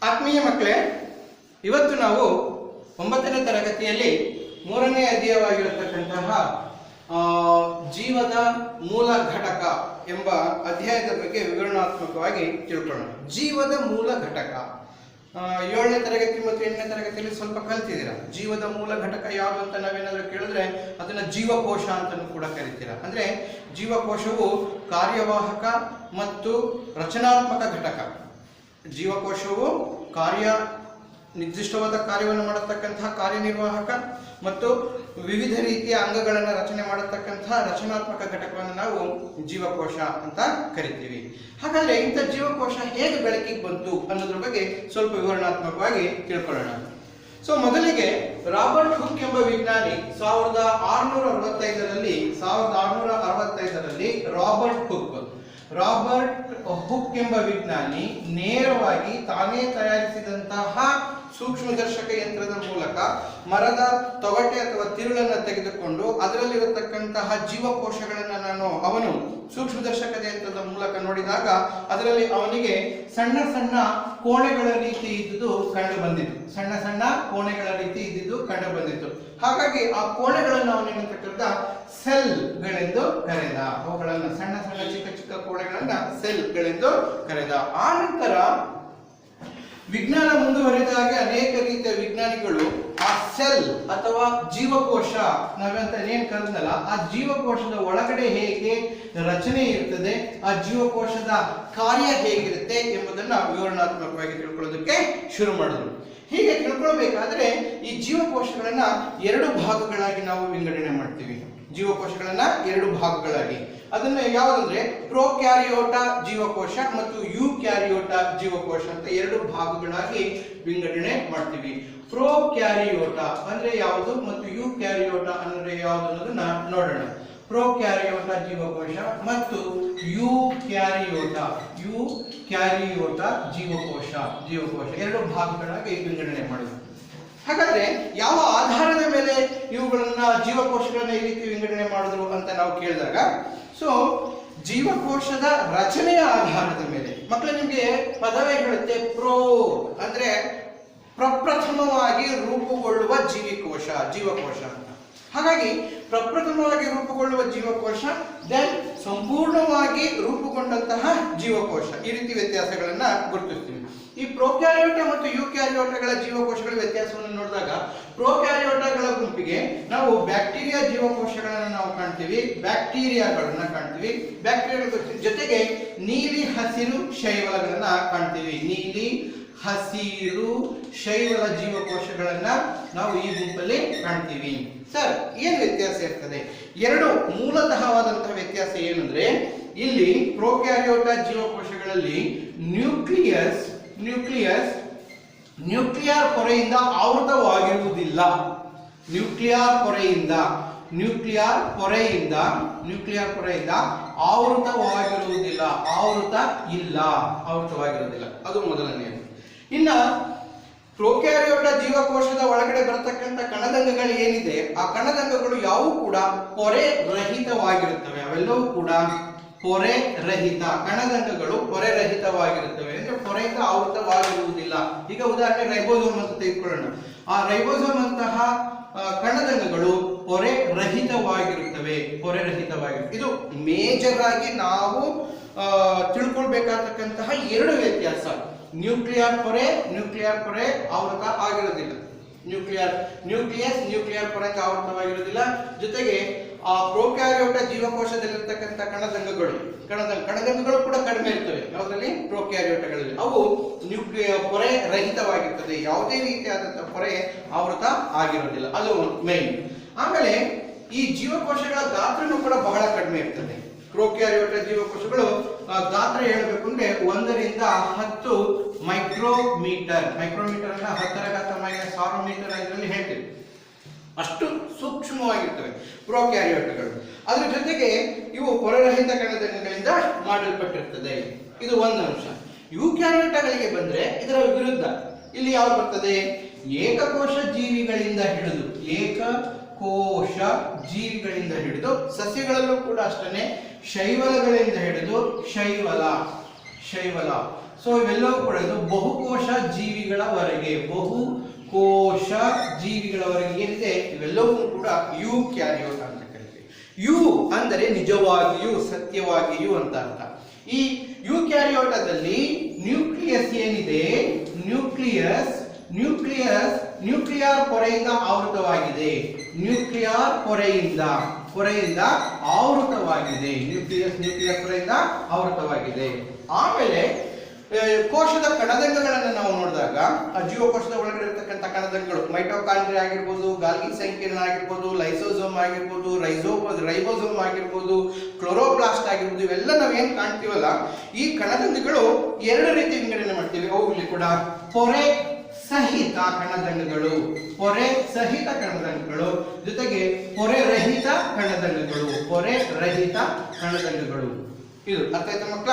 ಆತ್ಮೀಯ ಮಕ್ಕಳೇ, ಇವತ್ತು ನಾವು 9ನೇ ತರಗತಿಯಲ್ಲಿ 3ನೇ ಅಧ್ಯಾಯವಾಗಿರತಕ್ಕಂತಹ ಜೀವದ ಮೂಲ ಘಟಕ ಎಂಬ ಅಧ್ಯಾಯದ ಬಗ್ಗೆ ವಿವರಣಾತ್ಮಕವಾಗಿ ತಿಳ್ಕೊಳ್ಳೋಣ. ಜೀವದ ಮೂಲ ಘಟಕ 7ನೇ ತರಗತಿ ಮತ್ತು 8ನೇ ತರಗತಿಯಲ್ಲಿ ಸ್ವಲ್ಪ ಕಲ್ತಿದ್ದೀರಾ. ಜೀವದ ಮೂಲ ಘಟಕ ಯಾವುದು ಅಂತ ನಾವೇನಾದ್ರೂ ಕೇಳಿದ್ರೆ ಅದನ್ನ ಜೀವಕೋಶ ಅಂತಲೂ ಕೂಡ ಕರಿತೀರಾ. ಅಂದ್ರೆ ಜೀವಕೋಶವು ಕಾರ್ಯವಾಹಕ ಮತ್ತು ರಚನಾತ್ಮಕ ಘಟಕ. ಜೀವಕೋಶವು ನಿರ್ದಿಷ್ಟವಾದ ಕಾರ್ಯವನ್ನು ಮಾಡತಕ್ಕಂತಹ ಕಾರ್ಯನಿರ್ವಾಹಕ ಮತ್ತು ವಿವಿಧ ರೀತಿಯ ಅಂಗಗಳನ್ನು ರಚನೆ ಮಾಡತಕ್ಕಂತಹ ರಚನಾತ್ಮಕ ಘಟಕವನ್ನು ನಾವು ಜೀವಕೋಶ ಅಂತ ಕರಿತೀವಿ. ಹಾಗಾದ್ರೆ ಇಂಥ ಜೀವಕೋಶ ಹೇಗೆ ಬೆಳಕಿಗೆ ಬಂತು ಅನ್ನೋದ್ರ ಬಗ್ಗೆ ಸ್ವಲ್ಪ ವಿವರಣಾತ್ಮಕವಾಗಿ ತಿಳ್ಕೊಳ್ಳೋಣ. ಮೊದಲಿಗೆ ರಾಬರ್ಟ್ ಹುಕ್ ಎಂಬ ವಿಜ್ಞಾನಿ 1665ರಲ್ಲಿ ರಾಬರ್ಟ್ ಹುಕ್ ಎಂಬ ವಿಜ್ಞಾನಿ ನೇರವಾಗಿ ತಾನೇ ತಯಾರಿಸಿದಂತಹ ಸೂಕ್ಷ್ಮದರ್ಶಕ ಯಂತ್ರದ ಮೂಲಕ ಮರದ ತೊಗಟೆ ಅಥವಾ ತಿರುಳನ್ನು ತೆಗೆದುಕೊಂಡು ಅದರಲ್ಲಿರತಕ್ಕಂತಹ ಜೀವಕೋಶಗಳನ್ನು ಅವನು ಸೂಕ್ಷ್ಮದರ್ಶಕದ ಯಂತ್ರದ ಮೂಲಕ ನೋಡಿದಾಗ ಅದರಲ್ಲಿ ಅವನಿಗೆ ಸಣ್ಣ ಸಣ್ಣ ಕೋಣೆಗಳ ರೀತಿ ಇದ್ದುದು ಕಂಡು ಬಂದಿತ್ತು. ಹಾಗಾಗಿ ಆ ಕೋಣೆಗಳನ್ನು ಅವನೇನಂತ ಕರೆದ ಸೆಲ್ಗಳೆಂದು ಕರೆದ. ಅವುಗಳನ್ನು ಸಣ್ಣ ಸಣ್ಣ ಚಿಕ್ಕ ಚಿಕ್ಕ ಕೋಣೆಗಳನ್ನ ಸೆಲ್ಗಳೆಂದು ಕರೆದ. ಆ ನಂತರ ವಿಜ್ಞಾನ ಮುಂದುವರಿದಾಗ ಅನೇಕ ರೀತಿಯ ವಿಜ್ಞಾನಿಗಳು ಆ ಸೆಲ್ ಅಥವಾ ಜೀವಕೋಶ ನಾವಂತ ಏನ್ ಕರೆದಲ್ಲ, ಆ ಜೀವಕೋಶದ ಒಳಗಡೆ ಹೇಗೆ ರಚನೆ ಇರ್ತದೆ, ಆ ಜೀವಕೋಶದ ಕಾರ್ಯ ಹೇಗಿರುತ್ತೆ ಎಂಬುದನ್ನ ವಿವರಣಾತ್ಮಕವಾಗಿ ತಿಳ್ಕೊಳ್ಳೋದಕ್ಕೆ ಶುರು ಮಾಡಿದ್ರು. ಹೀಗೆ ತಿಳ್ಕೊಳ್ಬೇಕಾದ್ರೆ ಈ ಜೀವಕೋಶಗಳನ್ನ 2 ಭಾಗಗಳಾಗಿ ನಾವು ವಿಂಗಡಣೆ ಮಾಡ್ತೀವಿ. ಜೀವಕೋಶಗಳನ್ನ 2 ಭಾಗಗಳಾಗಿ, ಅದನ್ನು ಯಾವುದಂದ್ರೆ ಪ್ರೋಕ್ಯಾರಿಯೋಟ ಜೀವಕೋಶ ಮತ್ತು ಯೂಕ್ಯಾರಿಯೋಟ ಜೀವಕೋಶ ಅಂತ 2 ಭಾಗಗಳಾಗಿ ವಿಂಗಡಣೆ ಮಾಡ್ತೀವಿ. ಪ್ರೋಕ್ಯಾರಿಯೋಟ ಅಂದ್ರೆ ಯಾವುದು ಮತ್ತು ಯೂಕ್ಯಾರಿಯೋಟ ಅಂದ್ರೆ ಯಾವುದು ಅನ್ನೋದನ್ನ ನೋಡೋಣ. ಪ್ರೋಕ್ಯಾರಿಯೋಟ ಜೀವಕೋಶ ಮತ್ತು ಯೂಕ್ಯಾರಿಯೋಟ ಜೀವಕೋಶ 2 ಭಾಗಗಳಾಗಿ ವಿಂಗಡಣೆ ಮಾಡುವುದು. ಹಾಗಾದ್ರೆ ಯಾವ ಆಧಾರದ ಮೇಲೆ ಇವುಗಳನ್ನ ಜೀವಕೋಶಗಳನ್ನ ಈ ರೀತಿ ವಿಂಗಡಣೆ ಮಾಡಿದ್ರು ಅಂತ ನಾವು ಕೇಳಿದಾಗ, ಜೀವಕೋಶದ ರಚನೆಯ ಆಧಾರದ ಮೇಲೆ. ಮಕ್ಕಳು ನಿಮಗೆ ಪದವೇ ಹೇಳುತ್ತೆ, ಅಂದ್ರೆ ಪ್ರಪ್ರಥಮವಾಗಿ ರೂಪುಗೊಳ್ಳುವ ಜೀವಕೋಶ ಅಂತ. ಹಾಗಾಗಿ ಪ್ರಪ್ರಥಮವಾಗಿ ರೂಪುಗೊಳ್ಳುವ ಜೀವಕೋಶ, ದೆನ್ ಸಂಪೂರ್ಣವಾಗಿ ರೂಪುಗೊಂಡಂತಹ ಜೀವಕೋಶ, ಈ ರೀತಿ ವ್ಯತ್ಯಾಸಗಳನ್ನ ಗುರುತಿಸ್ತೀವಿ. ಈ ಪ್ರೋಕ್ಯಾರಿಯೋಟ ಮತ್ತು ಯೂಕ್ಯಾರಿಯೋಟಗಳ ಜೀವಕೋಶಗಳ ವ್ಯತ್ಯಾಸವನ್ನು ನೋಡಿದಾಗ, ಪ್ರೋಕ್ಯಾರಿಯೋಟಗಳ ಗುಂಪಿಗೆ ನಾವು ಬ್ಯಾಕ್ಟೀರಿಯಾ ಜೀವಕೋಶಗಳನ್ನು ನಾವು ಕಾಣ್ತೀವಿ, ಬ್ಯಾಕ್ಟೀರಿಯಾಗಳ ಜೊತೆಗೆ ನೀಲಿ ಹಸಿರು ಶೈವಲಗಳನ್ನ ಕಾಣ್ತೀವಿ. ನೀಲಿ ಹಸಿರು ಶೈವಲ ಜೀವಕೋಶಗಳನ್ನ ನಾವು ಈ ಗುಂಪಲ್ಲಿ ಕಾಣ್ತೀವಿ. ಸರ್, ಏನು ವ್ಯತ್ಯಾಸ ಇರ್ತದೆ? 2 ಮೂಲತಃವಾದಂತಹ ವ್ಯತ್ಯಾಸ ಏನಂದ್ರೆ, ಇಲ್ಲಿ ಪ್ರೋಕ್ಯಾರಿಯೋಟ ಜೀವಕೋಶಗಳಲ್ಲಿ ನ್ಯೂಕ್ಲಿಯರ್ ಪೊರೆಯಿಂದ ಆವೃತವಾಗಿರುವುದಿಲ್ಲ. ನ್ಯೂಕ್ಲಿಯರ್ ಪೊರೆಯಿಂದ ಆವೃತವಾಗಿರುವುದಿಲ್ಲ. ಅದು ಮೊದಲನೆಯದು. ಇನ್ನ ಪ್ರೋಕ್ಯಾರಿಯೋಟ ಜೀವಕೋಶದ ಒಳಗಡೆ ಬರತಕ್ಕಂಥ ಕಣದಂಗಗಳು ಏನಿದೆ, ಆ ಕಣದಂಗಗಳು ಯಾವೂ ಕೂಡ ಪೊರೆ ರಹಿತವಾಗಿರುತ್ತವೆ. ಅವೆಲ್ಲವೂ ಕೂಡ ಪೊರೆ ರಹಿತ ಕಣದಂಗಗಳು, ಪೊರೆ ರಹಿತವಾಗಿರುತ್ತವೆ. ಅಂದ್ರೆ ಪೊರೆಯಿಂದ ಆವೃತವಾಗಿರುವುದಿಲ್ಲ. ಈಗ ಉದಾಹರಣೆ ರೈಬೋಸೋಮ್ ಅಂತ ತೆಗೆದುಕೊಳ್ಳೋಣ. ಆ ರೈಬೋಸೋಮ್ ಅಂತಹ ಕಣದಂಗಗಳು ಪೊರೆ ರಹಿತವಾಗಿರುತ್ತವೆ. ಇದು ಮೇಜರ್ ಆಗಿ ನಾವು ತಿಳ್ಕೊಳ್ಬೇಕಾಗತಕ್ಕಂತಹ 2 ವ್ಯತ್ಯಾಸ. ನ್ಯೂಕ್ಲಿಯರ್ ಪೊರೆ ಆವೃತ ಆಗಿರೋದಿಲ್ಲ. ನ್ಯೂಕ್ಲಿಯರ್ ಪೊರೆ ಆವೃತವಾಗಿರೋದಿಲ್ಲ. ಜೊತೆಗೆ ಆ ಪ್ರೋಕ್ಯಾರಿಯೋಟ ಜೀವಕೋಶದಲ್ಲಿರ್ತಕ್ಕಂಥ ಕಣದಂಗಗಳು ಕೂಡ ಕಡಿಮೆ ಇರ್ತವೆ. ಯಾವುದರಲ್ಲಿ? ಪ್ರೋಕ್ಯಾರಿಯೋಟಗಳಲ್ಲಿ. ಅವು ಪೊರೆ ರಹಿತವಾಗಿರ್ತದೆ. ಯಾವುದೇ ರೀತಿಯಾದಂತಹ ಪೊರೆ ಆವೃತ ಆಗಿರೋದಿಲ್ಲ. ಅದು ಮೇನ್. ಆಮೇಲೆ ಈ ಜೀವಕೋಶಗಳ ಗಾತ್ರನೂ ಕೂಡ ಬಹಳ ಕಡಿಮೆ ಇರ್ತದೆ. ಪ್ರೋಕ್ಯಾರಿಯೋಟ ಜೀವಕೋಶಗಳು ಗಾತ್ರ ಹೇಳಬೇಕು ಅಂದ್ರೆ 1 ರಿಂದ 10 ಮೈಕ್ರೋಮೀಟರ್ ಅನ್ನ 10⁻⁻⁴ ಮೀಟರ್ ಇದರಲ್ಲಿ ಹೇಳ್ತೀವಿ. ಅಷ್ಟು ಸೂಕ್ಷ್ಮವಾಗಿರ್ತವೆ ಪ್ರೋಕ್ಯಾರಿಯೋಟಗಳು. ಅದರ ಜೊತೆಗೆ ಇವು ಪೊರೆರಹಿತ ಕಣದಂಗಗಳಿಂದ ಮಾಡಲ್ಪಟ್ಟಿರ್ತದೆ. ಇದು ಒಂದು ಅಂಶ. ಯೂಕ್ಯಾರಿಯೋಟಗಳಿಗೆ ಬಂದ್ರೆ ಇದರ ವಿರುದ್ಧ. ಇಲ್ಲಿ ಯಾವ್ದು ಬರ್ತದೆ? ಏಕಕೋಶ ಜೀವಿಗಳಿಂದ ಹಿಡಿದು ಸಸ್ಯಗಳಲ್ಲೂ ಕೂಡ ಅಷ್ಟೇ ಶೈವಲಗಳಿಂದ ಹಿಡಿದು ಶೈವಲ ಸೊ ಇವೆಲ್ಲವೂ ಕೂಡ ಇದು ಬಹುಕೋಶ ಜೀವಿಗಳವರೆಗೆ, ಬಹುಕೋಶ ಜೀವಿಗಳವರೆಗೆ ಏನಿದೆ ಇವೆಲ್ಲವೂ ಕೂಡ ಯೂಕ್ಯಾರಿಯೋಟ್ ಅಂತ ಕರೀತೀವಿ. ಯು ಅಂದರೆ ನಿಜವಾಗಿಯೂ, ಸತ್ಯವಾಗಿಯೂ ಅಂತ ಅರ್ಥ. ಈ ಯೂಕ್ಯಾರಿಯೋಟದಲ್ಲಿ ನ್ಯೂಕ್ಲಿಯಸ್ ಏನಿದೆ, ನ್ಯೂಕ್ಲಿಯರ್ ಪೊರೆಯಿಂದ ಆವೃತವಾಗಿದೆ. ನ್ಯೂಕ್ಲಿಯರ್ ಪೊರೆಯಿಂದ ಆವೃತವಾಗಿದೆ. ನ್ಯೂಕ್ಲಿಯರ್ ಪೊರೆಯಿಂದ ಆವೃತವಾಗಿದೆ. ಆಮೇಲೆ ಕೋಶದ ಕಣದಂಗಗಳನ್ನು ನಾವು ನೋಡಿದಾಗ ಆ ಜೀವಕೋಶದ ಒಳಗಡೆ ಇರತಕ್ಕಂಥ ಕಣದಂಗಗಳು ಮೈಟೋಕಾಂಡ್ರಿಯಾ ಆಗಿರ್ಬೋದು, ಗಾಲ್ಗಿ ಸಂಕೀರ್ಣ ಆಗಿರ್ಬೋದು, ಲೈಸೋಸೋಮ್ ಆಗಿರ್ಬೋದು, ರೈಬೋಸೋಮ್ ಆಗಿರ್ಬೋದು, ಕ್ಲೋರೋಪ್ಲಾಸ್ಟ್ ಆಗಿರ್ಬೋದು, ಇವೆಲ್ಲ ನಾವೇನು ಕಾಣ್ತೀವಲ್ಲ ಈ ಕಣದಂಗಗಳು ಎರಡು ರೀತಿ ವಿಂಗಡಣೆ ಮಾಡ್ತೀವಿ. ಅವುಗಳಲ್ಲಿ ಕೂಡ ಪೊರೆ ಸಹಿತ ಕಣದಂಗಗಳು, ಜೊತೆಗೆ ಪೊರೆ ರಹಿತ ಕಣದಂಗಗಳು. ಇದು ಅರ್ಥ ಆಯ್ತಾ ಮಕ್ಕಳ?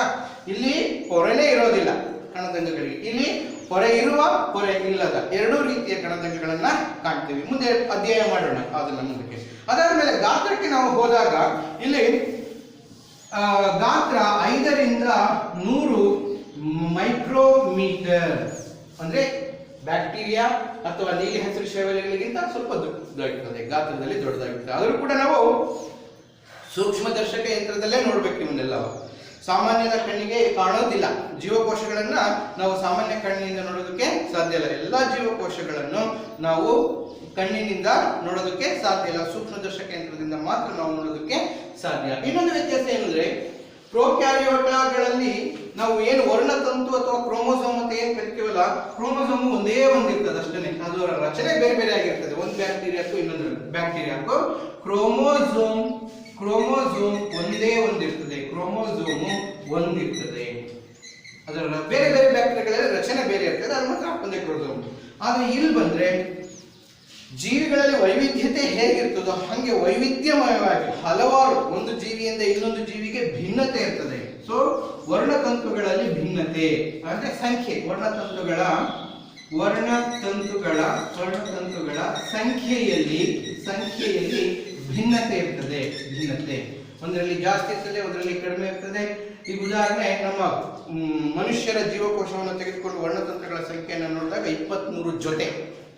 ಇಲ್ಲಿ ಪೊರೆನೇ ಇರೋದಿಲ್ಲ ಕಣದಂಗಗಳಿಗೆ, ಇಲ್ಲಿ ಪೊರೆ ಇರುವ, ಪೊರೆ ಇಲ್ಲದ ಎರಡೂ ರೀತಿಯ ಕಣದಂಗಗಳನ್ನ ಕಾಣ್ತೀವಿ. ಮುಂದೆ ಅಧ್ಯಯನ ಮಾಡೋಣ ಅದನ್ನ ಮುಂದಕ್ಕೆ. ಅದಾದ್ಮೇಲೆ ಗಾತ್ರಕ್ಕೆ ನಾವು ಹೋದಾಗ ಇಲ್ಲಿ ಗಾತ್ರ 5 ರಿಂದ 100 ಮೈಕ್ರೋಮೀಟರ್, ಅಂದ್ರೆ ಬ್ಯಾಕ್ಟೀರಿಯಾ ಅಥವಾ ನೀಲಿ ಹಸಿರು ಶೈವಲೆಗಳಿಗಿಂತ ಸ್ವಲ್ಪ ದೊಡ್ಡದಾಗಿರ್ತದೆ, ಗಾತ್ರದಲ್ಲಿ ದೊಡ್ಡದಾಗಿರ್ತದೆ. ಆದರೂ ಕೂಡ ನಾವು ಸೂಕ್ಷ್ಮದರ್ಶಕ ಯಂತ್ರದಲ್ಲೇ ನೋಡ್ಬೇಕು ಇವನ್ನೆಲ್ಲ. ಸಾಮಾನ್ಯದ ಕಣ್ಣಿಗೆ ಕಾಣೋದಿಲ್ಲ. ಜೀವಕೋಶಗಳನ್ನ ನಾವು ಸಾಮಾನ್ಯ ಕಣ್ಣಿನಿಂದ ನೋಡೋದಕ್ಕೆ ಸಾಧ್ಯ ಇಲ್ಲ. ಎಲ್ಲ ಜೀವಕೋಶಗಳನ್ನು ನಾವು ಕಣ್ಣಿನಿಂದ ನೋಡೋದಕ್ಕೆ ಸಾಧ್ಯ ಇಲ್ಲ, ಸೂಕ್ಷ್ಮದರ್ಶಕ ಯಂತ್ರದಿಂದ ಮಾತ್ರ ನಾವು ನೋಡೋದಕ್ಕೆ ಸಾಧ್ಯ. ಇನ್ನೊಂದು ವ್ಯತ್ಯಾಸ ಏನಂದ್ರೆ ಪ್ರೋಕ್ಯಾರಿಯೋಟಾಗಳಲ್ಲಿ ನಾವು ಏನು ವರ್ಣತಂತು ಅಥವಾ ಕ್ರೋಮೋಸೋಮ್ ಅಂತ ಏನ್ ಕರಿತೀವಲ್ಲ, ಕ್ರೋಮೋಸೋಮ್ ಒಂದೇ ಒಂದಿರ್ತದೆ ಅಷ್ಟೇ. ಅದರ ರಚನೆ ಬೇರೆ ಬೇರೆ ಆಗಿರ್ತದೆ. ಒಂದು ಬ್ಯಾಕ್ಟೀರಿಯಾಕ್ಕೂ ಇನ್ನೊಂದು ಬ್ಯಾಕ್ಟೀರಿಯಾಕ್ಕೂ ಕ್ರೋಮೋಸೋಮ್ ಒಂದೇ ಒಂದಿರ್ತದೆ. ಅದರ ಬೇರೆ ಬೇರೆ ಬ್ಯಾಕ್ಟೀರಿಯಾಗಳಲ್ಲಿ ರಚನೆ ಬೇರೆ ಇರ್ತದೆ, ಅದು ಮಾತ್ರ ಒಂದೇ ಕ್ರೋಮೋಸೋಮ್. ಆದ್ರೆ ಇಲ್ಲಿ ಬಂದ್ರೆ ಜೀವಿಗಳಲ್ಲಿ ವೈವಿಧ್ಯತೆ ಹೇಗಿರ್ತದೋ ಹಾಗೆ ವೈವಿಧ್ಯಮಯವಾಗಿ ಹಲವಾರು, ಒಂದು ಜೀವಿಯಿಂದ ಇನ್ನೊಂದು ಜೀವಿಗೆ ಭಿನ್ನತೆ ಇರ್ತದೆ. ಸೊ ವರ್ಣತಂತುಗಳಲ್ಲಿ ಭಿನ್ನತೆ ಅಂದ್ರೆ ಸಂಖ್ಯೆ, ವರ್ಣತಂತುಗಳ ಸಂಖ್ಯೆಯಲ್ಲಿ ಭಿನ್ನತೆ ಇರ್ತದೆ. ಒಂದರಲ್ಲಿ ಜಾಸ್ತಿ ಇರ್ತದೆ, ಒಂದರಲ್ಲಿ ಕಡಿಮೆ ಇರ್ತದೆ. ಈಗ ಉದಾಹರಣೆ ನಮ್ಮ ಮನುಷ್ಯರ ಜೀವಕೋಶವನ್ನು ತೆಗೆದುಕೊಂಡು ವರ್ಣತಂತ್ರಗಳ ಸಂಖ್ಯೆಯನ್ನು ನೋಡಿದಾಗ 23 ಜೊತೆ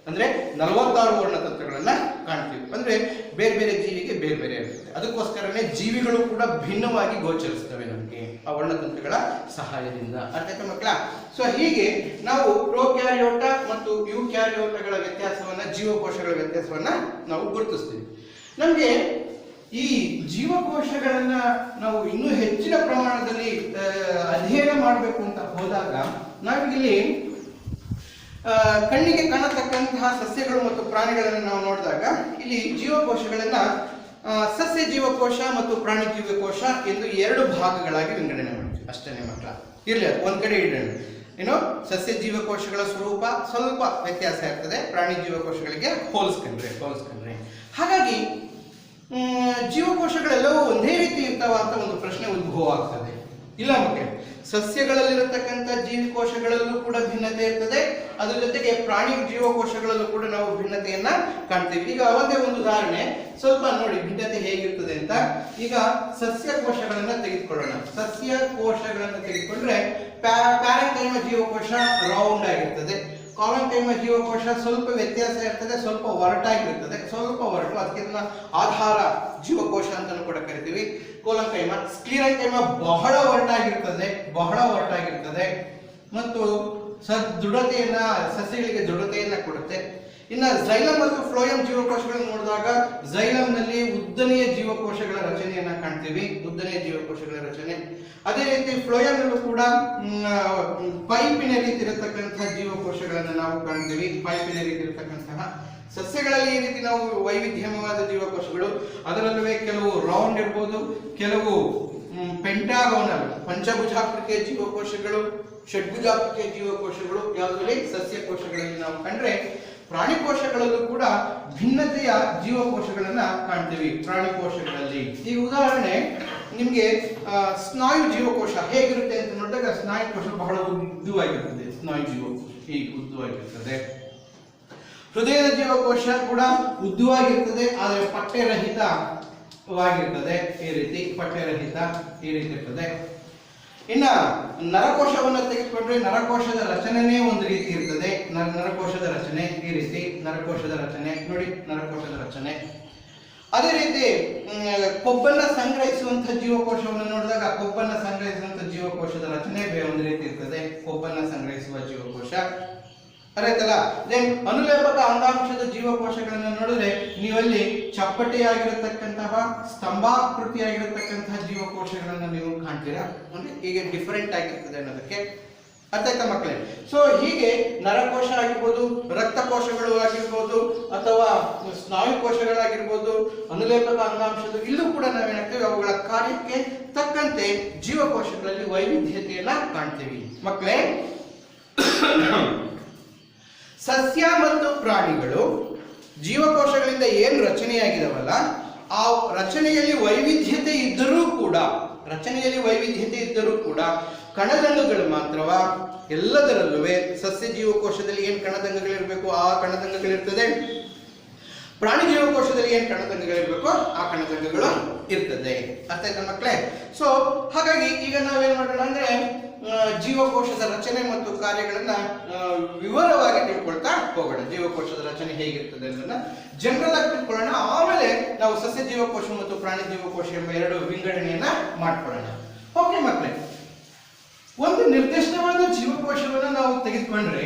ಅಂದ್ರೆ 46 ವರ್ಣತಂತ್ರಗಳನ್ನ ಕಾಣ್ತೀವಿ. ಅಂದ್ರೆ ಬೇರೆ ಬೇರೆ ಜೀವಿಗೆ ಬೇರೆ ಬೇರೆ ಇರ್ತದೆ. ಅದಕ್ಕೋಸ್ಕರನೇ ಜೀವಿಗಳು ಕೂಡ ಭಿನ್ನವಾಗಿ ಗೋಚರಿಸ್ತವೆ ನಮಗೆ ಆ ವರ್ಣತಂತ್ರಗಳ ಸಹಾಯದಿಂದ. ಅರ್ಥ ಮಕ್ಕಳ? ಸೊ ಹೀಗೆ ನಾವು ಪ್ರೋಕ್ಯಾರಿಯೋಟ ಮತ್ತು ಯೂಕ್ಯಾರಿಯೋಟಗಳ ವ್ಯತ್ಯಾಸವನ್ನ, ಜೀವಕೋಶಗಳ ವ್ಯತ್ಯಾಸವನ್ನ ನಾವು ಗುರುತಿಸ್ತೀವಿ. ನಮಗೆ ಈ ಜೀವಕೋಶಗಳನ್ನ ನಾವು ಇನ್ನೂ ಹೆಚ್ಚಿನ ಪ್ರಮಾಣದಲ್ಲಿ ಅಧ್ಯಯನ ಮಾಡಬೇಕು ಅಂತ ಹೋದಾಗ ನಾವಿಲ್ಲಿ ಕಣ್ಣಿಗೆ ಕಾಣತಕ್ಕಂತಹ ಸಸ್ಯಗಳು ಮತ್ತು ಪ್ರಾಣಿಗಳನ್ನು ನಾವು ನೋಡಿದಾಗ ಇಲ್ಲಿ ಜೀವಕೋಶಗಳನ್ನ ಸಸ್ಯ ಜೀವಕೋಶ ಮತ್ತು ಪ್ರಾಣಿ ಜೀವಕೋಶ ಎಂದು 2 ಭಾಗಗಳಾಗಿ ವಿಂಗಡಣೆ ಮಾಡ್ತೀವಿ ಅಷ್ಟೇ ಮಕ್ಕಳ. ಇರ್ಲಿ ಅದು ಒಂದ್ ಕಡೆ ಇಡೋಣ. ಏನು, ಸಸ್ಯ ಜೀವಕೋಶಗಳ ಸ್ವರೂಪ ಸ್ವಲ್ಪ ವ್ಯತ್ಯಾಸ ಇರ್ತದೆ ಪ್ರಾಣಿ ಜೀವಕೋಶಗಳಿಗೆ ಹೋಲಿಸ್ಕೊಂಡ್ರೆ. ಹಾಗಾಗಿ ಜೀವಕೋಶಗಳೆಲ್ಲವೂ ಒಂದೇ ರೀತಿ ಇರ್ತಾವ ಅಂತ ಒಂದು ಪ್ರಶ್ನೆ ಉದ್ಭವ ಆಗ್ತದೆ. ಇಲ್ಲ ಮಕ್ಕಳೇ, ಸಸ್ಯಗಳಲ್ಲಿರತಕ್ಕಂಥ ಜೀವಕೋಶಗಳಲ್ಲೂ ಕೂಡ ಭಿನ್ನತೆ ಇರ್ತದೆ. ಅದರ ಜೊತೆಗೆ ಪ್ರಾಣಿ ಜೀವಕೋಶಗಳಲ್ಲೂ ಕೂಡ ನಾವು ಭಿನ್ನತೆಯನ್ನ ಕಾಣ್ತೀವಿ. ಈಗ ಒಂದೇ ಒಂದು ಉದಾಹರಣೆ ಸ್ವಲ್ಪ ನೋಡಿ ಭಿನ್ನತೆ ಹೇಗಿರ್ತದೆ ಅಂತ. ಈಗ ಸಸ್ಯ ಕೋಶಗಳನ್ನ ತೆಗೆದುಕೊಂಡ್ರೆ ಪ್ಯಾರೆಂಕೈಮ ಜೀವಕೋಶ ರೌಂಡ್ ಆಗಿರ್ತದೆ. ಕಾಲಂಕೈಮ ಜೀವಕೋಶ ಸ್ವಲ್ಪ ವ್ಯತ್ಯಾಸ ಇರ್ತದೆ, ಸ್ವಲ್ಪ ಒರಟಾಗಿರ್ತದೆ. ಅದಕ್ಕೆ ಆಧಾರ ಜೀವಕೋಶ ಅಂತ ಕೂಡ ಕರಿತೀವಿ. ಕೋಲಂಕೈಮ, ಸ್ಕ್ಲಿರಂಕೈಮ ಬಹಳ ಒರಟಾಗಿರ್ತದೆ ಮತ್ತು ಸಸ್ಯಗಳಿಗೆ ದೃಢತೆಯನ್ನ ಕೊಡುತ್ತೆ. ಇನ್ನು ಝೈಲಮ್ ಮತ್ತು ಫ್ಲೋಯಂ ಜೀವಕೋಶಗಳನ್ನು ನೋಡಿದಾಗ ಝೈಲಂನಲ್ಲಿ ಉದ್ದನೆಯ ಜೀವಕೋಶಗಳ ರಚನೆಯನ್ನ ಕಾಣ್ತೀವಿ, ಅದೇ ರೀತಿ ಫ್ಲೋಯಂನಲ್ಲೂ ಕೂಡ ಪೈಪಿನ ರೀತಿ ಇರತಕ್ಕಂತಹ ಜೀವಕೋಶಗಳನ್ನು ನಾವು ಕಾಣ್ತೀವಿ. ಸಸ್ಯಗಳಲ್ಲಿ ಈ ರೀತಿ ನಾವು ವೈವಿಧ್ಯಮಯವಾದ ಜೀವಕೋಶಗಳು, ಅದರಲ್ಲೂ ಕೆಲವು ರೌಂಡ್ ಇರ್ಬೋದು, ಕೆಲವು ಪೆಂಟಾಗೋನಲ್ ಪಂಚಭುಜಾಕೃತಿಯ ಜೀವಕೋಶಗಳು, ಷಡ್ಭುಜಾಕೃತಿಯ ಜೀವಕೋಶಗಳು ಯಾವುದರಲ್ಲಿ ಸಸ್ಯ ಕೋಶಗಳಲ್ಲಿ ನಾವು ಕಂಡ್ರೆ, ಪ್ರಾಣಿ ಕೋಶಗಳಲ್ಲೂ ಕೂಡ ಭಿನ್ನತೆಯ ಜೀವಕೋಶಗಳನ್ನ ಕಾಣ್ತೀವಿ ಪ್ರಾಣಿ ಕೋಶಗಳಲ್ಲಿ. ಈ ಉದಾಹರಣೆ ನಿಮ್ಗೆ ಸ್ನಾಯು ಜೀವಕೋಶ ಹೇಗಿರುತ್ತೆ ಅಂತ ನೋಡಿದಾಗ ಸ್ನಾಯು ಕೋಶ ಬಹಳ ಉದ್ದವಾಗಿರ್ತದೆ. ಹೃದಯದ ಜೀವಕೋಶ ಕೂಡ ಉದ್ದವಾಗಿರ್ತದೆ, ಆದರೆ ಪಠ್ಯರಹಿತವಾಗಿರ್ತದೆ. ಈ ರೀತಿ ಇರ್ತದೆ. ಇನ್ನ ನರಕೋಶವನ್ನು ತೆಗೆದುಕೊಂಡ್ರೆ ನರಕೋಶದ ರಚನೆನೇ ಒಂದು ರೀತಿ ಇರ್ತದೆ. ನರಕೋಶದ ರಚನೆ ಈ ರೀತಿ, ನರಕೋಶದ ರಚನೆ ನೋಡಿ, ನರಕೋಶದ ರಚನೆ. ಅದೇ ರೀತಿ ಕೊಬ್ಬನ್ನ ಸಂಗ್ರಹಿಸುವಂತಹ ಜೀವಕೋಶವನ್ನು ನೋಡಿದಾಗ ಕೊಬ್ಬನ್ನ ಸಂಗ್ರಹಿಸುವಂತಹ ಜೀವಕೋಶದ ರಚನೆ ಬೇರೆ ಒಂದು ರೀತಿ ಇರ್ತದೆ, ಕೊಬ್ಬನ್ನ ಸಂಗ್ರಹಿಸುವ ಜೀವಕೋಶ. ಅರೈತಲ್ಲ. ದೆನ್ ಅನುಲೇಪಕ ಅಂಗಾಂಶದ ಜೀವಕೋಶಗಳನ್ನು ನೋಡಿದ್ರೆ ನೀವಲ್ಲಿ ಚಪ್ಪಟೆಯಾಗಿರತಕ್ಕಂತಹ ಸ್ತಂಭಾಕೃತಿಯಾಗಿರತಕ್ಕಂತಹ ಜೀವಕೋಶಗಳನ್ನು ನೀವು ಕಾಣ್ತೀರಾ. ಅಂದ್ರೆ ಹೀಗೆ ಡಿಫರೆಂಟ್ ಆಗಿರ್ತದೆ ಅನ್ನೋದಕ್ಕೆ ಅರ್ಥ ಆಯ್ತಾ ಮಕ್ಕಳೇ? ಸೊ ಹೀಗೆ ನರಕೋಶ ಆಗಿರ್ಬೋದು, ರಕ್ತಕೋಶಗಳು ಆಗಿರ್ಬೋದು, ಅಥವಾ ಸ್ನಾಯು ಕೋಶಗಳಾಗಿರ್ಬೋದು, ಅನುಲೇಪಕ ಅಂಗಾಂಶದ ಇಲ್ಲೂ ಕೂಡ ನಾವೇನಾಗ್ತೇವೆ ಅವುಗಳ ಕಾರ್ಯಕ್ಕೆ ತಕ್ಕಂತೆ ಜೀವಕೋಶಗಳಲ್ಲಿ ವೈವಿಧ್ಯತೆಯನ್ನ ಕಾಣ್ತೀವಿ ಮಕ್ಕಳೇ. ಸಸ್ಯ ಮತ್ತು ಪ್ರಾಣಿಗಳು ಜೀವಕೋಶಗಳಿಂದ ಏನು ರಚನೆಯಾಗಿದವಲ್ಲ ಆ ರಚನೆಯಲ್ಲಿ ವೈವಿಧ್ಯತೆ ಇದ್ದರೂ ಕೂಡ ಕಣದಂಗಗಳು ಮಾತ್ರವ ಎಲ್ಲದರಲ್ಲೂ ಸಸ್ಯ ಜೀವಕೋಶದಲ್ಲಿ ಏನು ಕಣದಂಗಗಳಿರಬೇಕು ಆ ಕಣದಂಗಗಳಿರ್ತದೆ, ಪ್ರಾಣಿ ಜೀವಕೋಶದಲ್ಲಿ ಏನು ಕಣದಂಗಗಳಿರ್ಬೇಕು ಆ ಕಣದಂಗಗಳು ಇರ್ತದೆ. ಅರ್ಥ ಆಯ್ತಾ ಮಕ್ಕಳೇ? ಸೊ ಹಾಗಾಗಿ ಈಗ ನಾವೇನ್ ಮಾಡೋಣ ಅಂದ್ರೆ ಜೀವಕೋಶದ ರಚನೆ ಮತ್ತು ಕಾರ್ಯಗಳನ್ನ ವಿವರವಾಗಿ ತಿಳ್ಕೊಳ್ತಾ ಹೋಗೋಣ. ಜೀವಕೋಶದ ರಚನೆ ಹೇಗಿರ್ತದೆ ಅನ್ನೋದನ್ನ ಜನರಲ್ ಆಗಿ ತಿಳ್ಕೊಳ್ಳೋಣ. ಆಮೇಲೆ ನಾವು ಸಸ್ಯ ಜೀವಕೋಶ ಮತ್ತು ಪ್ರಾಣಿ ಜೀವಕೋಶ ಎಂಬ ಎರಡು ವಿಂಗಡಣೆಯನ್ನ ಮಾಡ್ಕೊಳ್ಳೋಣ. ಓಕೆ ಮಕ್ಕಳೇ, ಒಂದು ನಿರ್ದಿಷ್ಟವಾದ ಜೀವಕೋಶವನ್ನು ನಾವು ತೆಗೆದುಕೊಂಡ್ರೆ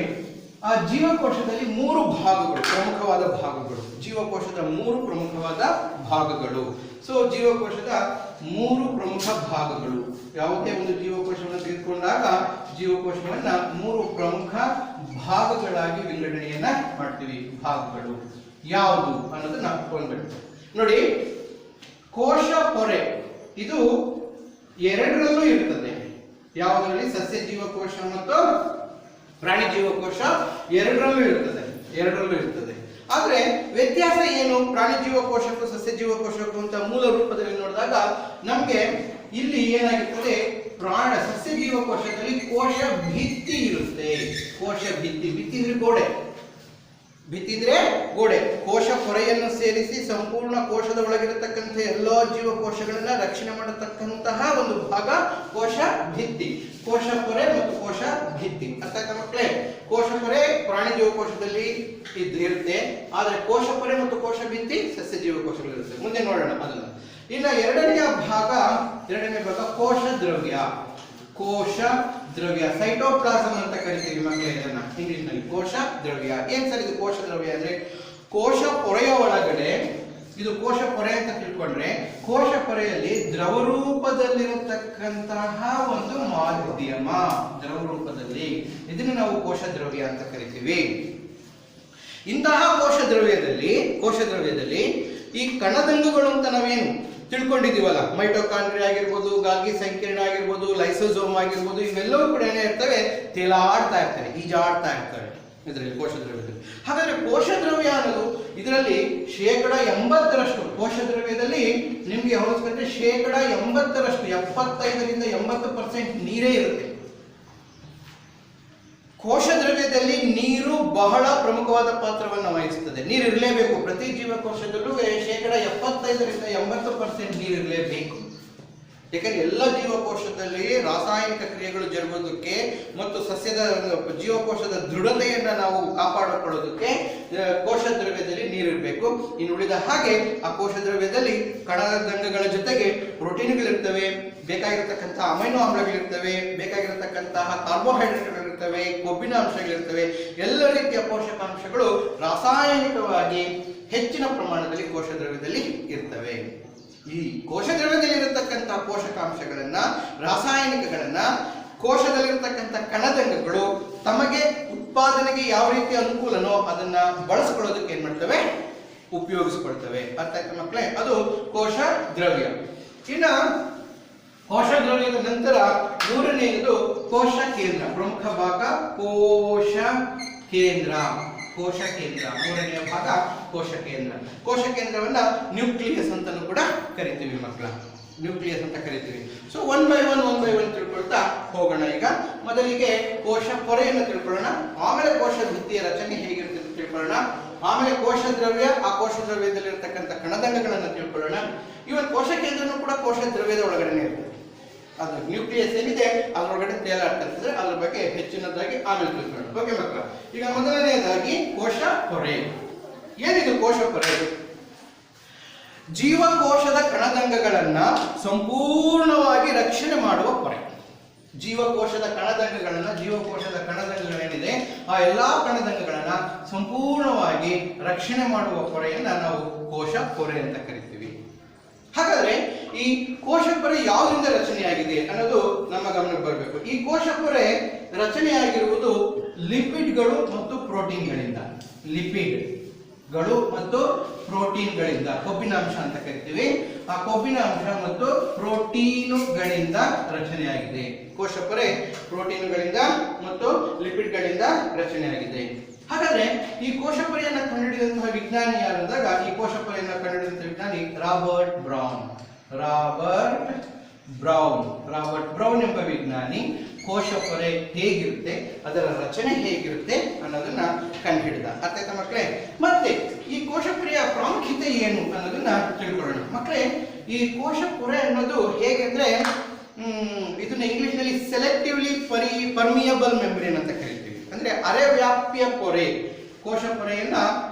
ಆ ಜೀವಕೋಶದಲ್ಲಿ ಮೂರು ಭಾಗಗಳು, ಪ್ರಮುಖವಾದ ಭಾಗಗಳು, ಜೀವಕೋಶದ ಮೂರು ಪ್ರಮುಖವಾದ ಭಾಗಗಳು. ಸೊ ಜೀವಕೋಶದ ಮೂರು ಪ್ರಮುಖ ಭಾಗಗಳು, ಯಾವುದೇ ಒಂದು ಜೀವಕೋಶವನ್ನು ತೆಗೆದುಕೊಂಡಾಗ ಜೀವಕೋಶವನ್ನ ಮೂರು ಪ್ರಮುಖ ಭಾಗಗಳಾಗಿ ವಿಂಗಡಣೆಯನ್ನ ಮಾಡ್ತೀವಿ. ಭಾಗಗಳು ಯಾವುದು ಅನ್ನೋದನ್ನ ಕೊಂಡ್ಬಿಡ್ತೀವಿ ನೋಡಿ. ಕೋಶ ಪೊರೆ ಇದು ಎರಡರಲ್ಲೂ ಇರ್ತದೆ. ಯಾವುದರಲ್ಲಿ? ಸಸ್ಯ ಜೀವಕೋಶ ಮತ್ತು ಪ್ರಾಣಿ ಜೀವಕೋಶ ಎರಡರಲ್ಲೂ ಇರ್ತದೆ. ಆದ್ರೆ ವ್ಯತ್ಯಾಸ ಏನು ಪ್ರಾಣಿ ಜೀವಕೋಶಕ್ಕೂ ಸಸ್ಯ ಜೀವಕೋಶಕ್ಕೂ ಅಂತ ಮೂಲ ರೂಪದಲ್ಲಿ ನೋಡಿದಾಗ ನಮ್ಗೆ ಇಲ್ಲಿ ಏನಾಗಿರ್ತದೆ, ಸಸ್ಯ ಜೀವಕೋಶದಲ್ಲಿ ಕೋಶ ಭಿತ್ತಿ ಇರುತ್ತೆ. ಕೋಶ ಭಿತ್ತಿ ಅಂದ್ರೆ ಗೋಡೆ, ಭಿತ್ತಿ ಅಂದ್ರೆ ಗೋಡೆ. ಕೋಶ ಪೊರೆಯನ್ನು ಸೇರಿಸಿ ಸಂಪೂರ್ಣ ಕೋಶದ ಒಳಗಿರತಕ್ಕಂಥ ಎಲ್ಲಾ ಜೀವಕೋಶಗಳನ್ನ ರಕ್ಷಣೆ ಮಾಡತಕ್ಕಂತಹ ಒಂದು ಭಾಗ ಕೋಶ ಭಿತ್ತಿ. ಕೋಶ ಪೊರೆ ಮತ್ತು ಕೋಶ ಭಿತ್ತಿ ಅರ್ಥ ಆಯ್ತಾ ಮಕ್ಕಳೇ? ಕೋಶ ಪೊರೆ ಪ್ರಾಣಿ ಜೀವಕೋಶದಲ್ಲಿ ಇರುತ್ತೆ, ಆದ್ರೆ ಕೋಶ ಪೊರೆ ಮತ್ತು ಕೋಶ ಭಿತ್ತಿ ಸಸ್ಯ ಜೀವಕೋಶಗಳಿರುತ್ತೆ. ಮುಂದೆ ನೋಡೋಣ ಅದನ್ನ. ಇನ್ನು ಎರಡನೇ ಭಾಗ ಕೋಶ ದ್ರವ್ಯ. ಕೋಶ ದ್ರವ್ಯ ಸೈಟೋಪ್ಲಾಸಂ ಅಂತ ಕರಿತೀವಿ ಮಕ್ಕಳೇ ಇದನ್ನ ಇಂಗ್ಲಿಷ್ ನಲ್ಲಿ. ಕೋಶ ದ್ರವ್ಯ ಏನ್ ಸರ್ ಇದು? ಕೋಶ ದ್ರವ್ಯ ಅಂದ್ರೆ ಕೋಶ ಪೊರೆಯ ಒಳಗಡೆ, ಇದು ಕೋಶ ಪೊರೆ ಅಂತ ತಿಳ್ಕೊಂಡ್ರೆ ಕೋಶ ಪೊರೆಯಲ್ಲಿ ದ್ರವ ರೂಪದಲ್ಲಿರತಕ್ಕಂತಹ ಒಂದು ಮಾಧ್ಯಮ, ದ್ರವ ರೂಪದಲ್ಲಿ, ಇದನ್ನು ನಾವು ಕೋಶ ದ್ರವ್ಯ ಅಂತ ಕರಿತೀವಿ. ಇಂತಹ ಕೋಶ ದ್ರವ್ಯದಲ್ಲಿ ಈ ಕಣದಂಗುಗಳು ಅಂತ ನಾವೇನು ತಿಳ್ಕೊಂಡಿದೀವಲ್ಲ, ಮೈಟೋಕಾಂಡ್ರಿಯಾ ಆಗಿರ್ಬೋದು, ಗಾಲ್ಗಿ ಸಂಕೀರ್ಣ ಆಗಿರ್ಬೋದು, ಲೈಸೋಸೋಮ್ ಆಗಿರ್ಬೋದು, ಇವೆಲ್ಲವೂ ಕೂಡ ಏನೇ ಇರ್ತವೆ, ತೇಲಾಡ್ತಾ ಇರ್ತವೆ, ಈಜಾಡ್ತಾ ಇರ್ತವೆ ಇದರಲ್ಲಿ ಕೋಶ ದ್ರವ್ಯದಲ್ಲಿ. ಹಾಗಾದ್ರೆ ಕೋಶ ದ್ರವ್ಯ ಅನ್ನೋದು ಇದರಲ್ಲಿ 80% ಕೋಶ ದ್ರವ್ಯದಲ್ಲಿ ನಿಮ್ಗೆ ಹೋಲಿಸ್ಕೊಂಡ್ರೆ 80% 75ರಿಂದ 80% ನೀರೇ ಇರುತ್ತೆ. ಕೋಶ ದ್ರವ್ಯದಲ್ಲಿ ನೀರು ಬಹಳ ಪ್ರಮುಖವಾದ ಪಾತ್ರವನ್ನು ವಹಿಸುತ್ತದೆ. ನೀರು ಇರಲೇಬೇಕು. ಪ್ರತಿ ಜೀವಕೋಶದಲ್ಲೂ 75ರಿಂದ 80% ನೀರು ಇರಲೇಬೇಕು. ಯಾಕಂದ್ರೆ ಎಲ್ಲ ಜೀವಕೋಶದಲ್ಲಿ ರಾಸಾಯನಿಕ ಕ್ರಿಯೆಗಳು ಜರುಗೋದಕ್ಕೆ ಮತ್ತು ಸಸ್ಯದ ಜೀವಕೋಶದ ದೃಢತೆಯನ್ನ ನಾವು ಕಾಪಾಡಿಕೊಳ್ಳೋದಕ್ಕೆ ಕೋಶ ದ್ರವ್ಯದಲ್ಲಿ ನೀರಿರಬೇಕು. ಇನ್ನು ಉಳಿದ ಹಾಗೆ ಆ ಕೋಶ ದ್ರವ್ಯದಲ್ಲಿ ಕಣದಂಗಗಳ ಜೊತೆಗೆ ಪ್ರೋಟೀನ್ಗಳಿರ್ತವೆ, ಬೇಕಾಗಿರತಕ್ಕಂಥ ಅಮೈನೋ ಆಮ್ಲಗಳಿರ್ತವೆ, ಬೇಕಾಗಿರತಕ್ಕಂತಹ ಕಾರ್ಬೋಹೈಡ್ರೇಟ್ಗಳಿರ್ತವೆ, ಕೊಬ್ಬಿನ ಅಂಶಗಳಿರ್ತವೆ. ಎಲ್ಲ ರೀತಿಯ ಪೋಷಕಾಂಶಗಳು ರಾಸಾಯನಿಕವಾಗಿ ಹೆಚ್ಚಿನ ಪ್ರಮಾಣದಲ್ಲಿ ಕೋಶ ದ್ರವ್ಯದಲ್ಲಿ ಇರ್ತವೆ. ಈ ಕೋಶ ದ್ರವ್ಯದಲ್ಲಿ ಇರತಕ್ಕಂತಹ ಪೋಷಕಾಂಶಗಳನ್ನ, ರಾಸಾಯನಿಕಗಳನ್ನ ಕೋಶದಲ್ಲಿರತಕ್ಕಂಥ ಕಣದಂಗಗಳು ತಮಗೆ ಉತ್ಪಾದನೆಗೆ ಯಾವ ರೀತಿ ಅನುಕೂಲನೋ ಅದನ್ನ ಬಳಸ್ಕೊಳ್ಳೋದಕ್ಕೆ ಏನ್ ಮಾಡ್ತವೆ, ಉಪಯೋಗಿಸ್ಕೊಳ್ತವೆ. ಅರ್ಥ ಆಯ್ತಾ ಮಕ್ಕಳೇ? ಅದು ಕೋಶ ದ್ರವ್ಯ. ಇನ್ನ ಕೋಶ ದ್ರವ್ಯದ ನಂತರ ಮೂರನೆಯದು ಕೋಶ ಕೇಂದ್ರ. ಪ್ರಮುಖ ಭಾಗ ಕೋಶ ಕೇಂದ್ರ. ಮೂರನೆಯ ಭಾಗ ಕೋಶ ಕೇಂದ್ರ. ಕೋಶ ಕೇಂದ್ರವನ್ನ ನ್ಯೂಕ್ಲಿಯಸ್ ಅಂತಾನೂ ಕೂಡ ಕರಿತೀವಿ ಮಕ್ಕಳ, ನ್ಯೂಕ್ಲಿಯಸ್ ಅಂತ ಕರಿತೀವಿ. ಸೊ ಒನ್ ಬೈ ಒನ್ ತಿಳ್ಕೊಳ್ತಾ ಹೋಗೋಣ. ಈಗ ಮೊದಲಿಗೆ ಕೋಶ ಪೊರೆಯನ್ನು ತಿಳ್ಕೊಳ್ಳೋಣ, ಆಮೇಲೆ ಕೋಶ ಭಿತ್ತಿಯ ರಚನೆ ಹೇಗಿರುತ್ತೆ ಅಂತ ತಿಳ್ಕೊಳ್ಳೋಣ, ಆಮೇಲೆ ಕೋಶ ದ್ರವ್ಯ, ಆ ಕೋಶ ದ್ರವ್ಯದಲ್ಲಿರ್ತಕ್ಕಂಥ ಕಣದಂಗಗಳನ್ನು ತಿಳ್ಕೊಳ್ಳೋಣ. ಇವನ್ ಕೋಶ ಕೇಂದ್ರನೂ ಕೂಡ ಕೋಶ ದ್ರವ್ಯದ ಒಳಗಡೆ ಇರ್ತದೆ. ಅದು ನ್ಯೂಕ್ಲಿಯಸ್ ಏನಿದೆ ಅದರೊಳಗಡೆ ತೇಲಾಡ್ತಿರ್ತದೆ. ಅದ್ರ ಬಗ್ಗೆ ಹೆಚ್ಚಿನದಾಗಿ ಆಮೇಲೆ ತಿಳ್ಕೊಳ್ಳೋಣ. ಓಕೆ ಮಕ್ಕಳ, ಈಗ ಮೊದಲನೆಯದಾಗಿ ಕೋಶ ಪೊರೆ. ಏನಿದು ಕೋಶ ಪೊರೆ? ಜೀವಕೋಶದ ಕಣದಂಗಗಳನ್ನ ಸಂಪೂರ್ಣವಾಗಿ ರಕ್ಷಣೆ ಮಾಡುವ ಪೊರೆ. ಜೀವಕೋಶದ ಕಣದಂಗಗಳೇನಿದೆ ಆ ಎಲ್ಲಾ ಕಣದಂಗಗಳನ್ನ ಸಂಪೂರ್ಣವಾಗಿ ರಕ್ಷಣೆ ಮಾಡುವ ಪೊರೆಯನ್ನ ನಾವು ಕೋಶ ಪೊರೆ ಅಂತ ಕರಿತೀವಿ. ಹಾಗಾದ್ರೆ ಈ ಕೋಶ ಪೊರೆ ಯಾವುದರಿಂದ ರಚನೆಯಾಗಿದೆ ಅನ್ನೋದು ನಮ್ಮ ಗಮನಕ್ಕೆ ಬರಬೇಕು. ಈ ಕೋಶ ಪೊರೆ ರಚನೆಯಾಗಿರುವುದು ಲಿಪಿಡ್ಗಳು ಮತ್ತು ಪ್ರೋಟೀನ್ಗಳಿಂದ. ಲಿಪಿಡ್ಗಳು ಮತ್ತು ಪ್ರೋಟೀನ್ಗಳಿಂದ, ಕೊಬ್ಬಿನಾಂಶ ಅಂತ ಕರಿತೀವಿ. ಆ ಕೊಬ್ಬಿನಾಂಶ ಮತ್ತು ಪ್ರೋಟೀನುಗಳಿಂದ ರಚನೆಯಾಗಿದೆ. ಕೋಶ ಪೊರೆ ಪ್ರೋಟೀನುಗಳಿಂದ ಮತ್ತು ಲಿಪಿಡ್ಗಳಿಂದ ರಚನೆಯಾಗಿದೆ. ಹಾಗಾದ್ರೆ ಈ ಕೋಶ ಪೊರೆಯನ್ನು ಕಂಡುಹಿಡಿದಂತಹ ವಿಜ್ಞಾನಿ ಯಾರಂದಾಗ, ಈ ಕೋಶ ಪೊರೆಯನ್ನು ಕಂಡುಹಿಡಿದಂತಹ ವಿಜ್ಞಾನಿ ರಾಬರ್ಟ್ ಬ್ರೌನ್ ಎಂಬ ವಿಜ್ಞಾನಿ ಕೋಶ ಪೊರೆ ಹೇಗಿರುತ್ತೆ, ಅದರ ರಚನೆ ಹೇಗಿರುತ್ತೆ ಅನ್ನೋದನ್ನ ಕಂಡುಹಿಡಿದ. ಅರ್ಥ ಆಯ್ತಾ ಮಕ್ಕಳೇ? ಮತ್ತೆ ಈ ಕೋಶ ಪೊರೆಯ ಪ್ರಾಮುಖ್ಯತೆ ಏನು ಅನ್ನೋದನ್ನ ತಿಳ್ಕೊಳ್ಳೋಣ. ಮಕ್ಕಳೇ, ಈ ಕೋಶ ಪೊರೆ ಅನ್ನೋದು ಹೇಗೆಂದ್ರೆ ಇದನ್ನ ಇಂಗ್ಲಿಷ್ ನಲ್ಲಿ ಸೆಲೆಕ್ಟಿವ್ಲಿ ಪರ್ಮಿಯಬಲ್ ಮೆಂಬ್ರೇನ್ ಅಂತ ಕರಿತೀವಿ. ಅಂದ್ರೆ ಅರೆ ವ್ಯಾಪ್ಯ ಪೊರೆ. ಕೋಶ ಪೊರೆಯನ್ನ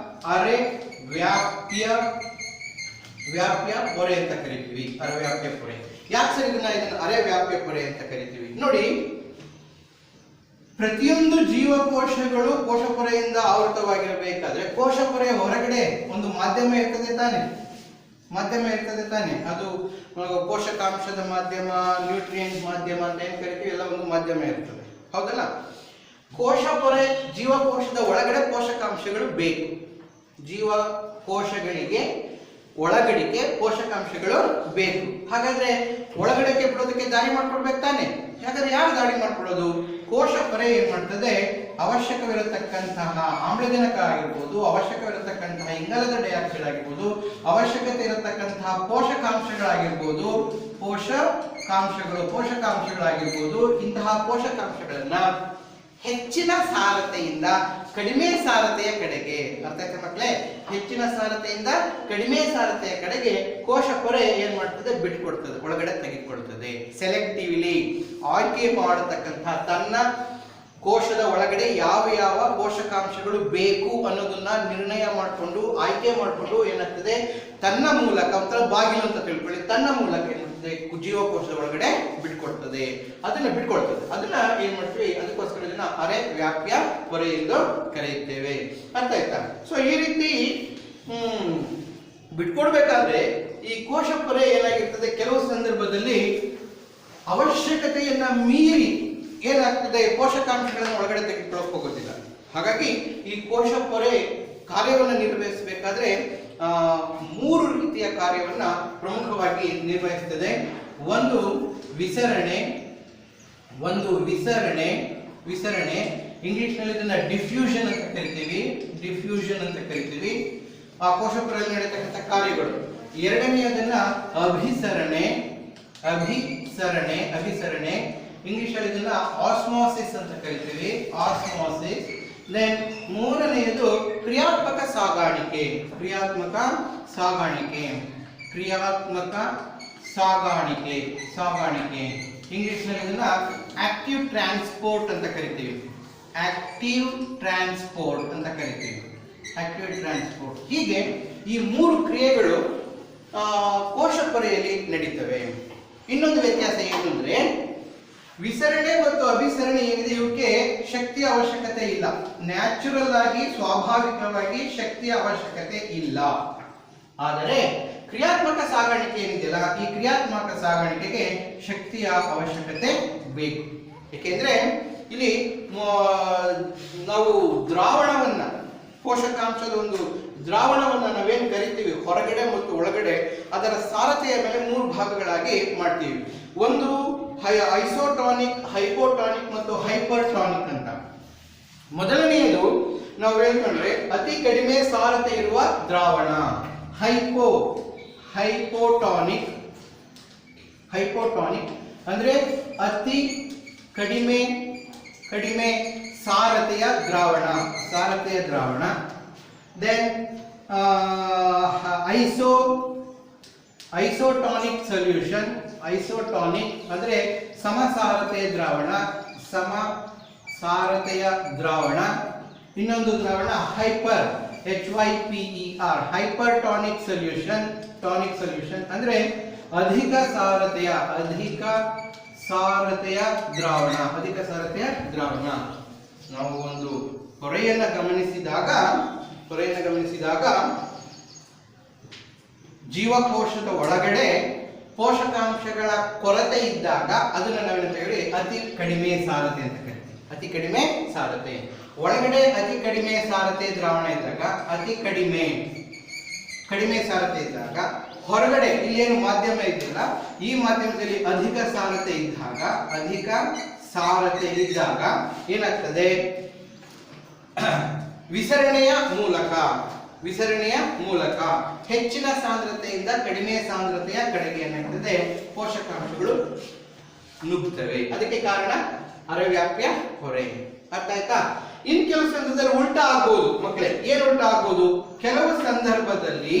ಅರೆ ವ್ಯಾಪ್ಯ ಪೊರೆ ಅಂತ ಕರಿತೀವಿ. ಅರೆ ವ್ಯಾಪ್ಯ ಪೊರೆ. ಯಾಕೆ ಸರ್ ಇದನ್ನ ಅರೆ ವ್ಯಾಪ್ಯ ಪೊರೆ ಅಂತ ಕರಿತೀವಿ? ನೋಡಿ, ಪ್ರತಿಯೊಂದು ಜೀವಕೋಶಗಳು ಕೋಶ ಪೊರೆಯಿಂದ ಆವೃತವಾಗಿರಬೇಕಾದ್ರೆ ಕೋಶ ಪೊರೆಯ ಹೊರಗಡೆ ಒಂದು ಮಾಧ್ಯಮ ಇರ್ತದೆ ತಾನೆ. ಅದು ಪೋಷಕಾಂಶದ ಮಾಧ್ಯಮ, ನ್ಯೂಟ್ರಿಯೆಂಟ್ ಮಾಧ್ಯಮ ಅಂತ ಏನ್ ಕರಿತೀವಿ, ಎಲ್ಲ ಒಂದು ಮಾಧ್ಯಮ ಇರ್ತದೆ, ಹೌದಲ್ಲ? ಕೋಶ ಪೊರೆ, ಜೀವಕೋಶದ ಒಳಗಡೆ ಪೋಷಕಾಂಶಗಳು ಬೇಕು. ಜೀವಕೋಶಗಳಿಗೆ ಒಳಗಡೆಗೆ ಪೋಷಕಾಂಶಗಳು ಬೇಕು. ಹಾಗಾದ್ರೆ ಒಳಗಡೆಗೆ ಬಿಡೋದಕ್ಕೆ ದಾರಿ ಮಾಡ್ಕೊಡ್ಬೇಕು ತಾನೆ. ಹಾಗಾದ್ರೆ ಯಾರು ದಾರಿ ಮಾಡ್ಕೊಡೋದು? ಕೋಶ ಪೊರೆ ಏನ್ ಮಾಡ್ತದೆ, ಅವಶ್ಯಕವಿರತಕ್ಕಂತಹ ಆಮ್ಲಜನಕ ಆಗಿರ್ಬೋದು, ಅವಶ್ಯಕವಿರತಕ್ಕಂತಹ ಇಂಗಾಲದ ಡೈಆಕ್ಸೈಡ್ ಆಗಿರ್ಬೋದು, ಅವಶ್ಯಕತೆ ಇರತಕ್ಕಂತಹ ಪೋಷಕಾಂಶಗಳಾಗಿರ್ಬೋದು, ಇಂತಹ ಪೋಷಕಾಂಶಗಳನ್ನ ಹೆಚ್ಚಿನ ಸಾರತೆಯಿಂದ ಕಡಿಮೆ ಸಾರತೆಯ ಕಡೆಗೆ, ಅರ್ಥ ಆಯ್ತಾ ಮಕ್ಕಳೇ? ಹೆಚ್ಚಿನ ಸಾರತೆಯಿಂದ ಕಡಿಮೆ ಸಾರತೆಯ ಕಡೆಗೆ ಕೋಶ ಪೊರೆ ಏನ್ ಮಾಡ್ತದೆ, ಬಿಟ್ಕೊಡ್ತದೆ, ಒಳಗಡೆ ತೆಗೆದುಕೊಳ್ತದೆ. ಸೆಲೆಕ್ಟಿವ್ಲಿ ಆಯ್ಕೆ ಮಾಡತಕ್ಕಂತಹ ತನ್ನ ಕೋಶದ ಒಳಗಡೆ ಯಾವ ಪೋಷಕಾಂಶಗಳು ಬೇಕು ಅನ್ನೋದನ್ನ ನಿರ್ಣಯ ಮಾಡಿಕೊಂಡು, ಆಯ್ಕೆ ಮಾಡಿಕೊಂಡು ಏನಾಗ್ತದೆ, ತನ್ನ ಮೂಲಕ ಒಂಥರ ಬಾಗಿಲು ಅಂತ ತಿಳ್ಕೊಳ್ಳಿ, ತನ್ನ ಮೂಲಕ ಏನಾಗ್ತದೆ ಜೀವಕೋಶದ ಒಳಗಡೆ ಬಿಟ್ಕೊಡ್ತದೆ. ಅದನ್ನ ಏನ್ ಮಾಡ್ತೀವಿ, ಅದಕ್ಕೋಸ್ಕರ ಇದನ್ನ ಅರೆ ವ್ಯಾಪ್ಯ ಪೊರೆ ಎಂದು ಕರೆಯುತ್ತೇವೆ. ಅರ್ಥ ಆಯ್ತಾ? ಸೊ ಈ ರೀತಿ ಬಿಟ್ಕೊಡ್ಬೇಕಾದ್ರೆ ಈ ಕೋಶ ಪೊರೆ ಏನಾಗಿರ್ತದೆ, ಕೆಲವು ಸಂದರ್ಭದಲ್ಲಿ ಅವಶ್ಯಕತೆಯನ್ನ ಮೀರಿ ಏನಾಗ್ತದೆ, ಪೋಷಕಾಂಶಗಳನ್ನು ಒಳಗಡೆ ತೆಗೆದುಕೊಳ್ಳೋಕೆ ಹೋಗೋದಿಲ್ಲ. ಹಾಗಾಗಿ ಈ ಕೋಶ ಪೊರೆ ಕಾರ್ಯವನ್ನು ನಿರ್ವಹಿಸಬೇಕಾದ್ರೆ 3 ರೀತಿಯ ಕಾರ್ಯವನ್ನ ಪ್ರಮುಖವಾಗಿ ನಿರ್ವಹಿಸ್ತದೆ. ಒಂದು ವಿಸರಣೆ, ಇಂಗ್ಲಿಷ್ ನಲ್ಲಿ ಇದನ್ನ ಡಿಫ್ಯೂಷನ್ ಅಂತ ಕರಿತೀವಿ. ಆ ಕೋಶ ಪೊರೆಯಲ್ಲಿ ನಡೆಯತಕ್ಕಂಥ ಕಾರ್ಯಗಳು. ಎರಡನೆಯದನ್ನ ಅಭಿಸರಣೆ, ಇಂಗ್ಲಿಷ್ ಅಲ್ಲಿ ಇದನ್ನ ಆಸ್ಮೋಸಿಸ್ ಅಂತ ಕರಿತೀವಿ. ದೆನ್ ಮೂರನೆಯದು ಕ್ರಿಯಾತ್ಮಕ ಸಾಗಾಣಿಕೆ. ಇಂಗ್ಲಿಷ್ ನಲ್ಲಿ ಇದನ್ನ ಆಕ್ಟಿವ್ ಟ್ರಾನ್ಸ್ಪೋರ್ಟ್ ಅಂತ ಕರಿತೀವಿ. ಹೀಗೆ ಈ 3 ಕ್ರಿಯೆಗಳು ಕೋಶ ಪೊರೆಯಲ್ಲಿ ನಡೀತವೆ. ಇನ್ನೊಂದು ವ್ಯತ್ಯಾಸ ಏನು ಅಂದ್ರೆ, ವಿಸರಣೆ ಮತ್ತು ಅಭಿಸರಣೆ ಏನಿದೆ, ಇವಕ್ಕೆ ಶಕ್ತಿಯ ಅವಶ್ಯಕತೆ ಇಲ್ಲ. ನ್ಯಾಚುರಲ್ ಆಗಿ, ಸ್ವಾಭಾವಿಕವಾಗಿ ಶಕ್ತಿಯ ಅವಶ್ಯಕತೆ ಇಲ್ಲ. ಆದರೆ ಕ್ರಿಯಾತ್ಮಕ ಸಾಗಾಣಿಕೆ ಏನಿದೆಯಲ್ಲ, ಈ ಕ್ರಿಯಾತ್ಮಕ ಸಾಗಾಣಿಕೆಗೆ ಶಕ್ತಿಯ ಅವಶ್ಯಕತೆ ಬೇಕು. ಏಕೆಂದ್ರೆ ಇಲ್ಲಿ ನಾವು ದ್ರಾವಣವನ್ನ, ಪೋಷಕಾಂಶದ ಒಂದು ದ್ರಾವಣವನ್ನ ನಾವೇನು ಕರಿತೀವಿ, ಹೊರಗಡೆ ಮತ್ತು ಒಳಗಡೆ, ಅದರ ಸಾರತೆಯ ಮೇಲೆ 3 ಭಾಗಗಳಾಗಿ ಮಾಡ್ತೀವಿ. ಒಂದು ಐಸೋಟಾನಿಕ್, ಹೈಪೋಟಾನಿಕ್ ಮತ್ತು ಹೈಪರ್ಟಾನಿಕ್ ಅಂತ. ಮೊದಲನೆಯದು ನಾವು ಹೇಳ್ಕೊಂಡ್ರೆ ಅತಿ ಕಡಿಮೆ ಸಾರತೆ ಇರುವ ದ್ರಾವಣ, ಹೈಪೋಟಾನಿಕ್ ಅಂದ್ರೆ ಅತಿ ಕಡಿಮೆ ಸಾರತೆಯ ದ್ರಾವಣ. ದೆನ್ ಐಸೋಟಾನಿಕ್ ಸೊಲ್ಯೂಷನ್ ಐಸೋಟಾನಿಕ್ ಅಂದ್ರೆ ಸಮಸಾರತೆಯ ದ್ರಾವಣ, ಸಮಸಾರತೆಯ ದ್ರಾವಣ. ಇನ್ನೊಂದು ದ್ರಾವಣ hyper, HYPER, hypertonic solution. Tonic solution ಅಂದ್ರೆ ಅಧಿಕ ಸಾರತೆಯ ದ್ರಾವಣ, ಅಧಿಕ ಸಾರತೆಯ ದ್ರಾವಣ. ನಾವು ಒಂದು ಹೊರೆಯನ್ನು ಗಮನಿಸಿದಾಗ ಜೀವಕೋಶದ ಒಳಗಡೆ ಪೋಷಕಾಂಶಗಳ ಕೊರತೆ ಇದ್ದಾಗ ಅದನ್ನ ನಾವೇನಂತ ಹೇಳಿ ಅತಿ ಕಡಿಮೆ ಸಾರತೆ ಅಂತ ಕರಿತೀವಿ. ಅತಿ ಕಡಿಮೆ ಸಾರತೆ ಒಳಗಡೆ ಅತಿ ಕಡಿಮೆ ಸಾರತೆ ದ್ರಾವಣ ಇದ್ದಾಗ, ಅತಿ ಕಡಿಮೆ ಸಾರತೆ ಇದ್ದಾಗ, ಹೊರಗಡೆ ಇಲ್ಲೇನು ಮಾಧ್ಯಮ ಇದೆಯಲ್ಲ ಈ ಮಾಧ್ಯಮದಲ್ಲಿ ಅಧಿಕ ಸಾರತೆ ಇದ್ದಾಗ ಏನಾಗ್ತದೆ, ವಿಸರಣೆಯ ಮೂಲಕ ಹೆಚ್ಚಿನ ಸಾಂದ್ರತೆಯಿಂದ ಕಡಿಮೆ ಸಾಂದ್ರತೆಯ ಕಡೆಗೆ ಏನಾಗ್ತದೆ, ಪೋಷಕಾಂಶಗಳು ನುಗ್ಗುತ್ತವೆ. ಅದಕ್ಕೆ ಕಾರಣ ಅರೆವ್ಯಾಪ್ಯ ಹೊರೆ. ಅರ್ಥ ಆಯ್ತಾ? ಇನ್ ಕೆಲವು ಸಂದರ್ಭದಲ್ಲಿ ಉಲ್ಟಾ ಆಗ್ಬೋದು ಮಕ್ಕಳೇ. ಏನು ಉಲ್ಟಾ ಆಗ್ಬೋದು? ಕೆಲವು ಸಂದರ್ಭದಲ್ಲಿ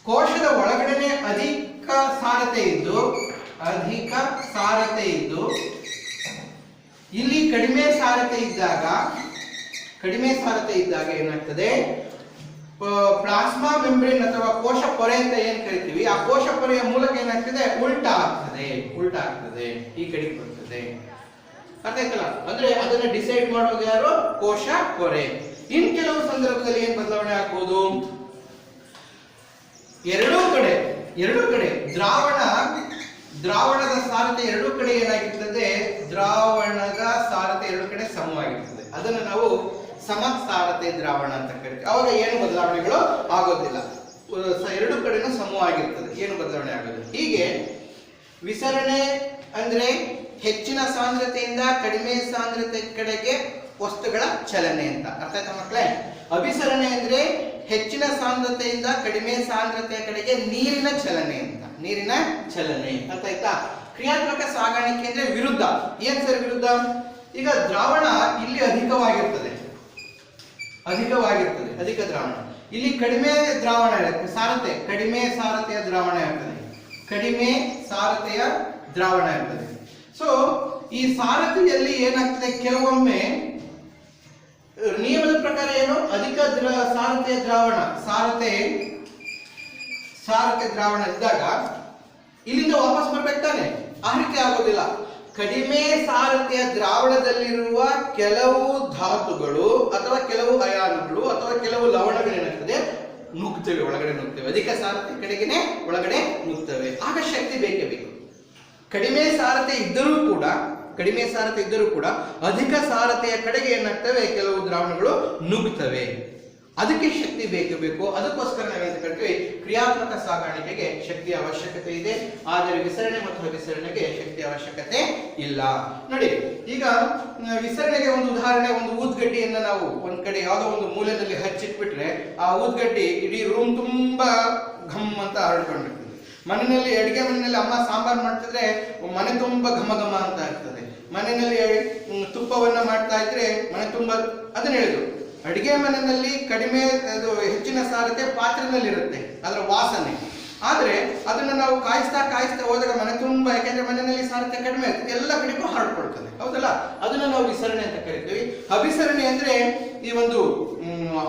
ಕೋಶದ ಒಳಗಡೆನೆ ಅಧಿಕ ಸಾರತೆ ಇದ್ದು ಇಲ್ಲಿ ಕಡಿಮೆ ಸಾರತೆ ಇದ್ದಾಗ ಏನಾಗ್ತದೆ, ಪ್ಲಾಸ್ಮಾ ಮೆಂಬ್ರೇನ್ ಅಥವಾ ಕೋಶ ಪೊರೆ ಅಂತ ಏನ್ ಕರಿತೀವಿ, ಆ ಕೋಶ ಪೊರೆಯ ಮೂಲಕ ಏನಾಗ್ತದೆ, ಉಲ್ಟಾ ಆಗ್ತದೆ, ಈ ಕಡೆಗೆ ಬರ್ತದೆ. ಅರ್ಥ ಆಯ್ತಲ್ಲ? ಅಂದ್ರೆ ಅದನ್ನ ಡಿಸೈಡ್ ಮಾಡೋದು ಯಾರು? ಕೋಶ ಪೊರೆ. ಇನ್ ಕೆಲವು ಸಂದರ್ಭದಲ್ಲಿ ಏನ್ ಬದಲಾವಣೆ ಆಗ್ಬೋದು, ಎರಡೂ ಕಡೆ ದ್ರಾವಣದ ಸಾರತೆ ಎರಡೂ ಕಡೆ ಏನಾಗಿರ್ತದೆ, ದ್ರಾವಣದ ಸಾರತೆ ಎರಡೂ ಕಡೆ ಸಮವಾಗಿರ್ತದೆ. ಅದನ್ನು ನಾವು ಸಮಸಾರತೆ ದ್ರಾವಣ ಅಂತ ಕರಿತೀವಿ. ಅವಾಗ ಏನು ಬದಲಾವಣೆಗಳು ಆಗೋದಿಲ್ಲ, ಎರಡೂ ಕಡೆನೂ ಸಮವಾಗಿರ್ತದೆ, ಏನು ಬದಲಾವಣೆ ಆಗೋದಿಲ್ಲ. ಹೀಗೆ ವಿಸರಣೆ ಅಂದ್ರೆ ಹೆಚ್ಚಿನ ಸಾಂದ್ರತೆಯಿಂದ ಕಡಿಮೆ ಸಾಂದ್ರತೆ ಕಡೆಗೆ ವಸ್ತುಗಳ ಚಲನೆ ಅಂತ. ಅರ್ಥ ಆಯ್ತಾ ಮಕ್ಕಳೇ? ಅಭಿಸರಣೆ ಅಂದ್ರೆ ಹೆಚ್ಚಿನ ಸಾಂದ್ರತೆಯಿಂದ ಕಡಿಮೆ ಸಾಂದ್ರತೆಯ ಕಡೆಗೆ ನೀರಿನ ಚಲನೆ. ಅರ್ಥ ಆಯ್ತಾ? ಕ್ರಿಯಾತ್ಮಕ ಸಾಗಾಣಿಕೆ ಅಂದ್ರೆ ವಿರುದ್ಧ. ಏನ್ ಸರ್ ವಿರುದ್ಧ? ಈಗ ದ್ರಾವಣ ಇಲ್ಲಿ ಅಧಿಕವಾಗಿರ್ತದೆ, ಅಧಿಕ ದ್ರಾವಣ. ಇಲ್ಲಿ ಕಡಿಮೆ ದ್ರಾವಣ ಇರುತ್ತೆ, ಕಡಿಮೆ ಸಾರತೆಯ ದ್ರಾವಣ ಇರ್ತದೆ. ಸೊ ಈ ಸಾರಥಿಯಲ್ಲಿ ಏನಾಗ್ತದೆ, ಕೆಲವೊಮ್ಮೆ ನಿಯಮದ ಪ್ರಕಾರ ಏನು, ಅಧಿಕ ಸಾರಥೆಯ ದ್ರಾವಣ ಸಾರಥೆ ದ್ರಾವಣ ಇದ್ದಾಗ ಇಲ್ಲಿಂದ ವಾಪಸ್ ಬರ್ಬೇಕು ತಾನೆ, ಆ ರೀತಿ ಆಗೋದಿಲ್ಲ. ಕಡಿಮೆ ಸಾರಥೆಯ ದ್ರಾವಣದಲ್ಲಿರುವ ಕೆಲವು ಧಾತುಗಳು ಅಥವಾ ಕೆಲವು ಅಯಾನುಗಳು ಅಥವಾ ಕೆಲವು ಲವಣಗಳು ಏನಾಗ್ತದೆ, ಒಳಗಡೆ ನುಗ್ತವೆ. ಅಧಿಕ ಸಾರಥೆ ಕಡೆಗೆ ಒಳಗಡೆ ನುಗ್ತವೆ. ಆಗ ಶಕ್ತಿ ಬೇಕೇ ಬೇಕು. ಕಡಿಮೆ ಸಾರಥೆ ಇದ್ದರೂ ಕೂಡ ಅಧಿಕ ಸಾರಥೆಯ ಕಡೆಗೆ ಏನಾಗ್ತವೆ, ಕೆಲವು ದ್ರಾವಣಗಳು ನುಗ್ಗುತ್ತವೆ. ಅದಕ್ಕೆ ಶಕ್ತಿ ಬೇಕು. ಅದಕ್ಕೋಸ್ಕರ ನಾವೇನು ಕರಿತೀವಿ, ಕ್ರಿಯಾತ್ಮಕ ಸಾಗಾಣಿಕೆಗೆ ಶಕ್ತಿಯ ಅವಶ್ಯಕತೆ ಇದೆ, ಆದರೆ ವಿಸರಣೆ ಮತ್ತು ಅಭಿಸರಣೆಗೆ ಶಕ್ತಿಯ ಅವಶ್ಯಕತೆ ಇಲ್ಲ. ನೋಡಿ, ಈಗ ವಿಸರಣೆಗೆ ಒಂದು ಉದಾಹರಣೆ, ಒಂದು ಊದ್ಗಡ್ಡಿಯನ್ನ ನಾವು ಒಂದ್ ಕಡೆ ಯಾವುದೋ ಒಂದು ಮೂಲೆಯಲ್ಲಿ ಹಚ್ಚಿಟ್ಬಿಟ್ರೆ ಆ ಊದ್ಗಡ್ಡಿ ಇಡೀ ರೂಮ್ ತುಂಬಾ ಘಮ್ ಅಂತ ಹರಡ್ಕೊಂಡಿರ್ತದೆ. ಅಡಿಗೆ ಮನೆಯಲ್ಲಿ ಅಮ್ಮ ಸಾಂಬಾರ್ ಮಾಡ್ತಿದ್ರೆ ಮನೆ ತುಂಬಾ ಘಮ ಅಂತ ಇರ್ತದೆ. ಮನೆಯಲ್ಲಿ ತುಪ್ಪವನ್ನ ಮಾಡ್ತಾ ಇದ್ರೆ ಮನೆ ತುಂಬಾ, ಅದನ್ನ ಹೇಳಿದ್ರು, ಅಡಿಗೆ ಮನೆಯಲ್ಲಿ ಕಡಿಮೆ ಹೆಚ್ಚಿನ ಸಾರತೆ ಪಾತ್ರೆನಲ್ಲಿ ಇರುತ್ತೆ, ಅದರ ವಾಸನೆ. ಆದ್ರೆ ಅದನ್ನ ನಾವು ಕಾಯಿಸ್ತಾ ಹೋದಾಗ ಮನೆ ತುಂಬಾ, ಯಾಕೆಂದ್ರೆ ಮನೆಯಲ್ಲಿ ಸಾರತೆ ಕಡಿಮೆ ಇರ್ತದೆ, ಎಲ್ಲ ಕಡೆಗೂ ಹರಡ್ಕೊಳ್ತದೆ, ಹೌದಲ್ಲ? ಅದನ್ನ ನಾವು ವಿಸರಣೆ ಅಂತ ಕರಿತೀವಿ. ಅಭಿಸರಣೆ ಅಂದ್ರೆ ಈ ಒಂದು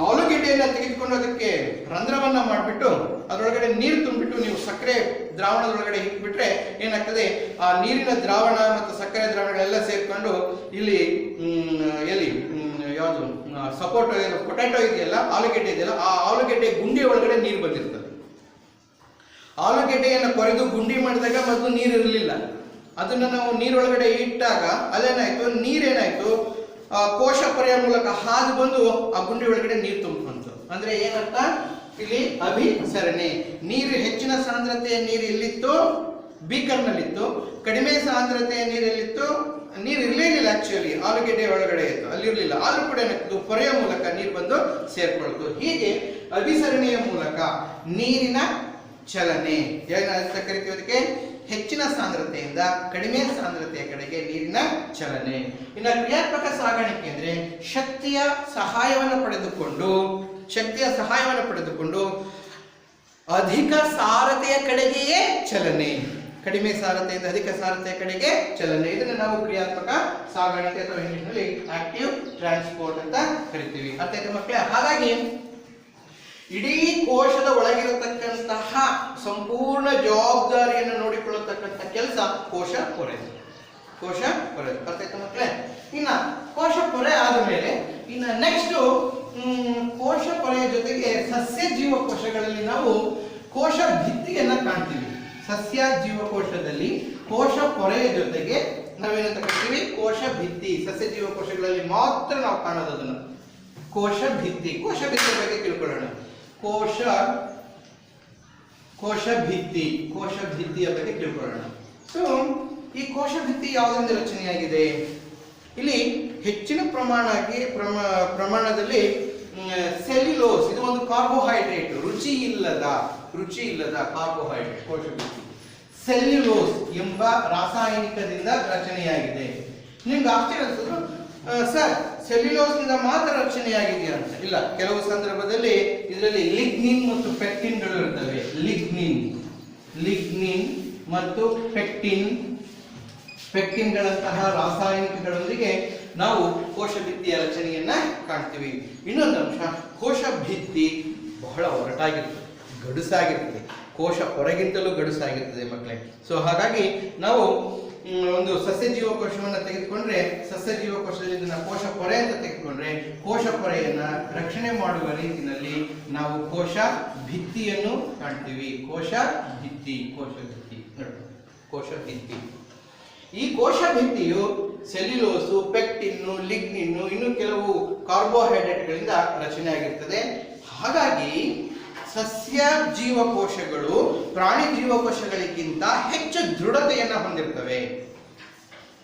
ಆಲೂಗೆಡ್ಡೆಯನ್ನ ತೆಗೆದುಕೊಂಡು ಅದಕ್ಕೆ ರಂಧ್ರವನ್ನ ಮಾಡಿಬಿಟ್ಟು ಅದರೊಳಗಡೆ ನೀರು ತುಂಬಿಟ್ಟು ನೀವು ಸಕ್ಕರೆ ದ್ರಾವಣದೊಳಗಡೆ ಇಟ್ಬಿಟ್ರೆ ಏನಾಗ್ತದೆ, ಆ ನೀರಿನ ದ್ರಾವಣ ಮತ್ತು ಸಕ್ಕರೆ ದ್ರಾವಣಗಳೆಲ್ಲ ಸೇರ್ಕೊಂಡು ಇಲ್ಲಿ ಯಾವುದು ಪೊಟ್ಯಾಟೊ ಇದೆಯಲ್ಲ, ಆಲೂಗೆಡ್ಡೆ ಇದೆಯಲ್ಲ, ಆ ಆಲೂಗೆಡ್ಡೆ ಗುಂಡಿ ಒಳಗಡೆ ನೀರು ಬಂದಿರ್ತದೆ. ಆಲೂಗೆಡ್ಡೆಯನ್ನು ಕೊರೆದು ಗುಂಡಿ ಮಾಡಿದಾಗ ಮೊದಲು ನೀರು ಇರಲಿಲ್ಲ. ಅದನ್ನ ನಾವು ನೀರೊಳಗಡೆ ಇಟ್ಟಾಗ ಅಲ್ಲೇನಾಯ್ತು, ನೀರೇನಾಯ್ತು, ಕೋಶ ಪೊರೆಯ ಮೂಲಕ ಹಾದು ಬಂದು ಆ ಗುಂಡಿ ಒಳಗಡೆ ನೀರು ತುಂಬಿಕೊಂತು. ಅಂದ್ರೆ ಏನರ್ಥ, ಇಲ್ಲಿ ಅಭಿಸರಣೆ. ನೀರು ಹೆಚ್ಚಿನ ಸಾಂದ್ರತೆಯ ನೀರು ಇಲ್ಲಿತ್ತು, ಬೀಕರ್ನಲ್ಲಿತ್ತು. ಕಡಿಮೆ ಸಾಂದ್ರತೆಯ ನೀರೆಲ್ಲಿತ್ತು, ನೀರು ಇರಲೇನಿಲ್ಲ. ಆಕ್ಚುಲಿ ಆಲೂಗೆಡ್ಡೆ ಒಳಗಡೆ ಇತ್ತು, ಅಲ್ಲಿರಲಿಲ್ಲ. ಆದ್ರೂ ಕೂಡ ಏನಾಗ್ತದೆ, ಪೊರೆಯ ಮೂಲಕ ನೀರು ಬಂದು ಸೇರ್ಕೊಳ್ತು. ಹೀಗೆ ಅಭಿಸರಣೆಯ ಮೂಲಕ ನೀರಿನ ಚಲನೆ ಏನಂತ ಕರಿತೀವಿ, ಅದಕ್ಕೆ ಹೆಚ್ಚಿನ ಸಾಂದ್ರತೆಯಿಂದ ಕಡಿಮೆ ಸಾಂದ್ರತೆಯ ಕಡೆಗೆ ನೀರಿನ ಚಲನೆ. ಇನ್ನು ಕ್ರಿಯಾತ್ಮಕ ಸಾಗಾಣಿಕೆ ಅಂದ್ರೆ ಶಕ್ತಿಯ ಸಹಾಯವನ್ನು ಪಡೆದುಕೊಂಡು ಅಧಿಕ ಸಾರತೆಯ ಕಡೆಗೆಯೇ ಚಲನೆ. ಕಡಿಮೆ ಸಾರತೆಯಿಂದ ಅಧಿಕ ಸಾರತೆಯ ಕಡೆಗೆ ಚಲನೆ. ಇದನ್ನು ನಾವು ಕ್ರಿಯಾತ್ಮಕ ಸಾಗಾಣಿಕೆ ಅಥವಾ ಇಂಗ್ಲಿಷ್ನಲ್ಲಿ ಆಕ್ಟಿವ್ ಟ್ರಾನ್ಸ್ಪೋರ್ಟ್ ಅಂತ ಕರಿತೀವಿ. ಅರ್ಥ ಆಯ್ತಾ ಮಕ್ಕಳೇ? ಹಾಗಾಗಿ ಇಡೀ ಕೋಶದ ಒಳಗಿರತಕ್ಕಂತಹ ಸಂಪೂರ್ಣ ಜವಾಬ್ದಾರಿಯನ್ನು ನೋಡಿಕೊಳ್ಳತಕ್ಕಂಥ ಕೆಲಸ ಕೋಶ ಪೊರೆ. ಕೋಶ ಪೊರೆ ಅರ್ಥ ಆಯ್ತಾ ಮಕ್ಕಳೇ? ಇನ್ನ ಕೋಶ ಪೊರೆ ಆದ ಮೇಲೆ ಇನ್ನ ನೆಕ್ಸ್ಟ್ ಕೋಶ ಪೊರೆಯ ಜೊತೆಗೆ ಸಸ್ಯ ಜೀವಕೋಶಗಳಲ್ಲಿ ನಾವು ಕೋಶ ಭಿತ್ತಿಯನ್ನ ಕಾಣ್ತೀವಿ. ಸಸ್ಯ ಜೀವಕೋಶದಲ್ಲಿ ಕೋಶ ಪೊರೆಯ ಜೊತೆಗೆ ನಾವೇನಂತ ಕರಿತೀವಿ? ಕೋಶ ಭಿತ್ತಿ. ಸಸ್ಯ ಜೀವಕೋಶಗಳಲ್ಲಿ ಮಾತ್ರ ನಾವು ಕಾಣೋದು ಅದನ್ನು ಕೋಶ ಭಿತ್ತಿ. ಕೋಶ ಭಿತ್ತಿಯ ಬಗ್ಗೆ ತಿಳ್ಕೊಳ್ಳೋಣ. ಕೋಶ ಭಿತ್ತಿಯ ಬಗ್ಗೆ ತಿಳ್ಕೊಳ್ಳೋಣ. ಸೊ ಈ ಕೋಶ ಭಿತ್ತಿ ಯಾವುದರಿಂದ ರಚನೆಯಾಗಿದೆ? ಇಲ್ಲಿ ಹೆಚ್ಚಿನ ಪ್ರಮಾಣದಲ್ಲಿ ಸೆಲ್ಯುಲೋಸ್, ಇದು ಒಂದು ಕಾರ್ಬೋಹೈಡ್ರೇಟ್, ರುಚಿ ಇಲ್ಲದ ಕಾರ್ಬೋಹೈಡ್ರೇಟ್ ಕೋಶ ಭಿತ್ತಿ. ಸೆಲ್ಯುಲೋಸ್ ಎಂಬ ರಾಸಾಯನಿಕದಿಂದ ರಚನೆಯಾಗಿದೆ. ನಿಮ್ಗೆ ಆಶ್ಚರ್ಯ ಅನ್ಸಿದ್ರು, ಸರ್ ಸೆಲ್ಯುಲೋಸ್ ನಿಂದ ಮಾತ್ರ ರಚನೆಯಾಗಿದೆಯಾ ಅಂತ. ಇಲ್ಲ, ಕೆಲವು ಸಂದರ್ಭದಲ್ಲಿ ಇದರಲ್ಲಿ ಲಿಗ್ನಿನ್ ಮತ್ತು ಪೆಕ್ಟಿನ್ಗಳು ಇರ್ತವೆ. ಲಿಗ್ನಿನ್ ಮತ್ತು ಪೆಕ್ಟಿನ್ಗಳಂತಹ ರಾಸಾಯನಿಕಗಳೊಂದಿಗೆ ನಾವು ಕೋಶ ಭಿತ್ತಿಯ ರಚನೆಯನ್ನ ಕಾಣ್ತೀವಿ. ಇನ್ನೊಂದು ಅಂಶ, ಕೋಶ ಭಿತ್ತಿ ಬಹಳ ಒರಟಾಗಿರ್ತದೆ, ಗಡುಸಾಗಿರ್ತದೆ. ಕೋಶ ಹೊರಗಿಂತಲೂ ಗಡುಸಾಗಿರ್ತದೆ ಮಕ್ಕಳೇ. ಸೊ ಹಾಗಾಗಿ ನಾವು ಒಂದು ಸಸ್ಯ ಜೀವಕೋಶವನ್ನು ತೆಗೆದುಕೊಂಡ್ರೆ, ಸಸ್ಯ ಜೀವಕೋಶದಲ್ಲಿ ಇದನ್ನ ಕೋಶ ಪೊರೆ ಅಂತ ತೆಗೆದುಕೊಂಡ್ರೆ, ಕೋಶ ಪೊರೆಯನ್ನ ರಕ್ಷಣೆ ಮಾಡುವ ರೀತಿಯಲ್ಲಿ ನಾವು ಕೋಶ ಭಿತ್ತಿಯನ್ನು ಕಾಣ್ತೀವಿ. ಕೋಶ ಭಿತ್ತಿ. ಈ ಕೋಶ ಭಿತ್ತಿಯು ಸೆಲ್ಯುಲೋಸು, ಪೆಕ್ಟಿನ್ನು, ಲಿಗ್ನಿನ್ನು, ಇನ್ನು ಕೆಲವು ಕಾರ್ಬೋಹೈಡ್ರೇಟ್ಗಳಿಂದ ರಚನೆಯಾಗಿರ್ತದೆ. ಹಾಗಾಗಿ ಸಸ್ಯ ಜೀವಕೋಶಗಳು ಪ್ರಾಣಿ ಜೀವಕೋಶಗಳಿಗಿಂತ ಹೆಚ್ಚು ದೃಢತೆಯನ್ನು ಹೊಂದಿರ್ತವೆ.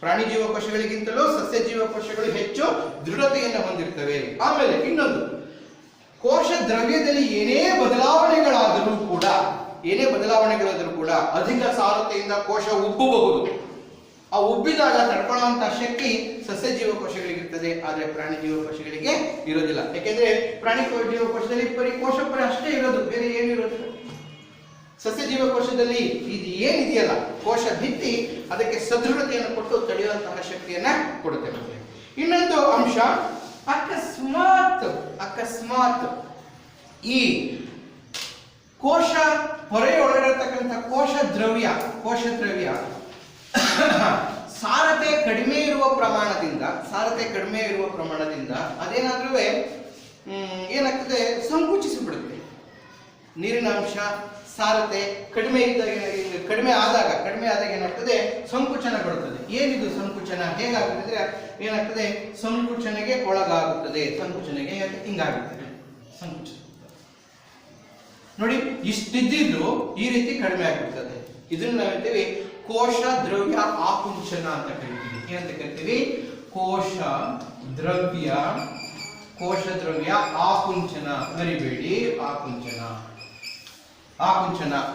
ಪ್ರಾಣಿ ಜೀವಕೋಶಗಳಿಗಿಂತಲೂ ಸಸ್ಯ ಜೀವಕೋಶಗಳು ಹೆಚ್ಚು ದೃಢತೆಯನ್ನು ಹೊಂದಿರ್ತವೆ. ಆಮೇಲೆ ಇನ್ನೊಂದು, ಕೋಶ ದ್ರವ್ಯದಲ್ಲಿ ಏನೇ ಬದಲಾವಣೆಗಳಾದರೂ ಕೂಡ ಅಧಿಕ ಸಾರತೆಯಿಂದ ಕೋಶ ಉಬ್ಬಬಹುದು. ಆ ಉಬ್ಬಿದಾಗ ತಡ್ಕೊಳ್ಳುವಂತಹ ಶಕ್ತಿ ಸಸ್ಯ ಜೀವಕೋಶಗಳಿಗಿರ್ತದೆ, ಆದರೆ ಪ್ರಾಣಿ ಜೀವಕೋಶಗಳಿಗೆ ಇರೋದಿಲ್ಲ. ಯಾಕೆಂದ್ರೆ ಪ್ರಾಣಿ ಜೀವಕೋಶದಲ್ಲಿ ಬರೀ ಕೋಶ ಪೊರೆ ಅಷ್ಟೇ ಇರೋದು, ಬೇರೆ ಏನು ಇರೋದಿಲ್ಲ. ಸಸ್ಯ ಜೀವಕೋಶದಲ್ಲಿ ಇದು ಏನಿದೆಯಲ್ಲ ಕೋಶ ಭಿತ್ತಿ, ಅದಕ್ಕೆ ಸದೃಢತೆಯನ್ನು ಕೊಟ್ಟು ತಡೆಯುವಂತಹ ಶಕ್ತಿಯನ್ನ ಕೊಡುತ್ತೆ. ಇನ್ನೊಂದು ಅಂಶ, ಅಕಸ್ಮಾತ್ ಈ ಕೋಶ ಪೊರೆಯೊಳಗಿರತಕ್ಕಂಥ ಕೋಶ ದ್ರವ್ಯ ಸಾರತೆ ಕಡಿಮೆ ಇರುವ ಪ್ರಮಾಣದಿಂದ ಅದೇನಾದ್ರೂ ಏನಾಗ್ತದೆ, ಸಂಕುಚಿಸಿಬಿಡುತ್ತೆ. ನೀರಿನ ಅಂಶ ಸಾರತೆ ಕಡಿಮೆ ಆದಾಗ ಏನಾಗ್ತದೆ, ಸಂಕುಚನಗೊಳ್ಳುತ್ತದೆ. ಏನಿದು ಸಂಕುಚನ? ಹೇಗಾಗುತ್ತೆ ಅಂದ್ರೆ ಏನಾಗ್ತದೆ, ಸಂಕುಚನೆಗೆ ಒಳಗಾಗುತ್ತದೆ. ಹಿಂಗಾಗುತ್ತದೆ ಸಂಕುಚನ. ನೋಡಿ, ಇಷ್ಟಿದ್ದು ಈ ರೀತಿ ಕಡಿಮೆ ಆಗಿಬಿಡ್ತದೆ. ಇದನ್ನು ನಾವೇಳ್ತೀವಿ ಕೋಶ ದ್ರವ್ಯ ಆಕುಂಚನ ಅಂತ ಕರಿತೀವಿ. ಏನಂತ ಕರಿತೀವಿ? ಕೋಶ ದ್ರವ್ಯ ಆಕುಂಚನ. ಮರಿಬೇಡಿ, ಆಕುಂಚನ.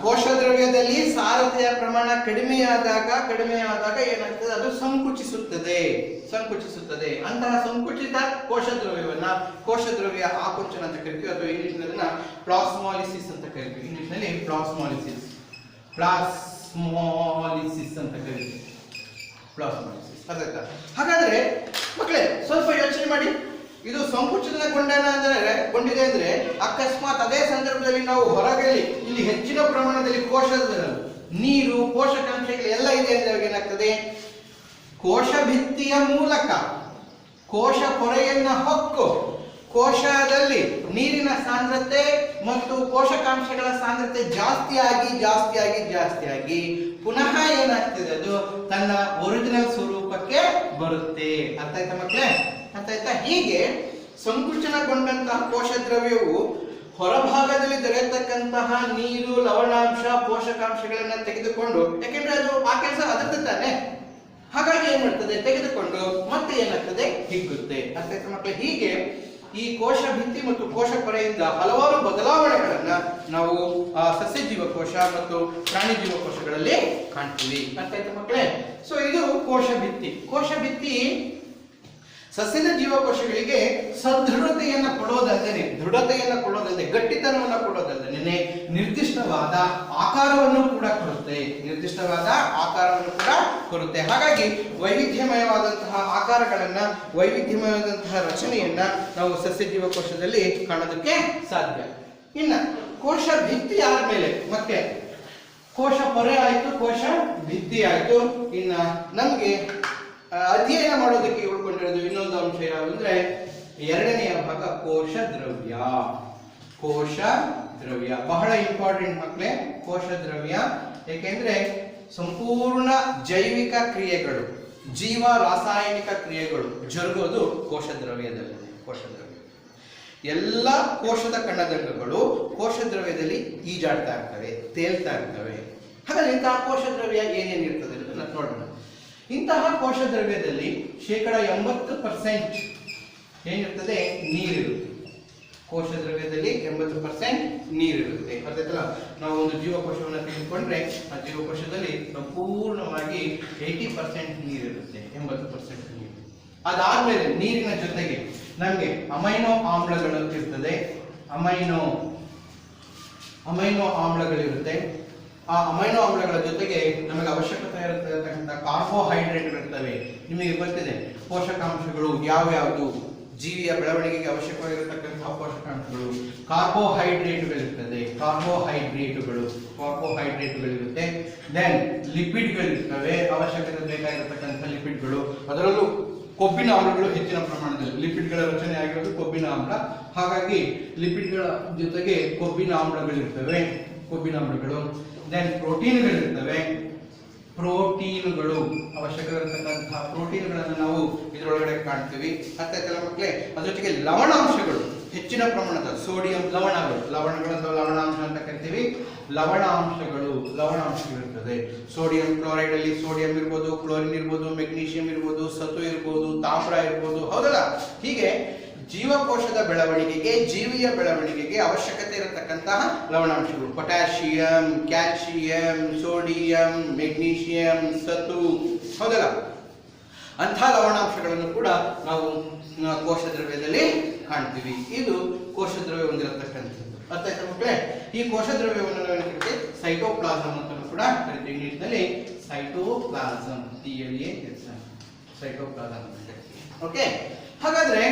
ಕೋಶ ದ್ರವ್ಯದಲ್ಲಿ ಸಾರತೆಯ ಪ್ರಮಾಣ ಕಡಿಮೆಯಾದಾಗ ಏನಾಗ್ತದೆ, ಅದು ಸಂಕುಚಿಸುತ್ತದೆ. ಅಂತಹ ಸಂಕುಚಿತ ಕೋಶ ದ್ರವ್ಯ ಆಕುಂಚನ ಅಂತ ಕರಿತೀವಿ, ಅಥವಾ ಇಂಗ್ಲಿಷ್ನಲ್ಲಿ ಪ್ಲಾಸ್ಮಾಲಿಸಿಸ್ ಅಂತ ಕರಿತೀವಿ. ಇಂಗ್ಲಿಷ್ನಲ್ಲಿ ಪ್ಲಾಸ್ಮಾಲಿಸಿಸ್ ಅಂತ ಕರಿತೀವಿ. ಹಾಗಾದ್ರೆ ಮಕ್ಕಳೇ ಸ್ವಲ್ಪ ಯೋಚನೆ ಮಾಡಿ, ಇದು ಗೊಂಡಿದೆ ಅಂದ್ರೆ ಅಕಸ್ಮಾತ್ ಅದೇ ಸಂದರ್ಭದಲ್ಲಿ ನಾವು ಹೊರಗಲ್ಲಿ ಇಲ್ಲಿ ಹೆಚ್ಚಿನ ಪ್ರಮಾಣದಲ್ಲಿ ಕೋಶದ ನೀರು, ಪೋಷಕಾಂಶಗಳು ಎಲ್ಲ ಇದೆ ಅಂದ್ರೆ ಏನಾಗ್ತದೆ, ಕೋಶ ಭಿತ್ತಿಯ ಮೂಲಕ ಕೋಶ ಪೊರೆಯನ್ನ ಹೊಕ್ಕು ಕೋಶದಲ್ಲಿ ನೀರಿನ ಸಾಂದ್ರತೆ ಮತ್ತು ಪೋಷಕಾಂಶಗಳ ಸಾಂದ್ರತೆ ಜಾಸ್ತಿಯಾಗಿ ಪುನಃ ಏನಾಗ್ತದೆ, ಅದು ತನ್ನ ಒರಿಜಿನಲ್ ಸ್ವರೂಪಕ್ಕೆ ಬರುತ್ತೆ. ಅರ್ಥ ಆಯ್ತಾ ಮಕ್ಕಳೇ? ಹೀಗೆ ಸಂಕುಚನಗೊಂಡಂತಹ ಕೋಶ ದ್ರವ್ಯವು ಹೊರಭಾಗದಲ್ಲಿ ದೊರೆಯತಕ್ಕಂತಹ ನೀರು, ಲವಣಾಂಶ, ಪೋಷಕಾಂಶಗಳನ್ನ ತೆಗೆದುಕೊಂಡು, ಯಾಕೆಂದ್ರೆ ಅದು ಆ ಕೆಲಸ ಅದಕ್ಕೆ ತಾನೆ, ಹಾಗಾಗಿ ಏನ್ ಮಾಡ್ತದೆ, ತೆಗೆದುಕೊಂಡು ಮತ್ತೆ ಏನಾಗ್ತದೆ, ಹಿಗ್ಗುತ್ತೆ. ಅರ್ಥ ಆಯ್ತಾ ಮಕ್ಕಳೇ? ಹೀಗೆ ಈ ಕೋಶ ಭಿತ್ತಿ ಮತ್ತು ಕೋಶ ಪೊರೆಯಿಂದ ಹಲವಾರು ಬದಲಾವಣೆಗಳನ್ನ ನಾವು ಸಸ್ಯ ಜೀವಕೋಶ ಮತ್ತು ಪ್ರಾಣಿ ಜೀವಕೋಶಗಳಲ್ಲಿ ಕಾಣ್ತೀವಿ. ಅರ್ಥ ಆಯ್ತಾ ಮಕ್ಕಳೇ? ಸೊ ಇದು ಕೋಶ ಭಿತ್ತಿ. ಸಸ್ಯದ ಜೀವಕೋಶಗಳಿಗೆ ಸದೃಢತೆಯನ್ನ ಕೊಡೋದಲ್ಲದೆ ಗಟ್ಟಿತನವನ್ನ ಕೊಡೋದಲ್ಲದೆ ನಿರ್ದಿಷ್ಟವಾದ ಆಕಾರವನ್ನು ಕೂಡ ಕೊಡುತ್ತೆ. ಹಾಗಾಗಿ ವೈವಿಧ್ಯಮಯವಾದಂತಹ ಆಕಾರಗಳನ್ನ, ವೈವಿಧ್ಯಮಯವಾದಂತಹ ರಚನೆಯನ್ನ ನಾವು ಸಸ್ಯ ಜೀವಕೋಶದಲ್ಲಿ ಕಾಣೋದಕ್ಕೆ ಸಾಧ್ಯ. ಇನ್ನ ಕೋಶ ಭಿತ್ತಿ ಆದ್ಮೇಲೆ ಮತ್ತೆ ಕೋಶ ಪೊರೆ ಆಯ್ತು, ಕೋಶ ಭಿತ್ತಿ ಆಯ್ತು. ಇನ್ನ ನಮ್ಗೆ ಅಧ್ಯಯನ ಮಾಡೋದಕ್ಕೆ ಉಳ್ಕೊಂಡಿರೋದು ಇನ್ನೊಂದು ಅಂಶ ಯಾವಂದ್ರೆ ಎರಡನೆಯ ಭಾಗ ಕೋಶ ದ್ರವ್ಯ. ಬಹಳ ಇಂಪಾರ್ಟೆಂಟ್ ಮಕ್ಕಳೇ ಕೋಶ ದ್ರವ್ಯ. ಏಕೆಂದ್ರೆ ಸಂಪೂರ್ಣ ಜೈವಿಕ ಕ್ರಿಯೆಗಳು, ಜೀವ ರಾಸಾಯನಿಕ ಕ್ರಿಯೆಗಳು ಜರುಗೋದು ಕೋಶ ದ್ರವ್ಯದಲ್ಲಿ. ಎಲ್ಲ ಕೋಶದ ಕಣದಂಗಗಳು ಕೋಶ ದ್ರವ್ಯದಲ್ಲಿ ಈಜಾಡ್ತಾ ಇರ್ತವೆ, ತೇಲ್ತಾ ಇರ್ತವೆ. ಹಾಗಾದ್ರೆ ಇಂತಹ ಕೋಶ ದ್ರವ್ಯ ಏನೇನಿರ್ತದೆ ಅಂತ ನೋಡೋಣ. ಇಂತಹ ಕೋಶ ದ್ರವ್ಯದಲ್ಲಿ 80% ಏನಿರ್ತದೆ? ನೀರಿರುತ್ತೆ. ಕೋಶ ದ್ರವ್ಯದಲ್ಲಿ 80% ನೀರಿರುತ್ತೆ. ಅರ್ಥಾಯ್ತಲ್ಲ? ನಾವು ಒಂದು ಜೀವಕೋಶವನ್ನು ತೆಗೆದುಕೊಂಡ್ರೆ ಆ ಜೀವಕೋಶದಲ್ಲಿ ಸಂಪೂರ್ಣವಾಗಿ 80% ನೀರಿರುತ್ತೆ, 80% ನೀರು. ಅದಾದ್ಮೇಲೆ ನೀರಿನ ಜೊತೆಗೆ ನಮಗೆ ಅಮೈನೋ ಆಮ್ಲಗಳು ಇರ್ತದೆ. ಅಮೈನೋ ಆಮ್ಲಗಳಿರುತ್ತೆ. ಆ ಅಮೈನೋ ಆಮ್ಲಗಳ ಜೊತೆಗೆ ನಮಗೆ ಅವಶ್ಯಕತೆ ಇರತಕ್ಕಂಥ ಕಾರ್ಬೋಹೈಡ್ರೇಟ್ಗಳಿರ್ತವೆ. ನಿಮಗೆ ಗೊತ್ತಿದೆ ಪೋಷಕಾಂಶಗಳು ಯಾವ್ಯಾವುದು, ಜೀವಿಯ ಬೆಳವಣಿಗೆಗೆ ಅವಶ್ಯಕವಾಗಿರತಕ್ಕಂತಹ ಪೋಷಕಾಂಶಗಳು. ಕಾರ್ಬೋಹೈಡ್ರೇಟ್ಗಳಿರುತ್ತೆ. ದೆನ್ ಲಿಪಿಡ್ಗಳಿರ್ತವೆ, ಅವಶ್ಯಕತೆ ಬೇಕಾಗಿರತಕ್ಕಂಥ ಲಿಪಿಡ್ಗಳು. ಅದರಲ್ಲೂ ಕೊಬ್ಬಿನ ಆಮ್ಲಗಳು ಹೆಚ್ಚಿನ ಪ್ರಮಾಣದಲ್ಲಿ. ಲಿಪಿಡ್ಗಳ ರಚನೆ ಆಗಿರೋದು ಕೊಬ್ಬಿನ ಆಮ್ಲ. ಹಾಗಾಗಿ ಲಿಪಿಡ್ಗಳ ಜೊತೆಗೆ ಕೊಬ್ಬಿನ ಆಮ್ಲಗಳು. ದೆನ್ ಪ್ರೋಟೀನ್ಗಳಿರ್ತವೆ. ಅವಶ್ಯಕವಿರತಕ್ಕಂತಹ ಪ್ರೋಟೀನ್ಗಳನ್ನು ನಾವು ಇದರೊಳಗಡೆ ಕಾಣ್ತೀವಿ. ಅರ್ಥಾಯ್ತಲ್ಲ ಮಕ್ಕಳೇ? ಅದ್ರ ಜೊತೆಗೆ ಲವಣಾಂಶಗಳು ಹೆಚ್ಚಿನ ಪ್ರಮಾಣದ ಸೋಡಿಯಂ ಲವಣಗಳನ್ನು ಲವಣಾಂಶ ಅಂತ ಕರಿತೀವಿ. ಲವಣಾಂಶಗಳಿರ್ತದೆ. ಸೋಡಿಯಂ ಕ್ಲೋರೈಡ್ ಅಲ್ಲಿ ಸೋಡಿಯಂ ಇರ್ಬೋದು, ಕ್ಲೋರಿನ್ ಇರ್ಬೋದು, ಮೆಗ್ನೀಷಿಯಂ ಇರ್ಬೋದು, ಸತು ಇರ್ಬೋದು, ತಾಮ್ರ ಇರ್ಬೋದು. ಹೌದಲ್ಲ? ಹೀಗೆ ಜೀವಕೋಶದ ಬೆಳವಣಿಗೆಗೆ, ಜೀವಿಯ ಬೆಳವಣಿಗೆಗೆ ಅವಶ್ಯಕತೆ ಇರತಕ್ಕಂತಹ ಲವಣಾಂಶಗಳು ಪೊಟ್ಯಾಷಿಯಂ, ಕ್ಯಾಲ್ಸಿಯಂ, ಸೋಡಿಯಂ, ಮೆಗ್ನೀಷಿಯಂ, ಸತು. ಹೌದಲ್ಲ? ಅಂಥ ಲವಣಾಂಶಗಳನ್ನು ಕೂಡ ನಾವು ಕೋಶ ದ್ರವ್ಯದಲ್ಲಿ ಕಾಣ್ತೀವಿ. ಇದು ಕೋಶ ದ್ರವ್ಯ ಹೊಂದಿರತಕ್ಕಂಥದ್ದು. ಅರ್ಥ ಆಯ್ತಾ ಮಕ್ಕಳೇ? ಈ ಕೋಶ ದ್ರವ್ಯವನ್ನು ನಾವು ಏನಕ್ಕೆ ಸೈಟೋಪ್ಲಾಸಂ ಅಂತ ಕೂಡ ಕರಿತೀವಿ. ಇಂಗ್ಲಿಷ್ನಲ್ಲಿ ಸೈಟೋಪ್ಲಾಸಂ, ಸೈಟೋಪ್ಲಾಸಂ. ಓಕೆ, ಹಾಗಾದ್ರೆ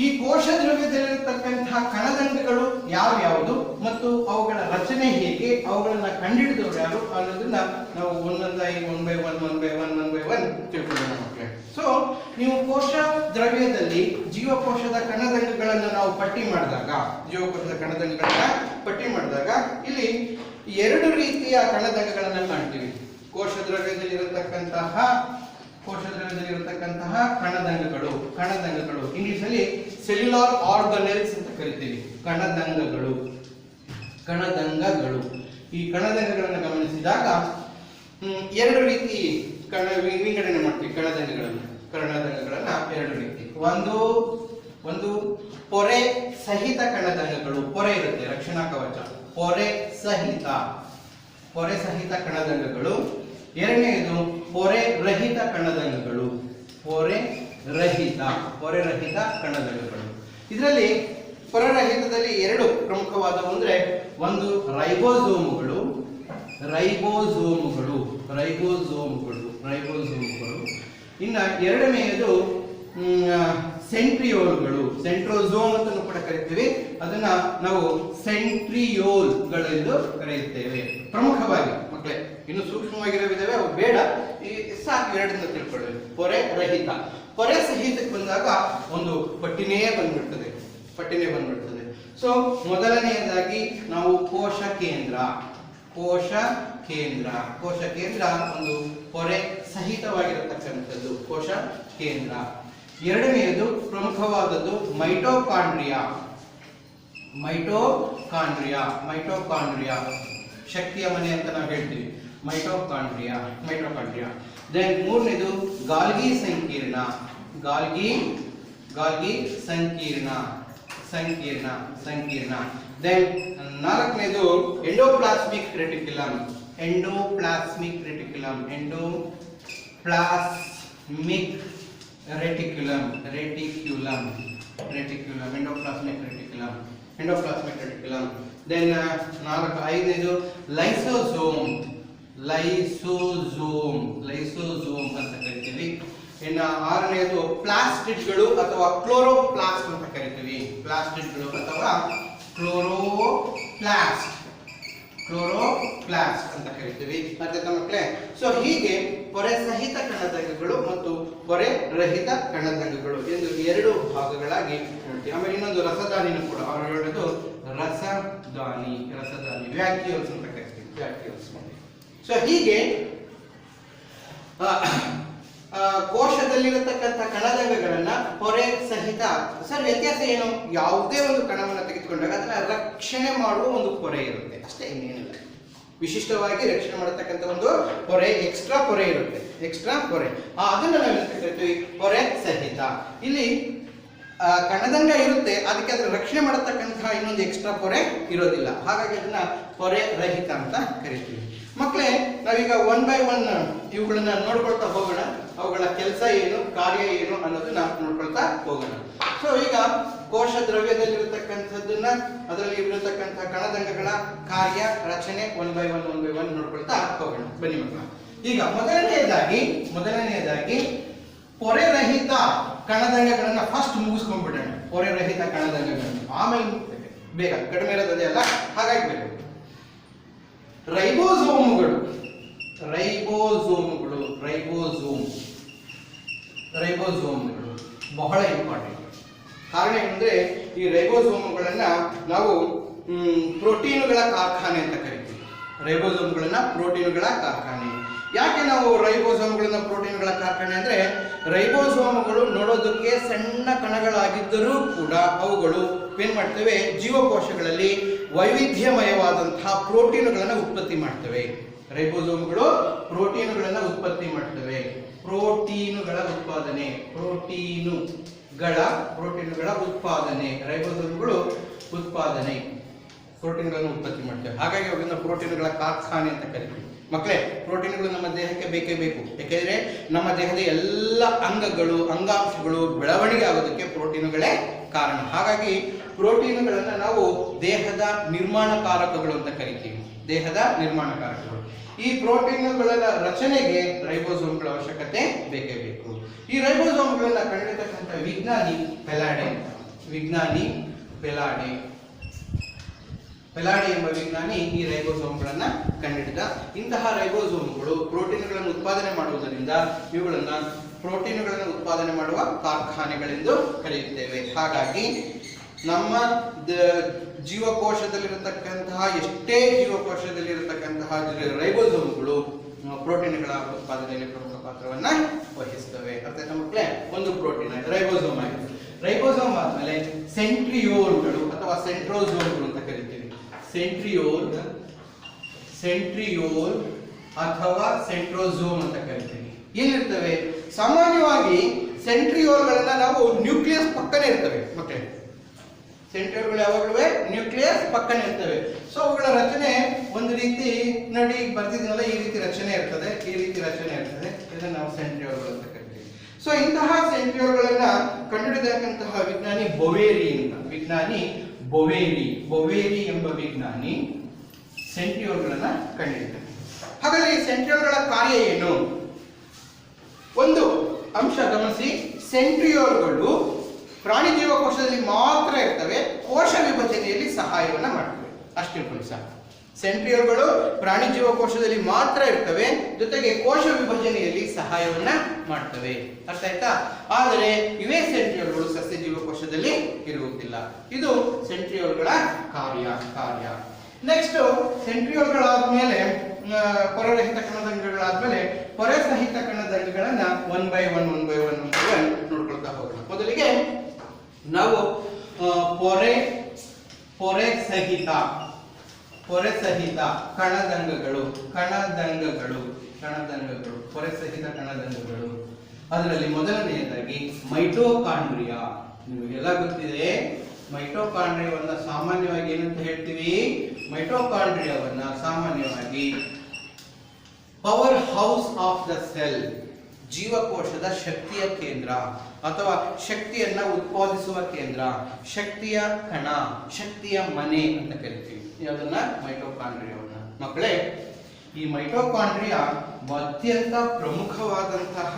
ಈ ಕೋಶ ದ್ರವ್ಯದಲ್ಲಿರತಕ್ಕಂತಹ ಕಣದಂಗಗಳು ಯಾವ್ಯಾವುದು ಮತ್ತು ಅವುಗಳ ರಚನೆ ಹೇಗೆ, ಅವುಗಳನ್ನ ಕಂಡುಹಿಡಿದವರು ಯಾರು ಅನ್ನೋದನ್ನ ನಾವು ಒಂದೊಂದಾಗಿ ಒನ್ ಬೈ ಒನ್ ತಿಳ್ಕೊಳ್ಳೋಣ ಮಕ್ಕಳೇ. ಸೊ ನೀವು ಕೋಶ ದ್ರವ್ಯದಲ್ಲಿ ಜೀವಕೋಶದ ಕಣದಂಗಗಳನ್ನು ನಾವು ಪಟ್ಟಿ ಮಾಡಿದಾಗ, ಇಲ್ಲಿ 2 ರೀತಿಯ ಕಣದಂಗಗಳನ್ನು ಕಾಣ್ತೀವಿ. ಕೋಶ ದ್ರವ್ಯದಲ್ಲಿ ಇರತಕ್ಕಂತಹ ಕಣದಂಗಗಳು ಇಂಗ್ಲಿಷ್ ಸೆಲ್ಯುಲಾರ್ ಆರ್ಗನೆಲ್ಸ್ ಅಂತ ಕರಿತೀವಿ. ಕಣದಂಗಗಳು. ಈ ಕಣದಂಗಗಳನ್ನು ಗಮನಿಸಿದಾಗ 2 ರೀತಿ ವಿಂಗಡಣೆ ಮಾಡ್ತೀವಿ. ಕಣದಂಗಗಳನ್ನ 2 ರೀತಿ. ಒಂದು ಪೊರೆ ಸಹಿತ ಕಣದಂಗಗಳು. ಪೊರೆ ಇರುತ್ತೆ, ರಕ್ಷಣಾ ಕವಚ. ಪೊರೆ ಸಹಿತ ಕಣದಂಗಗಳು. ಎರಡನೆಯದು ಪೊರೆ ರಹಿತ ಕಣದಂಗಗಳು. ಇದರಲ್ಲಿ ಪೊರೆರಹಿತದಲ್ಲಿ 2 ಪ್ರಮುಖವಾದವು ಅಂದ್ರೆ ಒಂದು ರೈಬೋಸೋಮುಗಳು. ಇನ್ನ ಎರಡನೆಯದು ಸೆಂಟ್ರಿಯೋಲ್ಗಳು. ಸೆಂಟ್ರೋಸೋಮ್ ಅಂತ ಕೂಡ ಕರಿತೀವಿ. ಅದನ್ನ ನಾವು ಸೆಂಟ್ರಿಯೋಲ್ಗಳೆಂದು ಕರೆಯುತ್ತೇವೆ. ಪ್ರಮುಖವಾಗಿ ಮಕ್ಕಳೇ, ಇನ್ನು ಸೂಕ್ಷ್ಮವಾಗಿರೋವಿದ್ದಾವೆ, ಅವು ಬೇಡ, ಈ ಸಾಕು 2 ತಿಳ್ಕೊಳ್ಳಿ. ಪೊರೆ ರಹಿತ. ಪೊರೆ ಸಹಿತಕ್ಕೆ ಬಂದಾಗ ಒಂದು ಪಟ್ಟಿನೇ ಬಂದ್ಬಿಡ್ತದೆ. ಸೊ ಮೊದಲನೆಯದಾಗಿ ನಾವು ಕೋಶ ಕೇಂದ್ರ ಒಂದು ಪೊರೆ ಸಹಿತವಾಗಿರತಕ್ಕಂಥದ್ದು, ಕೋಶ ಕೇಂದ್ರ. ಎರಡನೆಯದು ಪ್ರಮುಖವಾದದ್ದು ಮೈಟೋಕಾಂಡ್ರಿಯಾ. ಶಕ್ತಿಯ ಮನೆ ಅಂತ ನಾವು ಹೇಳ್ತೀವಿ. ಮೈಟೋಕಾಂಡ್ರಿಯಾ. ದೆನ್ ಮೂರನೇದು ಗಾಲ್ಗಿ ಸಂಕೀರ್ಣ. ದೆನ್ ನಾಲ್ಕನೇದು endoplasmic reticulum. Reticulum. Reticulum, endoplasmic reticulum. Then ಐದನೇದು ಲೈಸೋಸೋಮ್ ಅಂತ ಕರಿತೀವಿ. ಇನ್ನು ಆರನೇದು ಪ್ಲಾಸ್ಟಿಡ್ಗಳು ಅಥವಾ ಕ್ಲೋರೋಪ್ಲಾಸ್ಟ್ ಅಂತ ಕರಿತೀವಿ. ಪ್ಲಾಸ್ಟಿಡ್ಗಳು ಅಥವಾ ಕ್ಲೋರೋಪ್ಲಾಸ್ಟ್ ಅಂತ ಕರಿತೀವಿ. ಮತ್ತೆ ಮಕ್ಕಳೇ, ಸೊ ಹೀಗೆ ಪೊರೆ ಸಹಿತ ಕಣದಂಗಗಳು ಮತ್ತು ಪೊರೆ ರಹಿತ ಕಣದಂಗಗಳು ಎಂದು ಎರಡು ಭಾಗಗಳಾಗಿ ನೋಡ್ತೀವಿ. ಆಮೇಲೆ ಇನ್ನೊಂದು ರಸದಾನಿನೂ ಕೂಡ ಅವರು ಹೇಳೋದು ರಸದಾನಿ ವ್ಯಾಕ್ಯೂಲ್ಸ್ ಅಂತ ಕರಿತೀವಿ. ವ್ಯಾಕ್ಯೂಲ್ಸ್. ಸೊ ಹೀಗೆ ಕೋಶದಲ್ಲಿರತಕ್ಕಂಥ ಕಣದಂಗಗಳನ್ನ ಪೊರೆ ಸಹಿತ. ಸರ್ ವ್ಯತ್ಯಾಸ ಏನು? ಯಾವುದೇ ಒಂದು ಕಣವನ್ನು ತೆಗೆದುಕೊಂಡಾಗ ಅದನ್ನ ರಕ್ಷಣೆ ಮಾಡುವ ಒಂದು ಪೊರೆ ಇರುತ್ತೆ ಅಷ್ಟೇ, ಇನ್ನೇನಿಲ್ಲ. ವಿಶಿಷ್ಟವಾಗಿ ರಕ್ಷಣೆ ಮಾಡತಕ್ಕಂಥ ಒಂದು ಪೊರೆ, ಎಕ್ಸ್ಟ್ರಾ ಪೊರೆ ಇರುತ್ತೆ. ಅದನ್ನ ನಾವು ಕರಿತೀವಿ ಪೊರೆ ಸಹಿತ. ಇಲ್ಲಿ ಕಣದಂಗ ಇರುತ್ತೆ, ಅದಕ್ಕೆ ಅದರ ರಕ್ಷಣೆ ಮಾಡತಕ್ಕಂತಹ ಇನ್ನೊಂದು ಎಕ್ಸ್ಟ್ರಾ ಪೊರೆ ಇರೋದಿಲ್ಲ. ಹಾಗಾಗಿ ಅದನ್ನ ಪೊರೆ ರಹಿತ ಅಂತ ಕರಿತೀವಿ. ಮಕ್ಕಳೇ, ನಾವೀಗ 1 by 1 ಇವುಗಳನ್ನ ನೋಡ್ಕೊಳ್ತಾ ಹೋಗೋಣ. ಅವುಗಳ ಕೆಲಸ ಏನು, ಕಾರ್ಯ ಏನು ಅನ್ನೋದನ್ನ ನೋಡ್ಕೊಳ್ತಾ ಹೋಗೋಣ. ಸೊ ಈಗ ಕೋಶ ದ್ರವ್ಯದಲ್ಲಿರತಕ್ಕಂಥದ್ದನ್ನ, ಅದರಲ್ಲಿ ಇರತಕ್ಕಂಥ ಕಣದಂಗಗಳ ಕಾರ್ಯ, ರಚನೆ 1 by 1 ನೋಡ್ಕೊಳ್ತಾ ಹೋಗೋಣ. ಬನ್ನಿ ಮಕ್ಕಳ. ಈಗ ಮೊದಲನೆಯದಾಗಿ ಪೊರೆ ರಹಿತ ಕಣದಂಗಗಳನ್ನ ಫಸ್ಟ್ ಮುಗಿಸ್ಕೊಂಡ್ಬಿಡೋಣ. ಪೊರೆ ರಹಿತ ಕಣದಂಗಗಳನ್ನು ಆಮೇಲೆ ಬೇಗ, ಕಡಿಮೆ ಇರೋದೇ ಅಲ್ಲ, ಹಾಗಾಗಿ ಬೇಗ. ರೈಬೋಸೋಮ್ಗಳು ಬಹಳ ಇಂಪಾರ್ಟೆಂಟ್. ಕಾರಣ ಏನಂದ್ರೆ, ಈ ರೈಬೋಸೋಮ್ಗಳನ್ನ ನಾವು ಪ್ರೋಟೀನುಗಳ ಕಾರ್ಖಾನೆ ಅಂತ ಕರಿತೀವಿ. ಪ್ರೋಟೀನುಗಳ ಕಾರ್ಖಾನೆ. ಯಾಕೆ ನಾವು ರೈಬೋಸೋಮ್ಗಳನ್ನ ಪ್ರೋಟೀನ್ಗಳ ಕಾರ್ಖಾನೆ ಅಂದ್ರೆ, ರೈಬೋಸೋಮ್ಗಳು ನೋಡೋದಕ್ಕೆ ಸಣ್ಣ ಕಣಗಳಾಗಿದ್ದರೂ ಕೂಡ ಅವುಗಳು ಏನ್ ಮಾಡ್ತವೆ, ಜೀವಕೋಶಗಳಲ್ಲಿ ವೈವಿಧ್ಯಮಯವಾದಂತಹ ಪ್ರೋಟೀನುಗಳನ್ನು ಉತ್ಪತ್ತಿ ಮಾಡ್ತವೆ. ರೈಬೋಸೋಮ್ಗಳು ಪ್ರೋಟೀನುಗಳನ್ನು ಉತ್ಪತ್ತಿ ಮಾಡ್ತವೆ. ಪ್ರೋಟೀನುಗಳ ಉತ್ಪಾದನೆ ರೈಬೋಸೋಮ್ಗಳು ಪ್ರೋಟೀನ್ಗಳನ್ನು ಉತ್ಪತ್ತಿ ಮಾಡ್ತವೆ. ಹಾಗಾಗಿ ಅವುಗಳನ್ನ ಪ್ರೋಟೀನುಗಳ ಕಾರ್ಖಾನೆ ಅಂತ ಕರಿತೀವಿ. ಮಕ್ಕಳೇ, ಪ್ರೋಟೀನ್ಗಳು ನಮ್ಮ ದೇಹಕ್ಕೆ ಬೇಕೇ ಬೇಕು. ಯಾಕೆಂದ್ರೆ ನಮ್ಮ ದೇಹದ ಎಲ್ಲ ಅಂಗಾಂಶಗಳು ಬೆಳವಣಿಗೆ ಆಗೋದಕ್ಕೆ ಪ್ರೋಟೀನುಗಳೇ ಕಾರಣ. ಹಾಗಾಗಿ ಪ್ರೋಟೀನುಗಳನ್ನ ನಾವು ದೇಹದ ನಿರ್ಮಾಣಕಾರಕಗಳು ಅಂತ ಕರಿತೀವಿ. ಈ ಪ್ರೋಟೀನುಗಳ ರಚನೆಗೆ ರೈಬೋಸೋಮ್ಗಳ ಅವಶ್ಯಕತೆ ಬೇಕೇ ಬೇಕು. ಈ ರೈಬೋಸೋಮ್ಗಳನ್ನ ಕಂಡಿರ್ತಕ್ಕಂಥ ವಿಜ್ಞಾನಿ ಪೆಲಾಡೆ ಎಂಬ ವಿಜ್ಞಾನಿ ಈ ರೈಬೋಸೋಮ್ಗಳನ್ನ ಕಂಡುಹಿಡಿದ. ಇಂತಹ ರೈಬೋಸೋಮ್ಗಳು ಪ್ರೋಟೀನ್ಗಳನ್ನು ಉತ್ಪಾದನೆ ಮಾಡುವುದರಿಂದ ಇವುಗಳನ್ನ ಪ್ರೋಟೀನ್ಗಳನ್ನು ಉತ್ಪಾದನೆ ಮಾಡುವ ಕಾರ್ಖಾನೆಗಳೆಂದು ಕರೆಯುತ್ತೇವೆ. ಹಾಗಾಗಿ ನಮ್ಮ ಜೀವಕೋಶದಲ್ಲಿರತಕ್ಕಂತಹ ರೈಬೋಸೋಮ್ಗಳು ಪ್ರೋಟೀನ್ಗಳ ಉತ್ಪಾದನೆಯಲ್ಲಿ ಪ್ರಮುಖ ಪಾತ್ರವನ್ನ ವಹಿಸುತ್ತವೆ. ಅರ್ಥ ಮಕ್ಕಳೇ, ಒಂದು ಪ್ರೋಟೀನ್ ಆಯ್ತು, ರೈಬೋಸೋಮ್ ಆಯ್ತು. ರೈಬೋಸೋಮ್ ಆದ್ಮೇಲೆ ಸೆಂಟ್ರಿಯೋಲ್ಗಳು ಅಥವಾ ಸೆಂಟ್ರೋಸೋಮ್ಗಳು ಅಂತ ಕರಿತೀವಿ. ಸೆಂಟ್ರಿಯೋಲ್ ಅಥವಾ ಸೆಂಟ್ರೋಸೋಮ್ ಅಂತ ಕರಿತೀವಿ. ಏನಿರ್ತವೆ? ಸಾಮಾನ್ಯವಾಗಿ ಸೆಂಟ್ರಿಯೋಲ್ಗಳನ್ನ ನಾವು ನ್ಯೂಕ್ಲಿಯಸ್ ಪಕ್ಕನೆ ಇರ್ತವೆ. ಮತ್ತೆ ಸೆಂಟ್ರಿಯೋಲ್ಗಳು ಯಾವಾಗಲೂ ನ್ಯೂಕ್ಲಿಯಸ್ ಪಕ್ಕನೆ ಇರ್ತವೆ. ಸೊ ಅವುಗಳ ರಚನೆ ಒಂದು ರೀತಿ ನೋಡಿ ಬರ್ತಿದ್ದೀನಲ್ಲ, ಈ ರೀತಿ ರಚನೆ ಇರ್ತದೆ. ಇದನ್ನ ನಾವು ಸೆಂಟ್ರಿಯೋಲ್ಗಳು ಅಂತ ಕರಿತೀವಿ. ಸೊ ಇಂತಹ ಸೆಂಟ್ರಿಯೋಲ್ಗಳನ್ನ ಕಂಡುಹಿಡಿದಂತಹ ವಿಜ್ಞಾನಿ ಬೊವೇರಿ ಎಂಬ ವಿಜ್ಞಾನಿ ಸೆಂಟ್ರಿಯೋಲ್ಗಳನ್ನ ಕಂಡುಹಿಡಿದ. ಹಾಗಾದ್ರೆ ಈ ಸೆಂಟ್ರಿಯೋಲ್ಗಳ ಕಾರ್ಯ ಏನು? ಒಂದು ಅಂಶ ಗಮನಿಸಿ, ಸೆಂಟ್ರಿಯೋಲ್ಗಳು ಪ್ರಾಣಿ ಜೀವಕೋಶದಲ್ಲಿ ಮಾತ್ರ ಇರ್ತವೆ, ಕೋಶ ವಿಭಜನೆಯಲ್ಲಿ ಸಹಾಯವನ್ನ ಮಾಡ್ತವೆ. ಅಷ್ಟು ತಿಳ್ಕೊಳ್ಳಿ ಸಾಕು. ಸೆಂಟ್ರಿಯೋಲ್ಗಳು ಪ್ರಾಣಿ ಜೀವಕೋಶದಲ್ಲಿ ಮಾತ್ರ ಇರ್ತವೆ, ಜೊತೆಗೆ ಕೋಶ ವಿಭಜನೆಯಲ್ಲಿ ಸಹಾಯವನ್ನ ಮಾಡ್ತವೆ. ಅರ್ಥ ಆಯ್ತಾ? ಆದರೆ ಇವೇ ಸೆಂಟ್ರಿಯೋಲ್ಗಳು ಸಸ್ಯ ಜೀವಕೋಶದಲ್ಲಿ ಇರುವುದಿಲ್ಲ. ಇದು ಸೆಂಟ್ರಿಯೋಲ್ಗಳ ಕಾರ್ಯ. ನೆಕ್ಸ್ಟ್, ಸೆಂಟ್ರಿಯೋಲ್ಗಳಾದ್ಮೇಲೆ ಪೊರೆರಹಿತ ಕಣದಂಗಗಳಾದ್ಮೇಲೆ ಪೊರೆ ಸಹಿತ ಕಣದಂಗಗಳನ್ನ 1 by 1 ನೋಡ್ಕೊಳ್ತಾ ಹೋಗೋಣ. ಮೊದಲಿಗೆ ನಾವು ಪೊರೆ ಸಹಿತ ಕಣದಂಗಗಳು ಪೊರೆ ಸಹಿತ ಕಣದಂಗಗಳು. ಅದರಲ್ಲಿ ಮೊದಲನೆಯದಾಗಿ ಮೈಟೋಕಾಂಡ್ರಿಯಾ. ನಿಮಗೆಲ್ಲ ಗೊತ್ತಿದೆ, ಮೈಟೋಕಾಂಡ್ರಿಯಾವನ್ನ ಸಾಮಾನ್ಯವಾಗಿ ಏನಂತ ಹೇಳ್ತೀವಿ? ಮೈಟೋಕಾಂಡ್ರಿಯಾವನ್ನ ಸಾಮಾನ್ಯವಾಗಿ power house of the cell, ಜೀವಕೋಶದ ಶಕ್ತಿಯ ಕೇಂದ್ರ, ಅಥವಾ ಶಕ್ತಿಯನ್ನ ಉತ್ಪಾದಿಸುವ ಕೇಂದ್ರ, ಶಕ್ತಿಯ ಕಣ, ಶಕ್ತಿಯ ಮನೆ ಅಂತ ಕರಿತೀವಿ ಅದನ್ನ ಮೈಟೊಕಾಂಡ್ರಿಯಾವನ್ನ. ಮಕ್ಕಳೇ, ಈ ಮೈಟೊಕಾಂಡ್ರಿಯಾ ಅತ್ಯಂತ ಪ್ರಮುಖವಾದಂತಹ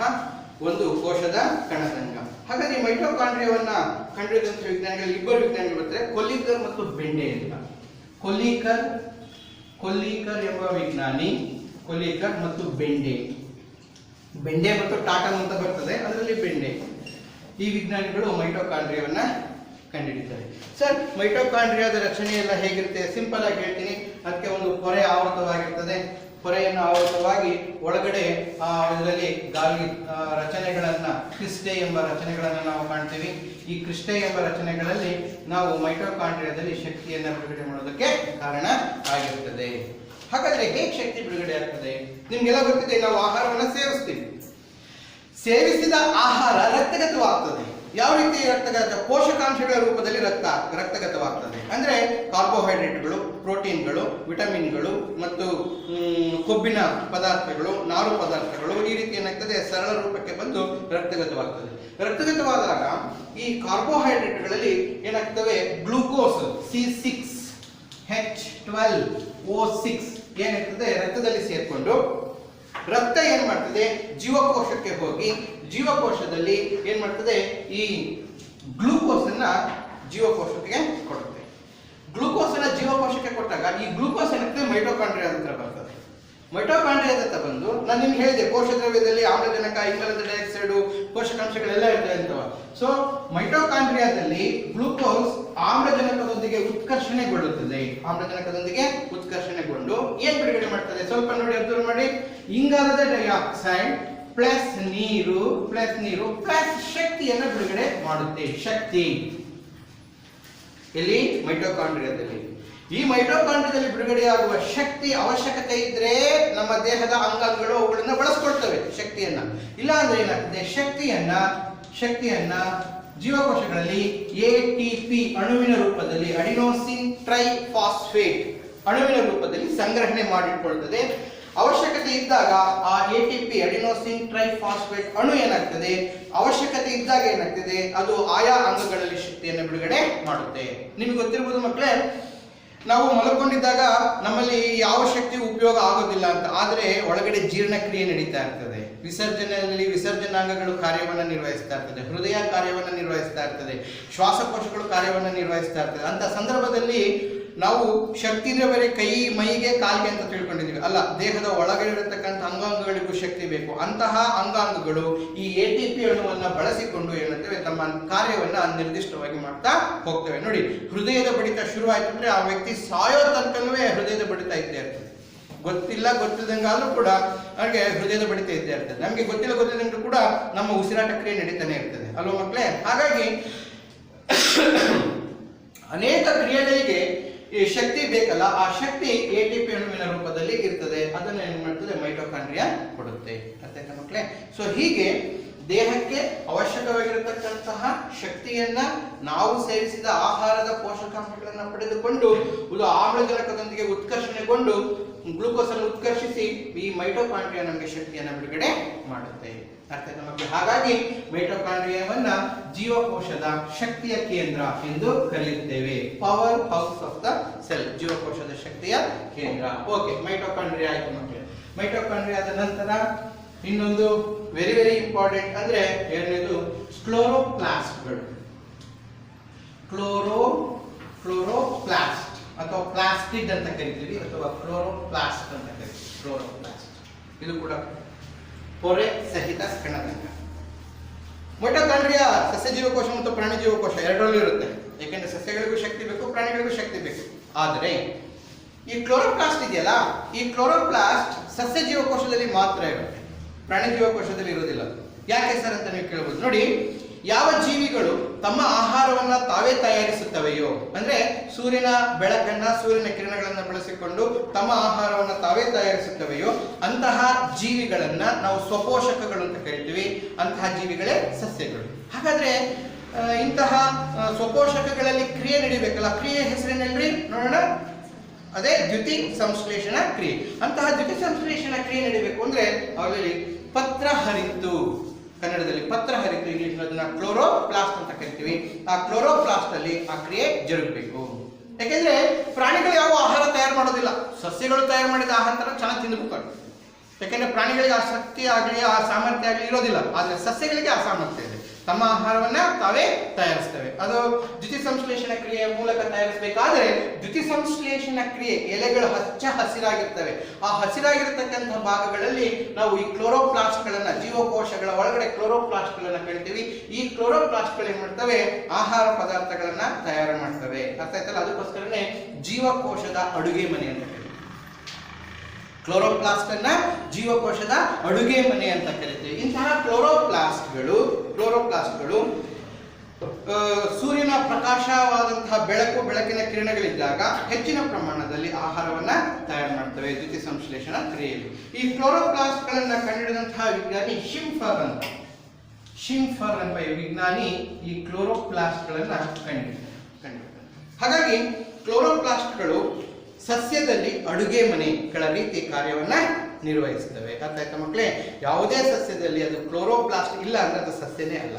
ಒಂದು ಕೋಶದ ಕಣದಂಗ. ಹಾಗಾಗಿ ಮೈಟೊಕಾಂಡ್ರಿಯಾವನ್ನ ಕಂಡುಹಿಡಿದಂತಹ ವಿಜ್ಞಾನಿಗಳು ಇಬ್ಬರು ವಿಜ್ಞಾನಿಗಳು ಬರ್ತಾರೆ, ಕೊಲ್ಲಿಕರ್ ಮತ್ತು ಬೆಂಡೆ ಅಂತ. ಕೊಲ್ಲಿಕರ್ ಎಂಬ ವಿಜ್ಞಾನಿ, ಕೊಲ್ಲಿಕರ್ ಮತ್ತು ಬೆಂಡೆ ಮತ್ತು ಟಾಟನ್ ಅಂತ ಬರ್ತದೆ, ಅದರಲ್ಲಿ ಬೆಂಡೆ. ಈ ವಿಜ್ಞಾನಿಗಳು ಮೈಟೊಕಾಂಡ್ರಿಯಾವನ್ನ ಕಂಡುಹಿಡಿತಾರೆ. ಸರ್, ಮೈಟೊಕಾಂಡ್ರಿಯಾದ ರಚನೆ ಎಲ್ಲ ಹೇಗಿರುತ್ತೆ? ಸಿಂಪಲ್ ಆಗಿ ಹೇಳ್ತೀನಿ. ಅದಕ್ಕೆ ಒಂದು ಪೊರೆ ಆವೃತವಾಗಿರ್ತದೆ. ಪೊರೆಯನ್ನು ಆವೃತವಾಗಿ ಒಳಗಡೆ ಇದರಲ್ಲಿ ಗಾಳಿ ರಚನೆಗಳನ್ನ, ಕ್ರಿಸ್ಟೆ ಎಂಬ ರಚನೆಗಳನ್ನ ನಾವು ಕಾಣ್ತೀವಿ. ಈ ಕ್ರಿಸ್ಟೆ ಎಂಬ ರಚನೆಗಳಲ್ಲಿ ನಾವು ಮೈಟೊಕಾಂಡ್ರಿಯಾದಲ್ಲಿ ಶಕ್ತಿಯನ್ನು ಬಿಡುಗಡೆ ಮಾಡೋದಕ್ಕೆ ಕಾರಣ ಆಗಿರ್ತದೆ. ಹಾಗಾದ್ರೆ ಹೇಗೆ ಶಕ್ತಿ ಬಿಡುಗಡೆ ಆಗ್ತದೆ? ನಿಮ್ಗೆಲ್ಲ ಗೊತ್ತಿದೆ, ನಾವು ಆಹಾರವನ್ನು ಸೇವಿಸ್ತೀವಿ. ಸೇವಿಸಿದ ಆಹಾರ ರಕ್ತಗತವಾಗ್ತದೆ. ಯಾವ ರೀತಿ ರಕ್ತಗತ? ಪೋಷಕಾಂಶಗಳ ರೂಪದಲ್ಲಿ ರಕ್ತಗತವಾಗ್ತದೆ. ಅಂದ್ರೆ ಕಾರ್ಬೋಹೈಡ್ರೇಟ್ಗಳು, ಪ್ರೋಟೀನ್ಗಳು, ವಿಟಮಿನ್ಗಳು ಮತ್ತು ಕೊಬ್ಬಿನ ಪದಾರ್ಥಗಳು, ನಾರು ಪದಾರ್ಥಗಳು ಈ ರೀತಿ ಏನಾಗ್ತದೆ ಸರಳ ರೂಪಕ್ಕೆ ಬಂದು ರಕ್ತಗತವಾಗ್ತದೆ. ರಕ್ತಗತವಾದಾಗ ಈ ಕಾರ್ಬೋಹೈಡ್ರೇಟ್ಗಳಲ್ಲಿ ಏನಾಗ್ತವೆ? ಗ್ಲೂಕೋಸ್ C6H12O6 ಏನಾಗ್ತದೆ ರಕ್ತದಲ್ಲಿ ಸೇರ್ಕೊಂಡು ರಕ್ತ ಏನ್ ಮಾಡ್ತದೆ? ಜೀವಕೋಶಕ್ಕೆ ಹೋಗಿ ಜೀವಕೋಶದಲ್ಲಿ ಏನ್ ಮಾಡ್ತದೆ? ಈ ಗ್ಲೂಕೋಸ್ ಅನ್ನ ಜೀವಕೋಶಕ್ಕೆ ಕೊಡುತ್ತೆ. ಗ್ಲೂಕೋಸ್ ಅನ್ನ ಜೀವಕೋಶಕ್ಕೆ ಕೊಟ್ಟಾಗ ಈ ಗ್ಲೂಕೋಸ್ ಏನಾಗ್ತದೆ? ಮೈಟೊಕಾಂಡ್ರಿಯಾದ ಹತ್ರ ಬರ್ತದೆ. ಮೈಟೊಕಾಂಡ್ರಿಯಾದ ಹತ್ರ ಬಂದು ನಾನು ನಿಮ್ಗೆ ಹೇಳಿದೆ, ಕೋಶ ದ್ರವ್ಯದಲ್ಲಿ ಆಮ್ಲಜನಕ, ಇಂಗಾಲದ ಡೈಆಕ್ಸೈಡ್, ಪೋಷಕಾಂಶಗಳೆಲ್ಲ ಇರ್ತವೆ ಅಂತವ. So ಮೈಟೊಕಾಂಡ್ರಿಯಾದಲ್ಲಿ glucose ಆಮ್ಲಜನಕದೊಂದಿಗೆ ಉತ್ಕರ್ಷಣೆಗೊಳ್ಳುತ್ತದೆ. ಆಮ್ಲಜನಕದೊಂದಿಗೆ ಉತ್ಕರ್ಷಣೆಗೊಂಡು ಏನ್ ಬಿಡುಗಡೆ ಮಾಡ್ತದೆ? ಸ್ವಲ್ಪ ನೋಡಿ, ಅಬ್ಸರ್ವ್ ಮಾಡಿ. ಇಂಗಾಲದ ಡೈಆಕ್ಸೈಡ್ ಪ್ಲಸ್ ನೀರು ಪ್ಲಸ್ ಶಕ್ತಿಯನ್ನು ಬಿಡುಗಡೆ ಮಾಡುತ್ತೆ. ಶಕ್ತಿ ಇಲ್ಲಿ ಮೈಟೊಕಾಂಡ್ರಿಯಾದಲ್ಲಿ. ಈ ಮೈಟೊಕಾಂಡ್ರಿಯಾದಲ್ಲಿ ಬಿಡುಗಡೆಯಾಗುವ ಶಕ್ತಿ ಅವಶ್ಯಕತೆ ಇದ್ರೆ ನಮ್ಮ ದೇಹದ ಅಂಗಾಂಗಗಳು ಅವುಗಳನ್ನ ಬಳಸ್ಕೊಳ್ತವೆ ಶಕ್ತಿಯನ್ನ. ಇಲ್ಲ ಅಂದ್ರೆ ಏನಾಗ್ತದೆ? ಶಕ್ತಿಯನ್ನ ಜೀವಕೋಶಗಳಲ್ಲಿ ATP ಅಣುವಿನ ರೂಪದಲ್ಲಿ, ಅಡಿನೋಸಿನ್ ಟ್ರೈಫಾಸ್ಫೇಟ್ ಅಣುವಿನ ರೂಪದಲ್ಲಿ ಸಂಗ್ರಹಣೆ ಮಾಡಿಟ್ಕೊಳ್ತದೆ. ಅವಶ್ಯಕತೆ ಇದ್ದಾಗ ಆ ATP ಅಡಿನೋಸಿನ್ ಟ್ರೈಫಾಸ್ಫೇಟ್ ಅಣು ಏನಾಗ್ತದೆ? ಅವಶ್ಯಕತೆ ಇದ್ದಾಗ ಏನಾಗ್ತದೆ? ಅದು ಆಯಾ ಅಂಗಗಳಲ್ಲಿ ಶಕ್ತಿಯನ್ನು ಬಿಡುಗಡೆ ಮಾಡುತ್ತೆ. ನಿಮ್ಗೆ ಗೊತ್ತಿರ್ಬೋದು ಮಕ್ಕಳೇ, ನಾವು ಮಲಕೊಂಡಿದ್ದಾಗ ನಮ್ಮಲ್ಲಿ ಯಾವ ಶಕ್ತಿ ಉಪಯೋಗ ಆಗೋದಿಲ್ಲ ಅಂತ, ಆದರೆ ಒಳಗಡೆ ಜೀರ್ಣಕ್ರಿಯೆ ನಡೀತಾ ಇರ್ತದೆ. ವಿಸರ್ಜನೆಯಲ್ಲಿ ವಿಸರ್ಜನಾಂಗಗಳು ಕಾರ್ಯವನ್ನು ನಿರ್ವಹಿಸ್ತಾ ಇರ್ತದೆ, ಹೃದಯ ಕಾರ್ಯವನ್ನು ನಿರ್ವಹಿಸ್ತಾ ಇರ್ತದೆ, ಶ್ವಾಸಕೋಶಗಳು ಕಾರ್ಯವನ್ನು ನಿರ್ವಹಿಸ್ತಾ ಇರ್ತದೆ. ಅಂತ ಸಂದರ್ಭದಲ್ಲಿ ನಾವು ಶಕ್ತಿ ಇದ್ರೆ ಬರೀ ಕೈ, ಮೈಗೆ, ಕಾಲಿಗೆ ಅಂತ ತಿಳ್ಕೊಂಡಿದ್ದೀವಿ. ಅಲ್ಲ, ದೇಹದ ಒಳಗಡೆ ಇರತಕ್ಕಂಥ ಅಂಗಾಂಗಗಳಿಗೂ ಶಕ್ತಿ ಬೇಕು. ಅಂತಹ ಅಂಗಾಂಗಗಳು ಈ ATP ಅಣುವನ್ನು ಬಳಸಿಕೊಂಡು ಏನುತ್ತವೆ? ತಮ್ಮ ಕಾರ್ಯವನ್ನ ನಿರ್ದಿಷ್ಟವಾಗಿ ಮಾಡ್ತಾ ಹೋಗ್ತವೆ. ನೋಡಿ, ಹೃದಯದ ಬಡಿತ ಶುರುವಾಯ್ತು ಅಂದ್ರೆ ಆ ವ್ಯಕ್ತಿ ಸಾಯೋ ತನಕನೂ ಹೃದಯದ ಬಡಿತ ಇದ್ದೇ ಇರ್ತದೆ. ಗೊತ್ತಿಲ್ಲದಂಗಾದ್ರೂ ಕೂಡ ಹಾಗೆ ಹೃದಯದ ಬಡಿತ ಇದ್ದೇ ಇರ್ತದೆ. ನಮಗೆ ಗೊತ್ತಿಲ್ಲದಂಗೂ ಕೂಡ ನಮ್ಮ ಉಸಿರಾಟ ಕ್ರಿಯೆ ನಡೀತಾನೆ ಇರ್ತದೆ ಅಲ್ವಾ ಮಕ್ಕಳೇ? ಹಾಗಾಗಿ ಅನೇಕ ಕ್ರಿಯೆಗಳಿಗೆ ಈ ಶಕ್ತಿ ಬೇಕಲ್ಲ, ಆ ಶಕ್ತಿ ATP ಅಣುವಿನ ರೂಪದಲ್ಲಿ ಇರ್ತದೆ. ಅದನ್ನ ಏನ್ ಮಾಡ್ತದೆ? ಮೈಟೊಕಾಂಡ್ರಿಯಾ ಕೊಡುತ್ತೆ. ಅರ್ಥ ಆಯ್ತಾ ಮಕ್ಕಳೇ? ಸೊ ಹೀಗೆ ದೇಹಕ್ಕೆ ಅವಶ್ಯಕವಾಗಿರತಕ್ಕಂತಹ ಶಕ್ತಿಯನ್ನ ನಾವು ಸೇವಿಸಿದ ಆಹಾರದ ಪೋಷಕಾಂಶಗಳನ್ನ ಪಡೆದುಕೊಂಡು ಆಮ್ಲಜನಕದೊಂದಿಗೆ ಉತ್ಕರ್ಷಣೆಗೊಂಡು ಗ್ಲೂಕೋಸ್ ಅನ್ನು ಉತ್ಕರ್ಷಿಸಿ ಈ ಮೈಟೊಕಾಂಡ್ರಿಯಾ ನಮಗೆ ಶಕ್ತಿಯನ್ನು ಬಿಡುಗಡೆ ಮಾಡುತ್ತೆ. ಅರ್ಥ ಆಯ್ತಾ ಮಕ್ಕಳು? ಹಾಗಾಗಿ ಮೈಟೊಕಾಂಡ್ರಿಯಾವನ್ನ ಜೀವಕೋಶದ ಶಕ್ತಿಯ ಕೇಂದ್ರ ಎಂದು ಕರೆಯುತ್ತೇವೆ. Power house of the cell, ಜೀವಕೋಶದ ಶಕ್ತಿಯ ಕೇಂದ್ರ. ಓಕೆ, ಮೈಟೊಕಾಂಡ್ರಿಯಾ ಆಯ್ತು ಮಕ್ಕಳು. ಮೈಟೊಕಾಂಡ್ರಿಯಾದ ನಂತರ ಇನ್ನೊಂದು ವೆರಿ ಇಂಪಾರ್ಟೆಂಟ್ ಅಂದ್ರೆ ಎರಡನೇದು ಕ್ಲೋರೋಪ್ಲಾಸ್ಟ್ಗಳು. ಕ್ಲೋರೋಪ್ಲಾಸ್ಟ್ ಅಥವಾ ಪ್ಲಾಸ್ಟಿಡ್ ಅಂತ ಕರಿತೀವಿ, ಅಥವಾ ಕ್ಲೋರೋಪ್ಲಾಸ್ಟ್ ಅಂತ ಕರಿತೀವಿ. ಕ್ಲೋರೋಪ್ಲಾಸ್ಟ್ ಇದು ಕೂಡ ಪೊರೆ ಸಹಿತ ಕಣದಂಗ. ಮೈಟೊಕಾಂಡ್ರಿಯಾ ಸಸ್ಯ ಜೀವಕೋಶ ಮತ್ತು ಪ್ರಾಣಿ ಜೀವಕೋಶ ಎರಡರಲ್ಲೂ ಇರುತ್ತೆ. ಯಾಕೆಂದ್ರೆ ಸಸ್ಯಗಳಿಗೂ ಶಕ್ತಿ ಬೇಕು, ಪ್ರಾಣಿಗಳಿಗೂ ಶಕ್ತಿ ಬೇಕು. ಆದರೆ ಈ ಕ್ಲೋರೋಪ್ಲಾಸ್ಟ್ ಇದೆಯಲ್ಲ, ಈ ಕ್ಲೋರೋಪ್ಲಾಸ್ಟ್ ಸಸ್ಯ ಜೀವಕೋಶದಲ್ಲಿ ಮಾತ್ರ ಇರುತ್ತೆ, ಪ್ರಾಣಿ ಜೀವಕೋಶದಲ್ಲಿ ಇರೋದಿಲ್ಲ. ಯಾಕೆ ಸರ್ ಅಂತ ನೀವು ಕೇಳಬಹುದು. ನೋಡಿ, ಯಾವ ಜೀವಿಗಳು ತಮ್ಮ ಆಹಾರವನ್ನ ತಾವೇ ತಯಾರಿಸುತ್ತವೆಯೋ, ಅಂದ್ರೆ ಸೂರ್ಯನ ಬೆಳಕನ್ನ, ಸೂರ್ಯನ ಕಿರಣಗಳನ್ನ ಬಳಸಿಕೊಂಡು ತಮ್ಮ ಆಹಾರವನ್ನ ತಾವೇ ತಯಾರಿಸುತ್ತವೆಯೋ ಅಂತಹ ಜೀವಿಗಳನ್ನ ನಾವು ಸ್ವಪೋಷಕಗಳು ಅಂತ ಕರಿತೀವಿ. ಅಂತಹ ಜೀವಿಗಳೇ ಸಸ್ಯಗಳು. ಹಾಗಾದ್ರೆ ಇಂತಹ ಸ್ವಪೋಷಕಗಳಲ್ಲಿ ಕ್ರಿಯೆ ನಡೀಬೇಕಲ್ಲ, ಕ್ರಿಯೆ ಹೆಸರೇನೇನ್ರಿ ನೋಡೋಣ? ಅದೇ ದ್ಯುತಿ ಸಂಶ್ಲೇಷಣ ಕ್ರಿಯೆ. ಅಂತಹ ದ್ಯುತಿ ಸಂಶ್ಲೇಷಣ ಕ್ರಿಯೆ ನಡೀಬೇಕು ಅಂದ್ರೆ ಅವರಲ್ಲಿ ಪತ್ರ ಹರಿತು ಕನ್ನಡದಲ್ಲಿ ಪತ್ರ ಹರಿತು, ಇಂಗ್ಲಿಷ್ ಅದನ್ನ ಕ್ಲೋರೋಪ್ಲಾಸ್ಟ್ ಅಂತ ಕರಿತೀವಿ. ಆ ಕ್ಲೋರೋಪ್ಲಾಸ್ಟ್ ಅಲ್ಲಿ ಆ ಕ್ರಿಯೆ ಜರುಗಬೇಕು. ಯಾಕೆಂದ್ರೆ ಪ್ರಾಣಿಗಳು ಯಾವ ಆಹಾರ ತಯಾರು ಮಾಡೋದಿಲ್ಲ, ಸಸ್ಯಗಳು ತಯಾರು ಮಾಡಿದ ಆಹಾರ ಚೆನ್ನಾಗಿ ತಿಂದುಬಿಡ್ತಾರೆ. ಯಾಕೆಂದ್ರೆ ಪ್ರಾಣಿಗಳಿಗೆ ಆ ಶಕ್ತಿ ಆಗಲಿ ಆ ಸಾಮರ್ಥ್ಯ ಆಗಲಿ ಇರೋದಿಲ್ಲ, ಆದ್ರೆ ಸಸ್ಯಗಳಿಗೆ ಆ ಸಾಮರ್ಥ್ಯ ಇದೆ, ತಮ್ಮ ಆಹಾರವನ್ನ ತಾವೇ ತಯಾರಿಸ್ತವೆ. ಅದು ದ್ಯುತಿ ಸಂಶ್ಲೇಷಣ ಕ್ರಿಯೆಯ ಮೂಲಕ ತಯಾರಿಸಬೇಕಾದ್ರೆ ದ್ಯುತಿ ಸಂಶ್ಲೇಷಣ ಕ್ರಿಯೆ ಎಲೆಗಳು ಹಚ್ಚ ಹಸಿರಾಗಿರ್ತವೆ. ಆ ಹಸಿರಾಗಿರ್ತಕ್ಕಂಥ ಭಾಗಗಳಲ್ಲಿ ನಾವು ಈ ಕ್ಲೋರೋಪ್ಲಾಸ್ಟ್ ಗಳನ್ನ, ಜೀವಕೋಶಗಳ ಒಳಗಡೆ ಕ್ಲೋರೋಪ್ಲಾಸ್ಟ್ ಗಳನ್ನ ಕರಿತೀವಿ. ಈ ಕ್ಲೋರೋಪ್ಲಾಸ್ಟ್ ಗಳು ಏನ್ ಮಾಡ್ತವೆ, ಆಹಾರ ಪದಾರ್ಥಗಳನ್ನ ತಯಾರು ಮಾಡ್ತವೆ. ಅರ್ಥ ಆಯ್ತಲ್ಲ? ಅದಕ್ಕೋಸ್ಕರನೇ ಜೀವಕೋಶದ ಅಡುಗೆ ಮನೆ ಅಂತ ಕರೀತೀವಿ. ಕ್ಲೋರೋಪ್ಲಾಸ್ಟ್ ಅನ್ನ ಜೀವಕೋಶದ ಅಡುಗೆ ಮನೆ ಅಂತ ಕರಿತೀವಿ. ಇಂತಹ ಕ್ಲೋರೋಪ್ಲಾಸ್ಟ್ಗಳು ಸೂರ್ಯನ ಪ್ರಕಾಶವಾದಂತಹ ಬೆಳಕಿನ ಕಿರಣಗಳಿದ್ದಾಗ ಹೆಚ್ಚಿನ ಪ್ರಮಾಣದಲ್ಲಿ ಆಹಾರವನ್ನ ತಯಾರು ಮಾಡ್ತವೆ ದ್ಯುತಿ ಸಂಶ್ಲೇಷಣ ಕ್ರಿಯೆಯಲ್ಲಿ. ಈ ಕ್ಲೋರೋಪ್ಲಾಸ್ಟ್ ಗಳನ್ನ ಕಂಡುಹಿಡಿದಂತಹ ವಿಜ್ಞಾನಿ ಶಿಂಫರ್ ಎಂಬ ವಿಜ್ಞಾನಿ ಈ ಕ್ಲೋರೋಪ್ಲಾಸ್ಟ್ ಗಳನ್ನ ಕಂಡುಹಿಡಿದ. ಹಾಗಾಗಿ ಕ್ಲೋರೋಪ್ಲಾಸ್ಟ್ಗಳು ಸಸ್ಯದಲ್ಲಿ ಅಡುಗೆ ಮನೆಗಳ ರೀತಿ ಕಾರ್ಯವನ್ನ ನಿರ್ವಹಿಸ್ತವೆ. ಅರ್ಥ ಆಯ್ತಾ ಮಕ್ಕಳೇ? ಯಾವುದೇ ಸಸ್ಯದಲ್ಲಿ ಅದು ಕ್ಲೋರೋಪ್ಲಾಸ್ಟ್ ಇಲ್ಲ ಅಂದ್ರೆ ಅದು ಸಸ್ಯನೇ ಅಲ್ಲ.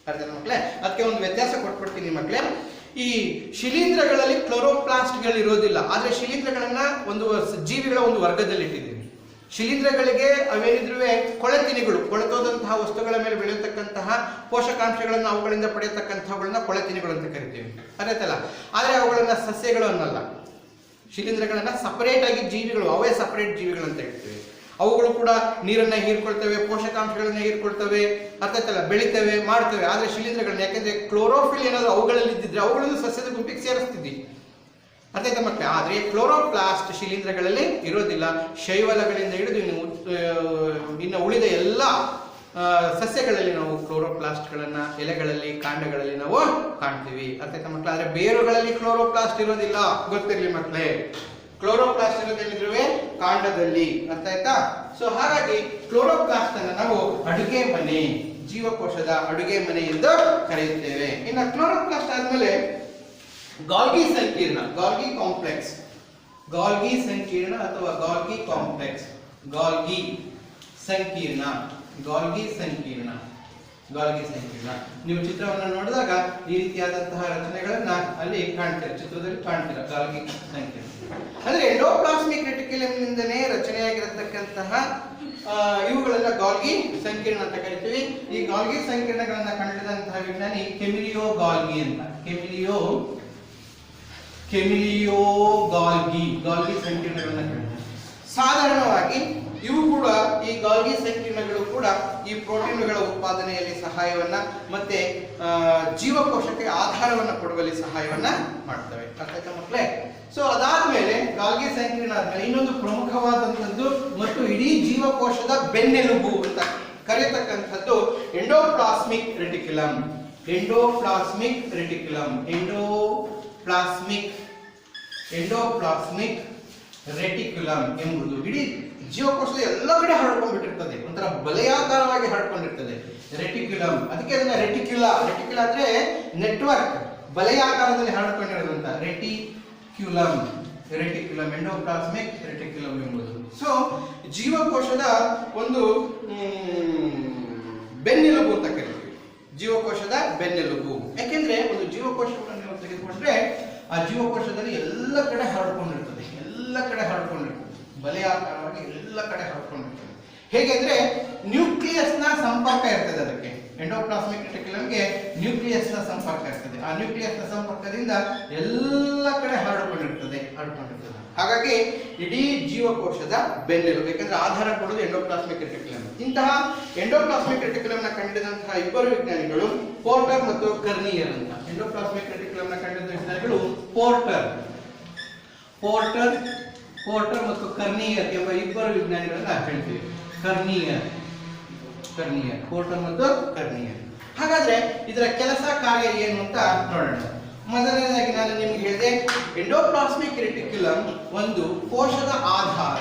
ಅರ್ಥ ಆಯ್ತಾ ಮಕ್ಕಳೇ? ಅದಕ್ಕೆ ಒಂದು ವ್ಯತ್ಯಾಸ ಕೊಟ್ಬಿಡ್ತೀನಿ ಮಕ್ಕಳೇ. ಈ ಶಿಲೀಂಧ್ರಗಳಲ್ಲಿ ಕ್ಲೋರೋಪ್ಲಾಸ್ಟ್ಗಳು ಇರೋದಿಲ್ಲ, ಆದ್ರೆ ಶಿಲೀಂಧ್ರಗಳನ್ನ ಒಂದು ಜೀವಿಗಳ ಒಂದು ವರ್ಗದಲ್ಲಿ ಇಟ್ಟಿದ್ದೀವಿ. ಶಿಲೀಂಧ್ರಗಳಿಗೆ ಅವೇನಿದ್ರು ಕೊಳೆತಿನಿಗಳು, ಕೊಳೆತೋದಂತಹ ವಸ್ತುಗಳ ಮೇಲೆ ಬೆಳೆಯತಕ್ಕಂತಹ ಪೋಷಕಾಂಶಗಳನ್ನು ಅವುಗಳಿಂದ ಪಡೆಯತಕ್ಕಂಥವುಗಳನ್ನ ಕೊಳೆತಿನಿಗಳು ಅಂತ ಕರಿತೀವಿ. ಅದಾಯ್ತಲ್ಲ? ಆದ್ರೆ ಅವುಗಳನ್ನ ಸಸ್ಯಗಳು ಅನ್ನಲ್ಲ. ಶಿಲೀಂಧ್ರಗಳನ್ನ ಸಪರೇಟ್ ಆಗಿ ಜೀವಿಗಳು, ಅವೇ ಸಪರೇಟ್ ಜೀವಿಗಳು ಅಂತ ಹೇಳ್ತೀವಿ. ಅವುಗಳು ಕೂಡ ನೀರನ್ನ ಹೀರ್ಕೊಳ್ತವೆ, ಪೋಷಕಾಂಶಗಳನ್ನ ಹೀರ್ಕೊಳ್ತವೆ, ಅರ್ಥಾಯ್ತಲ್ಲ, ಬೆಳಿತವೆ, ಮಾಡ್ತವೆ. ಆದ್ರೆ ಶಿಲೀಂಧ್ರಗಳನ್ನ, ಯಾಕಂದ್ರೆ ಕ್ಲೋರೋಫಿಲ್ ಏನಾದ್ರು ಅವುಗಳಲ್ಲಿ ಇದ್ದಿದ್ರೆ ಅವುಗಳನ್ನು ಸಸ್ಯದ ಗುಂಪಿಗೆ ಸೇರಿಸ್ತಿದ್ವಿ. ಅರ್ಥಾಯ್ತಾ ಮಕ್ಕಳೇ? ಆದ್ರೆ ಕ್ಲೋರೋಪ್ಲಾಸ್ಟ್ ಶಿಲೀಂಧ್ರಗಳಲ್ಲಿ ಇರೋದಿಲ್ಲ. ಶೈವಲಗಳಿಂದ ಹಿಡಿದು ಇನ್ನು ಉಳಿದ ಎಲ್ಲ ಸಸ್ಯಗಳಲ್ಲಿ ನಾವು ಕ್ಲೋರೋಪ್ಲಾಸ್ಟ್ ಗಳನ್ನ ಎಲೆಗಳಲ್ಲಿ, ಕಾಂಡಗಳಲ್ಲಿ ನಾವು ಕಾಣ್ತೀವಿ. ಅರ್ಥಾಯ್ತಾ ಮಕ್ಕಳು? ಆದ್ರೆ ಬೇರುಗಳಲ್ಲಿ ಕ್ಲೋರೋಪ್ಲಾಸ್ಟ್ ಇರೋದಿಲ್ಲ, ಗೊತ್ತಿರ್ಲಿ ಮಕ್ಕಳೇ. ಕ್ಲೋರೋಪ್ಲಾಸ್ಟ್ ಇರೋದಿದ್ರು ಕಾಂಡದಲ್ಲಿ. ಅರ್ಥ ಆಯ್ತಾ? ಸೊ ಹಾಗಾಗಿ ಕ್ಲೋರೋಪ್ಲಾಸ್ಟ್ ಅನ್ನ ನಾವು ಅಡುಗೆ ಮನೆ, ಜೀವಕೋಶದ ಅಡುಗೆ ಮನೆ ಎಂದು ಕರೆಯುತ್ತೇವೆ. ಇನ್ನು ಕ್ಲೋರೋಪ್ಲಾಸ್ಟ್ ಆದ್ಮೇಲೆ ಗಾಲ್ಗಿ ಸಂಕೀರ್ಣ, ಗಾಲ್ಗಿ ಕಾಂಪ್ಲೆಕ್ಸ್, ಗಾಲ್ಗಿ ಸಂಕೀರ್ಣ ಅಥವಾ ಗಾಲ್ಗಿ ಕಾಂಪ್ಲೆಕ್ಸ್, ಗಾಲ್ಗಿ ಸಂಕೀರ್ಣ, ಗಾಲ್ಗಿ ಸಂಕೀರ್ಣ, ಗಾಲ್ಗಿ ಸಂಕೀರ್ಣ. ನೀವು ಚಿತ್ರವನ್ನು ನೋಡಿದಾಗ ಈ ರೀತಿಯಾದಂತಹ ರಚನೆಗಳನ್ನ ಅಲ್ಲಿ ಕಾಣ್ತೀರ, ಚಿತ್ರದಲ್ಲಿ ಕಾಣ್ತೀರ. ಗಾಲ್ಗಿ ಸಂಕೀರ್ಣ ಅಂದ್ರೆ ಎಂಡೋಪ್ಲಾಸ್ಮಿಕ್ ರೆಟಿಕ್ಯುಲಮ್ ನಿಂದನೇ ರಚನೆಯಾಗಿರತಕ್ಕಂತಹ ಇವುಗಳೆಲ್ಲ ಗಾಲ್ಗಿ ಸಂಕೀರ್ಣ ಅಂತ ಕರಿತೀವಿ. ಈ ಗಾಲ್ಗಿ ಸಂಕೀರ್ಣಗಳನ್ನ ಕಂಡಿಡಿದಂತಹ ವಿಜ್ಞಾನಿ ಕೆಮಿಲಿಯೋ ಗಾಲ್ಗಿ ಅಂತ. ಕೆಮಿಲಿಯೋ ಗಾಲ್ಗಿ, ಗಾಲ್ಗಿ ಸಂಕೀರ್ಣಗಳನ್ನ ಕಂಡಿದ್ದಾರೆ. ಸಾಧಾರಣವಾಗಿ ಇವು ಕೂಡ, ಈ ಗಾಲ್ಗಿ ಸಂಕೀರ್ಣಗಳು ಕೂಡ ಈ ಪ್ರೋಟೀನ್ಗಳ ಉತ್ಪಾದನೆಯಲ್ಲಿ ಸಹಾಯವನ್ನ ಮತ್ತೆ ಜೀವಕೋಶಕ್ಕೆ ಆಧಾರವನ್ನ ಕೊಡುವಲ್ಲಿ ಸಹಾಯವನ್ನ ಮಾಡ್ತವೆ. ಅರ್ಥ ಮಕ್ಕಳೇ? ಸೊ ಅದಾದ್ಮೇಲೆ ಗಾಲ್ಗಿ ಸಂಕೀರ್ಣ ಆದ್ಮೇಲೆ ಇನ್ನೊಂದು ಪ್ರಮುಖವಾದಂಥದ್ದು ಮತ್ತು ಇಡೀ ಜೀವಕೋಶದ ಬೆನ್ನೆಲುಬು ಅಂತ ಕರೆಯತಕ್ಕಂಥದ್ದು endoplasmic reticulum. Endoplasmic reticulum, endoplasmic reticulum ಎಂಬುದು ಇಡೀ ಜೀವಕೋಶದ ಎಲ್ಲ ಕಡೆ ಹರಡ್ಕೊಂಡ್ಬಿಟ್ಟಿರ್ತದೆ, ಒಂಥರ ಬಲೆಯಾಕಾರವಾಗಿ ಹರಡ್ಕೊಂಡಿರ್ತದೆ ರೆಟಿಕ್ಯುಲಮ್. ಅದಕ್ಕೆ ಅದನ್ನ ರೆಟಿಕ್ಯುಲಾ ಅಂದ್ರೆ ನೆಟ್ವರ್ಕ್, ಬಲೆಯಾಕಾರದಲ್ಲಿ ಹರಡ್ಕೊಂಡಿರೋದಂತ ರೆಟಿಕ್ಯುಲಮ್, ಎಂಡೋಪ್ಲಾಸ್ಮಿಕ್ ರೆಟಿಕ್ಯುಲಮ್ ಎಂಬುದು. ಸೊ ಜೀವಕೋಶದ ಒಂದು ಬೆನ್ನೆಲುಬು ಅಂತ ಕರಿತೀವಿ, ಜೀವಕೋಶದ ಬೆನ್ನೆಲುಬು. ಯಾಕೆಂದ್ರೆ ಒಂದು ಜೀವಕೋಶವನ್ನು ನೀವು ತೆಗೆದುಕೊಂಡ್ರೆ ಆ ಜೀವಕೋಶದಲ್ಲಿ ಎಲ್ಲ ಕಡೆ ಹರಡ್ಕೊಂಡಿರ್ತದೆ, ಬಲೆಯಾಕಾರವಾಗಿ ಎಲ್ಲ ಕಡೆ ಹರಡ್ಕೊಂಡಿರ್ತದೆ. ಹೇಗೆಂದ್ರೆ ನ್ಯೂಕ್ಲಿಯಸ್ ನ ಸಂಪರ್ಕ ಇರ್ತದೆ ಅದಕ್ಕೆ. ಎಂಡೋಪ್ಲಾಸ್ಮಿಕ್ ರೆಟಿಕ್ಯುಲಮ್ಗೆ ನ್ಯೂಕ್ಲಿಯಸ್ ನ ಸಂಪರ್ಕ ಇರ್ತದೆ. ಆ ನ್ಯೂಕ್ಲಿಯಸ್ ನ ಸಂಪರ್ಕದಿಂದ ಎಲ್ಲ ಕಡೆ ಹರಡ್ಕೊಂಡಿರ್ತದೆ. ಹಾಗಾಗಿ ಇಡೀ ಜೀವಕೋಶದ ಬೆನ್ನೆಲುಬು, ಯಾಕಂದ್ರೆ ಆಧಾರ ಕೊಡುವುದು ಎಂಡೋಪ್ಲಾಸ್ಮಿಕ್ ರೆಟಿಕ್ಯುಲಮ್. ಇಂತಹ ಎಂಡೋಪ್ಲಾಸ್ಮಿಕ್ ರೆಟಿಕ್ಯುಲಮ್ ನ ಕಂಡುಹಿಡಿದಂತಹ ಇಬ್ಬರು ವಿಜ್ಞಾನಿಗಳು ಪೋರ್ಟರ್ ಮತ್ತು ಕರ್ನಿಯರ್ ಅಂತ. ಎಂಡೋಪ್ಲಾಸ್ಮಿಕ್ ರೆಟಿಕ್ಯುಲಮ್ ನ ಕಂಡುಹಿಡಿದ ವಿಜ್ಞಾನಿಗಳು ಪೋರ್ಟರ್ ಮತ್ತು ಕರ್ನಿಯರ್ ಎಂಬ ಇಬ್ಬರು ವಿಜ್ಞಾನಿಗಳನ್ನ ಹೇಳ್ತೀವಿ. ಕರ್ನಿಯರ್, ಪೋರ್ಟರ್ ಮತ್ತು ಕರ್ನಿಯರ್. ಹಾಗಾದ್ರೆ ಇದರ ಕೆಲಸ ಕಾರ್ಯ ಏನು ಅಂತ ನೋಡೋಣ. ಮೊದಲನೇದಾಗಿ ನಾನು ನಿಮ್ಗೆ ಹೇಳಿದೆ, ಎಂಡೋಪ್ಲಾಸ್ಮಿಕ್ ರೆಟಿಕ್ಯುಲಮ್ ಒಂದು ಕೋಶದ ಆಧಾರ.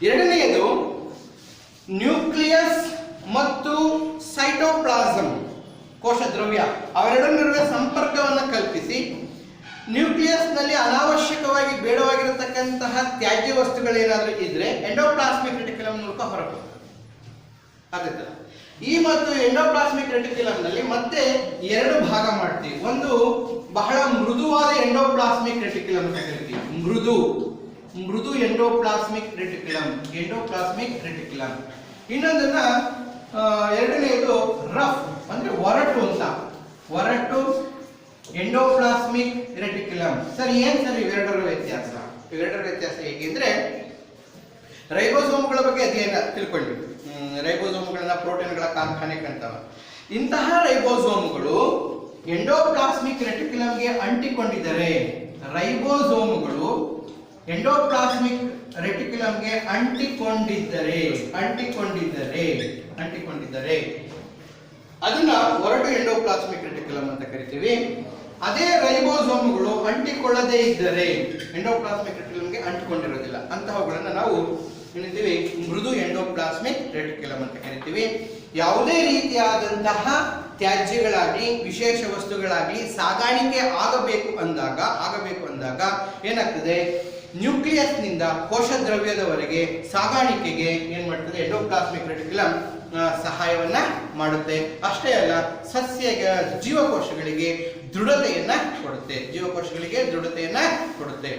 ಎರಡನೆಯದು ನ್ಯೂಕ್ಲಿಯಸ್ ಮತ್ತು ಸೈಟೋಪ್ಲಾಸಂ, ಕೋಶ ದ್ರವ್ಯ, ಅವೆರಡರ ನಡುವೆ ಸಂಪರ್ಕವನ್ನು ಕಲ್ಪಿಸಿ ನ್ಯೂಕ್ಲಿಯಸ್ ನಲ್ಲಿ ಅನಾವಶ್ಯಕವಾಗಿ ಬೇಡವಾಗಿರತಕ್ಕಂತಹ ತ್ಯಾಜ್ಯ ವಸ್ತುಗಳೇನಾದ್ರೂ ಇದ್ರೆ ಎಂಡೋಪ್ಲಾಸ್ಮಿಕ್ ರೆಟಿಕ್ಯುಲಮ್ ಮೂಲಕ ಹೊರಬರುತ್ತೆ. ಅದೇ ತರ ಈ ಮತ್ತು ಎಂಡೋಪ್ಲಾಸ್ಮಿಕ್ ರೆಟಿಕ್ಯುಲಮ್ ನಲ್ಲಿ ಮತ್ತೆ ಎರಡು ಭಾಗ ಮಾಡ್ತೀವಿ. ಒಂದು ಬಹಳ ಮೃದುವಾದ ಎಂಡೋಪ್ಲಾಸ್ಮಿಕ್ ರೆಟಿಕ್ಯುಲಮ್ ಅಂತ ಕರಿತೀವಿ, ಮೃದು ಎಂಡೋಪ್ಲಾಸ್ಮಿಕ್ ರೆಟಿಕ್ಯುಲಮ್. ಇನ್ನೊಂದನ್ನ ಎರಡನೆಯದು ರಫ್ ಅಂದ್ರೆ ಒರಟು ಎಂಡೋಪ್ಲಾಸ್ಮಿಕ್ ರೆಟಿಕ್ಯುಲಮ್. ಸರ್ ಏನ್ ಸರ್ ಇವೆರಡರ ವ್ಯತ್ಯಾಸ? ಹೇಗೆಂದ್ರೆ ರೈಬೋಸೋಮ್ಗಳ ಬಗ್ಗೆ ಅಧ್ಯಯನ ತಿಳ್ಕೊಂಡ್ವಿ. ರೈಬೋಸೋಮ್ಗಳನ್ನ ಪ್ರೋಟೀನ್ಗಳ ಕಾರ್ಖಾನೆ ಕಾಣ್ತಾವ. ಇಂತಹ ರೈಬೋಸೋಮ್ಗಳು ಎಂಡೋಪ್ಲಾಸ್ಮಿಕ್ ರೆಟಿಕ್ಯುಲಮ್ಗೆ ಅಂಟಿಕೊಂಡಿದ್ದಾರೆ. ರೈಬೋಸೋಮ್ಗಳು ಎಂಡೋಪ್ಲಾಸ್ಮಿಕ್ ರೆಟಿಕ್ಯುಲಮ್ಗೆ ಅಂಟಿಕೊಂಡಿದ್ದರೆ ಅದನ್ನ ಒರಟು ಎಂಡೋಪ್ಲಾಸ್ಮಿಕ್ ರೆಟಿಕ್ಯುಲಮ್ ಅಂತ ಕರಿತೀವಿ. ಅದೇ ರೈಬೋಸೋಮ್ಗಳು ಅಂಟಿಕೊಳ್ಳದೇ ಇದ್ದರೆ ಎಂಡೋಪ್ಲಾಸ್ಮಿಕ್ ರೆಟಿಕ್ಯುಲಮ್ಗೆ ಅಂಟಿಕೊಂಡಿರೋದಿಲ್ಲ, ಅಂತಹವುಗಳನ್ನ ನಾವು ಏನಿದ್ದೀವಿ ಮೃದು ಎಂಡೋಪ್ಲಾಸ್ಮಿಕ್ ರೆಟಿಕ್ಯುಲಮ್ ಅಂತ ಕರಿತೀವಿ. ಯಾವುದೇ ರೀತಿಯಾದಂತಹ ತ್ಯಾಜ್ಯಗಳಾಗಲಿ ವಿಶೇಷ ವಸ್ತುಗಳಾಗಲಿ ಸಾಗಾಣಿಕೆ ಆಗಬೇಕು ಅಂದಾಗ ಏನಾಗ್ತದೆ, ನ್ಯೂಕ್ಲಿಯಸ್ ನಿಂದ ಕೋಶ ದ್ರವ್ಯದವರೆಗೆ ಸಾಗಾಣಿಕೆಗೆ ಏನ್ ಮಾಡ್ತದೆ ಎಂಡೋಪ್ಲಾಸ್ಮಿಕ್ ರೆಟಿಕ್ಯುಲಮ್ ಸಹಾಯವನ್ನ ಮಾಡುತ್ತೆ. ಅಷ್ಟೇ ಅಲ್ಲ, ಜೀವಕೋಶಗಳಿಗೆ ದೃಢತೆಯನ್ನ ಕೊಡುತ್ತೆ.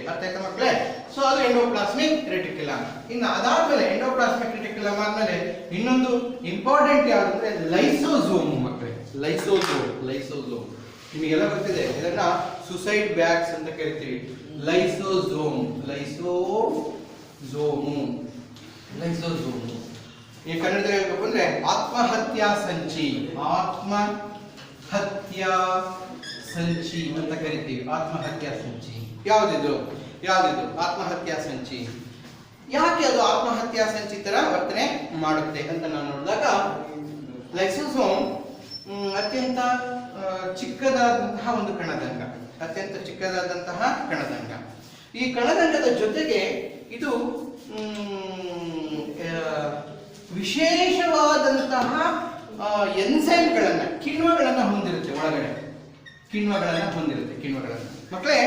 ಅರ್ಥ ಆಯ್ತಾ ಮಕ್ಕಳೇ? ಸೊ ಅದು ಎಂಡೋಪ್ಲಾಸ್ಮಿಕ್ ರೆಟಿಕ್ಯುಲಮ್. ಇನ್ನು ಅದಾದ್ಮೇಲೆ ಎಂಡೋಪ್ಲಾಸ್ಮಿಕ್ ರೆಟಿಕ್ಯುಲಮ್ ಆದ್ಮೇಲೆ ಇನ್ನೊಂದು ಇಂಪಾರ್ಟೆಂಟ್ ಯಾವ್ದಂದ್ರೆ ಲೈಸೋಸೋಮ್ ಮಕ್ಕಳೇ. ಲೈಸೋಸೋಮ್ ನಿಮಗೆಲ್ಲ ಗೊತ್ತಿದೆ, ಇದನ್ನ ಸುಸೈಡ್ ಬ್ಯಾಗ್ಸ್ ಅಂತ ಕರಿತೀವಿ. ಲೈಸೋಸೋಮ್ ಈ ಕನ್ನಡದಲ್ಲಿ ಹೇಳ್ಬೇಕು ಅಂದ್ರೆ ಆತ್ಮಹತ್ಯಾ ಸಂಚಿ ಅಂತ ಕರಿತೀವಿ. ಆತ್ಮಹತ್ಯಾ ಸಂಚಿ ಯಾವ್ದಿದು ಆತ್ಮಹತ್ಯಾ ಸಂಚಿ? ಯಾಕೆ ಅದು ಆತ್ಮಹತ್ಯಾ ಸಂಚಿ ತರ ವರ್ತನೆ ಮಾಡುತ್ತೆ ಅಂತ ನಾವು ನೋಡಿದಾಗ, ಲೈಸೋಸೋಮ್ ಅತ್ಯಂತ ಚಿಕ್ಕದಾದಂತಹ ಒಂದು ಕಣದಂಗ. ಈ ಕಣದಂಗದ ಜೊತೆಗೆ ಇದು ವಿಶೇಷವಾದಂತಹ ಎನ್ಸೈಮ್ಗಳನ್ನ ಕಿಣ್ವಗಳನ್ನ ಹೊಂದಿರುತ್ತೆ. ಒಳಗಡೆ ಕಿಣ್ವಗಳನ್ನ ಮಕ್ಕಳೇ,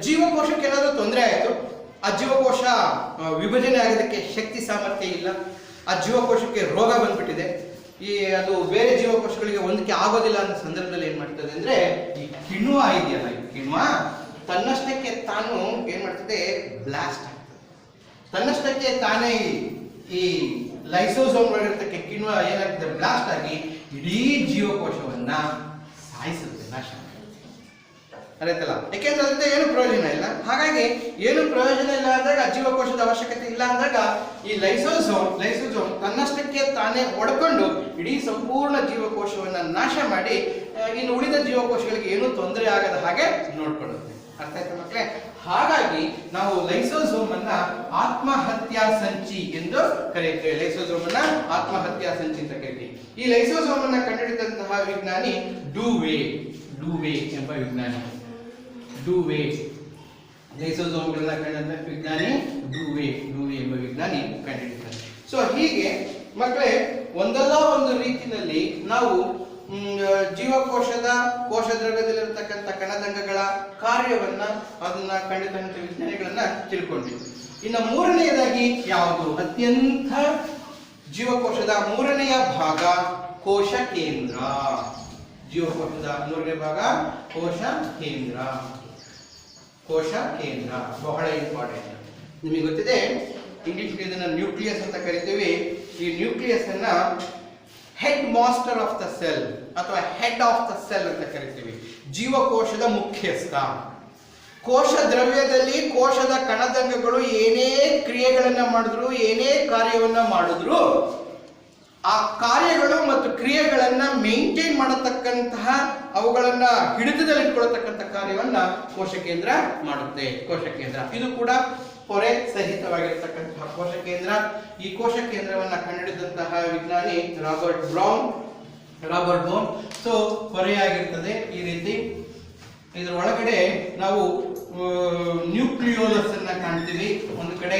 ಜೀವಕೋಶಕ್ಕೆ ಏನಾದರೂ ತೊಂದರೆ ಆಯಿತು, ಆ ಜೀವಕೋಶ ವಿಭಜನೆ ಆಗೋದಕ್ಕೆ ಶಕ್ತಿ ಸಾಮರ್ಥ್ಯ ಇಲ್ಲ, ಆ ಜೀವಕೋಶಕ್ಕೆ ರೋಗ ಬಂದ್ಬಿಟ್ಟಿದೆ, ಅದು ಬೇರೆ ಜೀವಕೋಶಗಳಿಗೆ ಹೊಂದಿಕೆ ಆಗೋದಿಲ್ಲ ಅನ್ನೋ ಸಂದರ್ಭದಲ್ಲಿ ಏನ್ ಮಾಡ್ತದೆ ಅಂದ್ರೆ, ಈ ಕಿಣ್ವ ಇದೆಯಲ್ಲ, ಈ ಕಿಣ್ವ ತನ್ನಷ್ಟಕ್ಕೆ ತಾನು ಏನ್ ಮಾಡ್ತದೆ, ಬ್ಲಾಸ್ಟ್ ಆಗ್ತದೆ. ತನ್ನಷ್ಟಕ್ಕೆ ತಾನೇ ಈ ಲೈಸೋಸೋಮ್ ಇರತಕ್ಕ ಕಿಣ್ವ ಏನಾಗ್ತದೆ, ಬ್ಲಾಸ್ಟ್ ಆಗಿ ಇಡೀ ಜೀವಕೋಶವನ್ನ ಸಾಯಿಸುತ್ತೆ, ನಾಶ ಅರಿತಲ್ಲ. ಯಾಕೆಂದ್ರೆ ಅದರಿಂದ ಏನು ಪ್ರಯೋಜನ ಇಲ್ಲ. ಹಾಗಾಗಿ ಏನು ಪ್ರಯೋಜನ ಇಲ್ಲ ಅಂದಾಗ, ಜೀವಕೋಶದ ಅವಶ್ಯಕತೆ ಇಲ್ಲ ಅಂದಾಗ, ಈ ಲೈಸೋಸೋಮ್ ತನ್ನಷ್ಟಕ್ಕೆ ತಾನೇ ಒಡ್ಕೊಂಡು ಇಡೀ ಸಂಪೂರ್ಣ ಜೀವಕೋಶವನ್ನ ನಾಶ ಮಾಡಿ ಇನ್ನು ಉಳಿದ ಜೀವಕೋಶಗಳಿಗೆ ಏನೂ ತೊಂದರೆ ಆಗದ ಹಾಗೆ ನೋಡ್ಕೊಳ್ಳುತ್ತೆ. ಅರ್ಥ ಆಯ್ತಾ ಮಕ್ಕಳೇ? ಹಾಗಾಗಿ ನಾವು ಲೈಸೋಸೋಮ್ ಅನ್ನ ಆತ್ಮಹತ್ಯಾ ಸಂಚಿ ಎಂದು ಕರೆಯುತ್ತೇವೆ. ಆತ್ಮಹತ್ಯಾ ಸಂಚಿ ಅಂತ ಕರಿತೀವಿ. ಈ ಲೈಸೋಸೋಮ್ ಅನ್ನ ಕಂಡುಹಿಡಿದಂತಹ ವಿಜ್ಞಾನಿ ಡೂವೆ ಎಂಬ ವಿಜ್ಞಾನಿ. ಲೈಸೋಸೋಮ್ಗಳನ್ನ ಕಂಡ ವಿಜ್ಞಾನಿ ಡೂವೆ ಎಂಬ ವಿಜ್ಞಾನಿ ಕಂಡುಹಿಡಿತಾರೆ. ಸೊ ಹೀಗೆ ಮಕ್ಕಳೇ, ಒಂದಲ್ಲ ಒಂದು ರೀತಿಯಲ್ಲಿ ನಾವು ಜೀವಕೋಶದ ಕೋಶ ದ್ರವ್ಯದಲ್ಲಿರತಕ್ಕಂಥ ಕಣದಂಗಗಳ ಕಾರ್ಯವನ್ನ ಅದನ್ನ ಕಂಡಿದ್ದಂಥ ವಿಜ್ಞಾನಿಗಳನ್ನ ತಿಳ್ಕೊಂಡಿದ್ವಿ. ಇನ್ನು ಮೂರನೆಯದಾಗಿ ಯಾವುದು ಅತ್ಯಂತ ಜೀವಕೋಶದ ಮೂರನೆಯ ಭಾಗ ಕೋಶ ಕೇಂದ್ರ. ಜೀವಕೋಶದ ಮೂರನೇ ಭಾಗ ಕೋಶ ಕೇಂದ್ರ ಬಹಳ ಇಂಪಾರ್ಟೆಂಟ್. ನಿಮಗೆ ಗೊತ್ತಿದೆ, ಇಂಗ್ಲಿಷ್ ಇದನ್ನ ನ್ಯೂಕ್ಲಿಯಸ್ ಅಂತ ಕರಿತೀವಿ. ಈ ನ್ಯೂಕ್ಲಿಯಸ್ ಅನ್ನ head master of the cell ಅಥವಾ ಹೆಡ್ ಆಫ್ ದ ಸೆಲ್ ಅಂತ ಕರಿತೀವಿ. ಜೀವಕೋಶದ ಮುಖ್ಯಸ್ಥ. ಕೋಶ ದ್ರವ್ಯದಲ್ಲಿ ಕೋಶದ ಕಣದಂಗಗಳು ಏನೇ ಕ್ರಿಯೆಗಳನ್ನ ಮಾಡಿದ್ರು, ಏನೇ ಕಾರ್ಯವನ್ನ ಮಾಡಿದ್ರು, ಆ ಕಾರ್ಯಗಳು ಮತ್ತು ಕ್ರಿಯೆಗಳನ್ನ ಮೇಂಟೈನ್ ಮಾಡತಕ್ಕಂತಹ, ಅವುಗಳನ್ನ ಹಿಡಿತದಲ್ಲಿಟ್ಕೊಳ್ತಕ್ಕಂಥ ಕಾರ್ಯವನ್ನ ಕೋಶ ಕೇಂದ್ರ ಮಾಡುತ್ತೆ. ಇದು ಕೂಡ ಪೊರೆ ಸಹಿತವಾಗಿರತಕ್ಕಂತಹ ಕೋಶ ಕೇಂದ್ರ. ಈ ಕೋಶ ಕೇಂದ್ರವನ್ನ ಕಂಡುಹಿಡಿದಂತಹ ವಿಜ್ಞಾನಿ ರಾಬರ್ಟ್ ಬೋನ್. ಸೊ ಪೊರೆಯಾಗಿರ್ತದೆ ಈ ರೀತಿ. ಇದರ ಒಳಗಡೆ ನಾವು ನ್ಯೂಕ್ಲಿಯೋಲಸ್ ಅನ್ನ ಕಾಣ್ತೀವಿ. ಒಂದು ಕಡೆ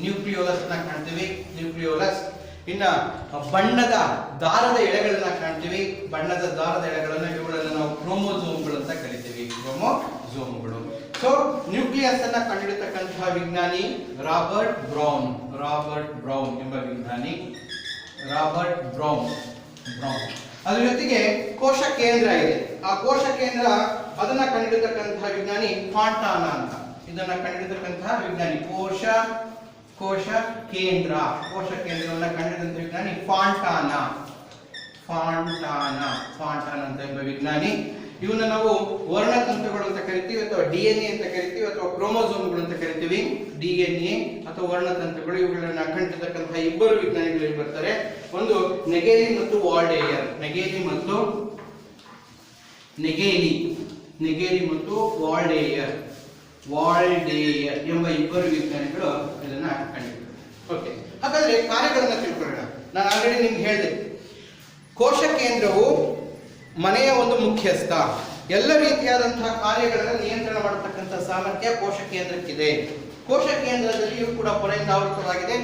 ನ್ಯೂಕ್ಲಿಯೋಲಸ್. ಇನ್ನ ಬಣ್ಣದ ದಾರದ ಎಳೆಗಳನ್ನ ಕಾಣ್ತೀವಿ. ಬಣ್ಣದ ದಾರದ ಎಳೆಗಳನ್ನ ಇವುಗಳನ್ನ ನಾವು ಕ್ರೋಮೋಸೋಮ್ಗಳು ಅಂತ ಕರಿತೀವಿ. ಕ್ರೋಮೋಸೋಮ್ಗಳು. ಸೊ ನ್ಯೂಕ್ಲಿಯಸ್ ಅನ್ನ ಕಂಡುಹಿಡಿತಕ್ಕಂತಹ ವಿಜ್ಞಾನಿ ರಾಬರ್ಟ್ ಬ್ರೌನ್ ಎಂಬ ವಿಜ್ಞಾನಿ. Robert brown. ಅದ್ರ ಜೊತೆಗೆ ಕೋಶ ಕೇಂದ್ರ ಇದೆ. ಆ ಕೋಶ ಕೇಂದ್ರ ಅದನ್ನ ಕಂಡುಹಿಡಿತಕ್ಕಂತಹ ವಿಜ್ಞಾನಿ ಫಾಂಟಾನಾ ಅಂತ. ಇದನ್ನ ಕಂಡುಹಿಡಿತಕ್ಕಂತಹ ವಿಜ್ಞಾನಿ ಕೋಶ ಕೇಂದ್ರವನ್ನ ಕಂಡುಹಿಡಿದಂತಹ ವಿಜ್ಞಾನಿ ಫಾಂಟಾನಾ ಅಂತ ಎಂಬ ವಿಜ್ಞಾನಿ. ಇವನ್ನ ನಾವು ವರ್ಣತಂತುಗಳು ಅಂತ ಕರಿತೀವಿ, ಅಥವಾ DNA ಅಂತ ಕರಿತೀವಿ, ಅಥವಾ ಕ್ರೋಮೋಸೋಮ್ಗಳು ಅಂತ ಕರಿತೀವಿ. DNA ಅಥವಾ ವರ್ಣತಂತುಗಳು ಇವುಗಳನ್ನ ಕಂಡುಹಿಡಿತಕ್ಕಂತಹ ಇಬ್ಬರು ವಿಜ್ಞಾನಿಗಳು ಇಲ್ಲಿ ಬರ್ತಾರೆ. ಒಂದು ನೆಗೆಲಿ ಮತ್ತು ವಾಲ್ಡೇಯರ್. ನೆಗೆಲಿ ಮತ್ತು ವಾಲ್ಡೇಯರ್ ಎಂಬ ಇಬ್ಬರು ವಿಜ್ಞಾನಿಗಳು ಇದನ್ನ ಕಂಡುಹಿಡಿದರು. ಓಕೆ, ಹಾಗಾದ್ರೆ ಕಾರ್ಯಗಳನ್ನ ತಿಳ್ಕೊಳ್ಳೋಣ. ನಾನು ಆಲ್ರೆಡಿ ನಿಮ್ಗೆ ಹೇಳಿದೆ, ಕೋಶ ಕೇಂದ್ರವು ಮನೆಯ ಒಂದು ಮುಖ್ಯಸ್ಥ. ಎಲ್ಲ ರೀತಿಯಾದಂತಹ ಕಾರ್ಯಗಳನ್ನು ನಿಯಂತ್ರಣ ಮಾಡತಕ್ಕಂಥ ಸಾಮರ್ಥ್ಯ ಕೋಶ ಕೇಂದ್ರಕ್ಕಿದೆ. ಕೋಶ ಕೇಂದ್ರದಲ್ಲಿಯೂ ಕೂಡ ಪೊರೆಯಿಂದ ಆವೃತವಾಗಿದೆ.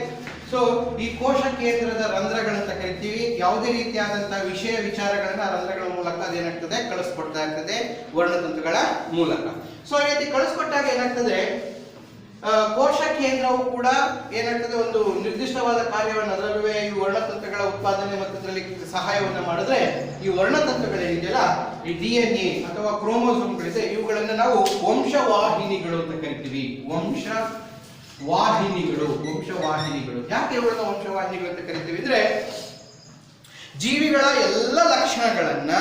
ಸೊ ಈ ಕೋಶ ಕೇಂದ್ರದ ರಂಧ್ರಗಳಂತ ಕರಿತೀವಿ. ಯಾವುದೇ ರೀತಿಯಾದಂತಹ ವಿಚಾರಗಳನ್ನ ರಂಧ್ರಗಳ ಮೂಲಕ ಅದೇನಾಗ್ತದೆ ಕಳಿಸ್ಕೊಡ್ತಾ ಇರ್ತದೆ, ವರ್ಣತಂತುಗಳ ಮೂಲಕ. ಸೊ ಈ ರೀತಿ ಕಳಿಸ್ಕೊಟ್ಟಾಗ ಏನಾಗ್ತದೆ, ಕೋಶ ಕೇಂದ್ರವು ಕೂಡ ಏನಾಗ್ತದೆ, ಒಂದು ನಿರ್ದಿಷ್ಟವಾದ ಕಾರ್ಯವನ್ನು, ಅದರಲ್ಲೂ ಈ ವರ್ಣತಂತುಗಳ ಉತ್ಪಾದನೆ ಮತ್ತು ಅದರಲ್ಲಿ ಸಹಾಯವನ್ನು ಮಾಡಿದ್ರೆ, ಈ ವರ್ಣತಂತುಗಳೇನಿದೆಯಲ್ಲ, ಈ DNA ಅಥವಾ ಕ್ರೋಮೋಸೋಮ್ಗಳಿದೆ, ಇವುಗಳನ್ನು ನಾವು ವಂಶವಾಹಿನಿಗಳು ಅಂತ ಕರಿತೀವಿ. ವಂಶವಾಹಿನಿಗಳು. ಯಾಕೆ ಇವುಗಳನ್ನ ವಂಶವಾಹಿನಿಗಳು ಅಂತ ಕರಿತೀವಿ ಅಂದ್ರೆ, ಜೀವಿಗಳ ಎಲ್ಲ ಲಕ್ಷಣಗಳನ್ನ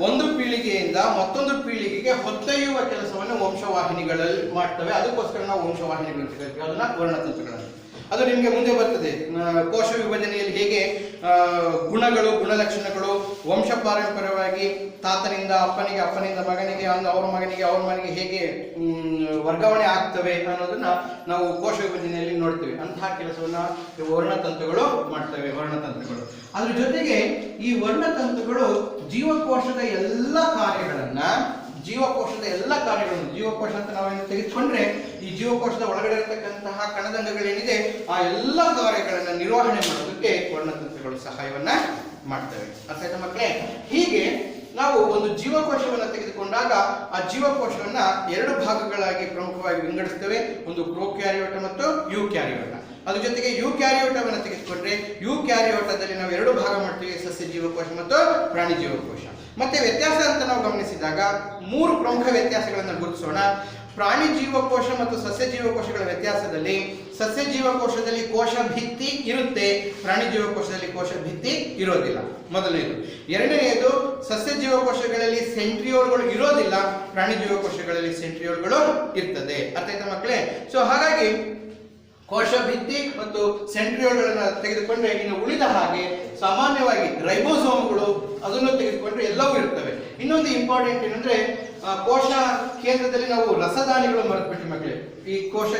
ಒಂದು ಪೀಳಿಗೆಯಿಂದ ಮತ್ತೊಂದು ಪೀಳಿಗೆಗೆ ಹೊತ್ತೊಯ್ಯುವ ಕೆಲಸವನ್ನು ವಂಶವಾಹಿನಿಗಳಲ್ಲಿ ಮಾಡ್ತವೆ. ಅದಕ್ಕೋಸ್ಕರ ನಾವು ವಂಶವಾಹಿನಿಗಳು ಅಂತ ಕರಿತೀವಿ. ಅದನ್ನ ವರ್ಣತಂತುಗಳನ್ನು. ಅದು ನಿಮಗೆ ಮುಂದೆ ಬರ್ತದೆ. ಕೋಶ ವಿಭಜನೆಯಲ್ಲಿ ಹೇಗೆ ಗುಣಲಕ್ಷಣಗಳು ವಂಶ ಪಾರಂಪರ್ಯವಾಗಿ ತಾತನಿಂದ ಅಪ್ಪನಿಗೆ, ಅಪ್ಪನಿಂದ ಮಗನಿಗೆ, ಅವ್ರ ಮಗನಿಗೆ ಹೇಗೆ ವರ್ಗಾವಣೆ ಆಗ್ತವೆ ಅನ್ನೋದನ್ನ ನಾವು ಕೋಶ ವಿಭಜನೆಯಲ್ಲಿ ನೋಡ್ತೇವೆ. ಅಂತಹ ಕೆಲಸವನ್ನ ವರ್ಣತಂತುಗಳು ಮಾಡ್ತವೆ. ಅದ್ರ ಜೊತೆಗೆ ಈ ವರ್ಣತಂತುಗಳು ಜೀವಕೋಶದ ಎಲ್ಲ ಕಾರ್ಯಗಳನ್ನು, ಜೀವಕೋಶ ಅಂತ ನಾವೇನು ತೆಗೆದುಕೊಂಡ್ರೆ, ಈ ಜೀವಕೋಶದ ಒಳಗಡೆ ಇರತಕ್ಕಂತಹ ಕಣದಂಗಗಳೇನಿದೆ, ಆ ಎಲ್ಲ ಕಾರ್ಯಗಳನ್ನ ನಿರ್ವಹಣೆ ಮಾಡೋದಕ್ಕೆ ವರ್ಣತಂತುಗಳು ಸಹಾಯವನ್ನ ಮಾಡ್ತವೆ. ಅರ್ಥ ಆಯ್ತಾ ಮಕ್ಕಳೇ? ಹೀಗೆ ನಾವು ಒಂದು ಜೀವಕೋಶವನ್ನು ತೆಗೆದುಕೊಂಡಾಗ ಆ ಜೀವಕೋಶವನ್ನ ಎರಡು ಭಾಗಗಳಾಗಿ ಪ್ರಮುಖವಾಗಿ ವಿಂಗಡಿಸ್ತೇವೆ. ಒಂದು ಪ್ರೊಕ್ಯಾರಿಯೋಟ ಮತ್ತು ಯೂಕ್ಯಾರಿಯೋಟ. ಅದ್ರ ಜೊತೆಗೆ ಯೂಕ್ಯಾರಿಯೋಟವನ್ನು ತೆಗೆದುಕೊಂಡ್ರೆ, ಯೂಕ್ಯಾರಿಯೋಟದಲ್ಲಿ ನಾವು ಎರಡು ಭಾಗ ಮಾಡ್ತೀವಿ, ಸಸ್ಯ ಜೀವಕೋಶ ಮತ್ತು ಪ್ರಾಣಿ ಜೀವಕೋಶ. ಮತ್ತೆ ವ್ಯತ್ಯಾಸ ಅಂತ ನಾವು ಗಮನಿಸಿದಾಗ 3 ಪ್ರಮುಖ ವ್ಯತ್ಯಾಸಗಳನ್ನು ಗುರುತಿಸೋಣ. ಪ್ರಾಣಿ ಜೀವಕೋಶ ಮತ್ತು ಸಸ್ಯ ಜೀವಕೋಶಗಳ ವ್ಯತ್ಯಾಸದಲ್ಲಿ, ಸಸ್ಯ ಜೀವಕೋಶದಲ್ಲಿ ಕೋಶ ಭಿತ್ತಿ ಇರುತ್ತೆ, ಪ್ರಾಣಿ ಜೀವಕೋಶದಲ್ಲಿ ಕೋಶ ಭಿತ್ತಿ ಇರೋದಿಲ್ಲ. ಮೊದಲನೇದು. ಎರಡನೆಯದು, ಸಸ್ಯ ಜೀವಕೋಶಗಳಲ್ಲಿ ಸೆಂಟ್ರಿಯೋಲ್ಗಳು ಇರೋದಿಲ್ಲ, ಪ್ರಾಣಿ ಜೀವಕೋಶಗಳಲ್ಲಿ ಸೆಂಟ್ರಿಯೋಲ್ಗಳು ಇರ್ತದೆ. ಅರ್ಥ ಆಯ್ತಾ ಮಕ್ಕಳೇ? ಸೊ ಹಾಗಾಗಿ ಕೋಶ ಭಿತ್ತಿ ಮತ್ತು ಸೆಂಟ್ರಿಯೋಲ್ಗಳನ್ನ ತೆಗೆದುಕೊಂಡ್ರೆ, ಇನ್ನು ಉಳಿದ ಹಾಗೆ ಸಾಮಾನ್ಯವಾಗಿ ರೈಬೋಸೋಮ್ಗಳು ಅದನ್ನು ತೆಗೆದುಕೊಂಡ್ರೆ ಎಲ್ಲವೂ ಇರ್ತವೆ. ಇನ್ನೊಂದು ಇಂಪಾರ್ಟೆಂಟ್ ಏನಂದ್ರೆ, ಕೋಶ ಕೇಂದ್ರದಲ್ಲಿ ನಾವು ರಸದಾನಿಗಳು ಮರೆತುಬಿಟ್ಟು ಮಕ್ಕಳೇ. ಈ ಕೋಶ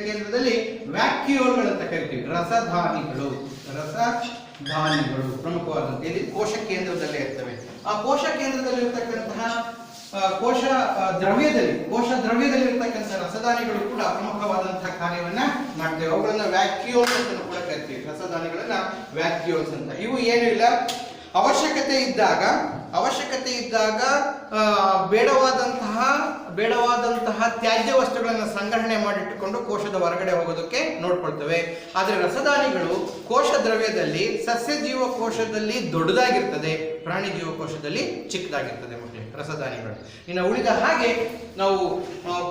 ಕೇಂದ್ರದಲ್ಲಿ ವ್ಯಾಕ್ಯೂಲ್ಗಳು ಅಂತ ಕರಿತೀವಿ. ರಸದಾನಿಗಳು ಪ್ರಮುಖವಾದಂತೆ ಇಲ್ಲಿ ಕೋಶ ಕೇಂದ್ರದಲ್ಲೇ ಇರ್ತವೆ. ಆ ಕೋಶ ಕೇಂದ್ರದಲ್ಲಿ ಇರತಕ್ಕಂತಹ ಕೋಶ ದ್ರವ್ಯದಲ್ಲಿ ಇರತಕ್ಕಂಥ ರಸದಾನಿಗಳು ಕೂಡ ಪ್ರಮುಖವಾದಂತಹ ಕಾರ್ಯವನ್ನ ಮಾಡ್ತೇವೆ. ಅವುಗಳನ್ನ ವ್ಯಾಕ್ಯೂಲ್ಸ್ ಅಂತ ಕೂಡ ಕರಿತೀವಿ. ರಸದಾನಿಗಳನ್ನ ವ್ಯಾಕ್ಯೂಲ್ಸ್ ಅಂತ. ಇವು ಏನೂ ಇಲ್ಲ, ಅವಶ್ಯಕತೆ ಇದ್ದಾಗ ಬೇಡವಾದಂತಹ ತ್ಯಾಜ್ಯ ವಸ್ತುಗಳನ್ನು ಸಂಗ್ರಹಣೆ ಮಾಡಿಟ್ಟುಕೊಂಡು ಕೋಶದ ಹೊರಗಡೆ ಹೋಗೋದಕ್ಕೆ ನೋಡ್ಕೊಳ್ತವೆ. ಆದರೆ ರಸದಾನಿಗಳು ಕೋಶ ದ್ರವ್ಯದಲ್ಲಿ ಸಸ್ಯ ಜೀವಕೋಶದಲ್ಲಿ ದೊಡ್ಡದಾಗಿರ್ತದೆ, ಪ್ರಾಣಿ ಜೀವಕೋಶದಲ್ಲಿ ಚಿಕ್ಕದಾಗಿರ್ತದೆ ಮಕ್ಕಳೇ ರಸದಾನಿಗಳು. ಇನ್ನು ಉಳಿದ ಹಾಗೆ ನಾವು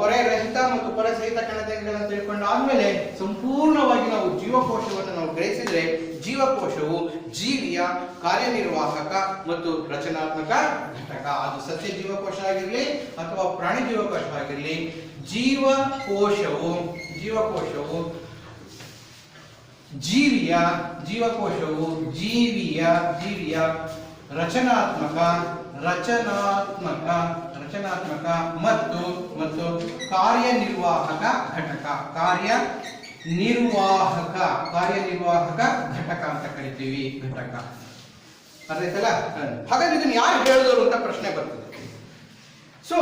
ಪೊರೆ ರಹಿತ ಮತ್ತು ಪೊರೆ ಸಹಿತ ಕಣಜಗಳನ್ನು ತಿಳ್ಕೊಂಡಾದ್ಮೇಲೆ ಸಂಪೂರ್ಣವಾಗಿ ನಾವು ಜೀವಕೋಶವನ್ನು ನಾವು ಗ್ರಹಿಸಿದ್ರೆ, ಜೀವಕೋಶವು ಜೀವಿಯ ಕಾರ್ಯನಿರ್ವಾಹಕ ಮತ್ತು ರಚನಾತ್ಮಕ ಘಟಕ. ಅದು ಸಸ್ಯ ಜೀವಕೋಶ ಆಗಿರಲಿ ಅಥವಾ ಪ್ರಾಣಿ ಜೀವಕೋಶ ಆಗಿರಲಿ, ಜೀವಕೋಶವು ಜೀವಿಯ ರಚನಾತ್ಮಕ ಮತ್ತು ಕಾರ್ಯನಿರ್ವಾಹಕ ಘಟಕ. ಕಾರ್ಯನಿರ್ವಾಹಕ ಘಟಕ ಅಂತ ಕರಿತೀವಿ. ಅರ್ಥಾಯ್ತಲ್ಲ? ಹಾಗಾದ್ರೆ ಇದನ್ನ ಯಾರು ಹೇಳಿದವರು ಅಂತ ಪ್ರಶ್ನೆ ಬರ್ತದೆ. ಸೊ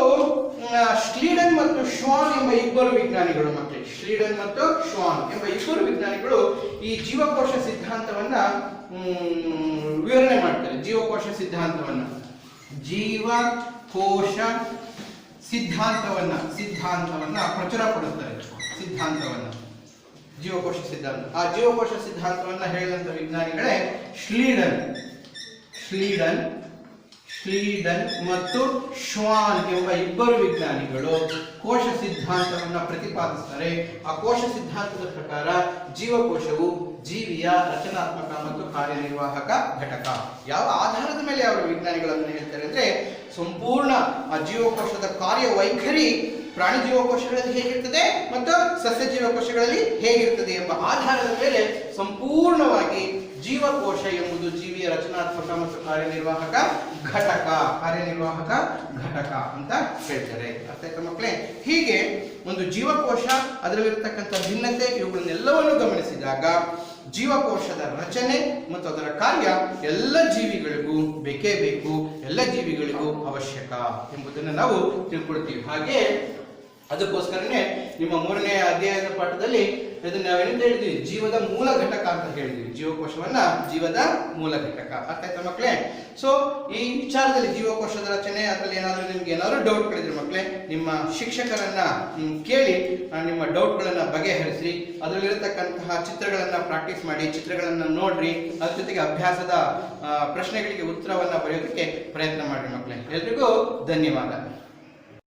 ಸ್ಲೀಡನ್ ಮತ್ತು ಶ್ವಾನ್ ಎಂಬ ಇಬ್ಬರು ವಿಜ್ಞಾನಿಗಳು ಮಕ್ಕಳೇ, ಸ್ಲೀಡನ್ ಮತ್ತು ಶ್ವಾನ್ ಎಂಬ ಇಬ್ಬರು ವಿಜ್ಞಾನಿಗಳು ಈ ಜೀವಕೋಶ ಸಿದ್ಧಾಂತವನ್ನ ವಿವರಣೆ ಮಾಡ್ತಾರೆ. ಜೀವಕೋಶ ಸಿದ್ಧಾಂತವನ್ನ ಪ್ರಚುರಪಡಿಸ್ತಾರೆ. ಜೀವಕೋಶ ಸಿದ್ಧಾಂತ, ಆ ಜೀವಕೋಶ ಸಿದ್ಧಾಂತವನ್ನ ಹೇಳಿದಂತ ವಿಜ್ಞಾನಿಗಳೇ ಸ್ಲೀಡನ್ ಮತ್ತು ಶ್ವಾನ್ ಎಂಬ ಇಬ್ಬರು ವಿಜ್ಞಾನಿಗಳು ಕೋಶ ಸಿದ್ಧಾಂತವನ್ನ ಪ್ರತಿಪಾದಿಸ್ತಾರೆ. ಆ ಕೋಶ ಸಿದ್ಧಾಂತದ ಪ್ರಕಾರ ಜೀವಕೋಶವು ಜೀವಿಯ ರಚನಾತ್ಮಕ ಮತ್ತು ಕಾರ್ಯನಿರ್ವಾಹಕ ಘಟಕ. ಯಾವ ಆಧಾರದ ಮೇಲೆ ಅವರ ವಿಜ್ಞಾನಿಗಳನ್ನು ಹೇಳ್ತಾರೆ ಅಂದ್ರೆ, ಸಂಪೂರ್ಣ ಆ ಜೀವಕೋಶದ ಕಾರ್ಯವೈಖರಿ ಪ್ರಾಣಿ ಜೀವಕೋಶಗಳಲ್ಲಿ ಹೇಗಿರ್ತದೆ ಮತ್ತು ಸಸ್ಯ ಜೀವಕೋಶಗಳಲ್ಲಿ ಹೇಗಿರ್ತದೆ ಎಂಬ ಆಧಾರದ ಮೇಲೆ ಸಂಪೂರ್ಣವಾಗಿ ಜೀವಕೋಶ ಎಂಬುದು ಜೀವಿಯ ರಚನಾತ್ಮಕ ಮತ್ತು ಕಾರ್ಯನಿರ್ವಾಹಕ ಘಟಕ ಅಂತ ಹೇಳ್ತಾರೆ. ಅರ್ಥ ಆಯ್ತಾ ಮಕ್ಕಳೇ? ಹೀಗೆ ಒಂದು ಜೀವಕೋಶ, ಅದರಲ್ಲಿರ್ತಕ್ಕಂಥ ಭಿನ್ನತೆ, ಇವುಗಳನ್ನೆಲ್ಲವನ್ನು ಗಮನಿಸಿದಾಗ ಜೀವಕೋಶದ ರಚನೆ ಮತ್ತು ಅದರ ಕಾರ್ಯ ಎಲ್ಲ ಜೀವಿಗಳಿಗೂ ಬೇಕೇ ಬೇಕು, ಎಲ್ಲ ಜೀವಿಗಳಿಗೂ ಅವಶ್ಯಕ ಎಂಬುದನ್ನು ನಾವು ತಿಳ್ಕೊಳ್ತೀವಿ. ಹಾಗೆ ಅದಕ್ಕೋಸ್ಕರನೇ ನಿಮ್ಮ 3ನೇ ಅಧ್ಯಾಯದ ಪಾಠದಲ್ಲಿ ಇದನ್ನ ನಾವೇನಂತ ಹೇಳಿದ್ವಿ, ಜೀವದ ಮೂಲ ಘಟಕ ಅಂತ ಹೇಳಿದ್ವಿ. ಜೀವಕೋಶವನ್ನ ಜೀವದ ಮೂಲ ಘಟಕ. ಅರ್ಥ ಆಯ್ತಾ ಮಕ್ಕಳೇ? ಸೊ ಈ ವಿಚಾರದಲ್ಲಿ ಜೀವಕೋಶದ ರಚನೆ ಅದರಲ್ಲಿ ನಿಮ್ಗೆ ಏನಾದ್ರು ಡೌಟ್ಗಳಿದ್ರೆ ಮಕ್ಕಳೇ, ನಿಮ್ಮ ಶಿಕ್ಷಕರನ್ನ ಕೇಳಿ ನಿಮ್ಮ ಡೌಟ್ಗಳನ್ನ ಬಗೆಹರಿಸಿ. ಅದರಲ್ಲಿರತಕ್ಕಂತಹ ಚಿತ್ರಗಳನ್ನ ಪ್ರಾಕ್ಟೀಸ್ ಮಾಡಿ, ಚಿತ್ರಗಳನ್ನ ನೋಡ್ರಿ, ಅದ್ರ ಜೊತೆಗೆ ಅಭ್ಯಾಸದ ಪ್ರಶ್ನೆಗಳಿಗೆ ಉತ್ತರವನ್ನ ಬರೆಯೋದಕ್ಕೆ ಪ್ರಯತ್ನ ಮಾಡ್ರಿ ಮಕ್ಕಳೇ. ಎಲ್ರಿಗೂ ಧನ್ಯವಾದ.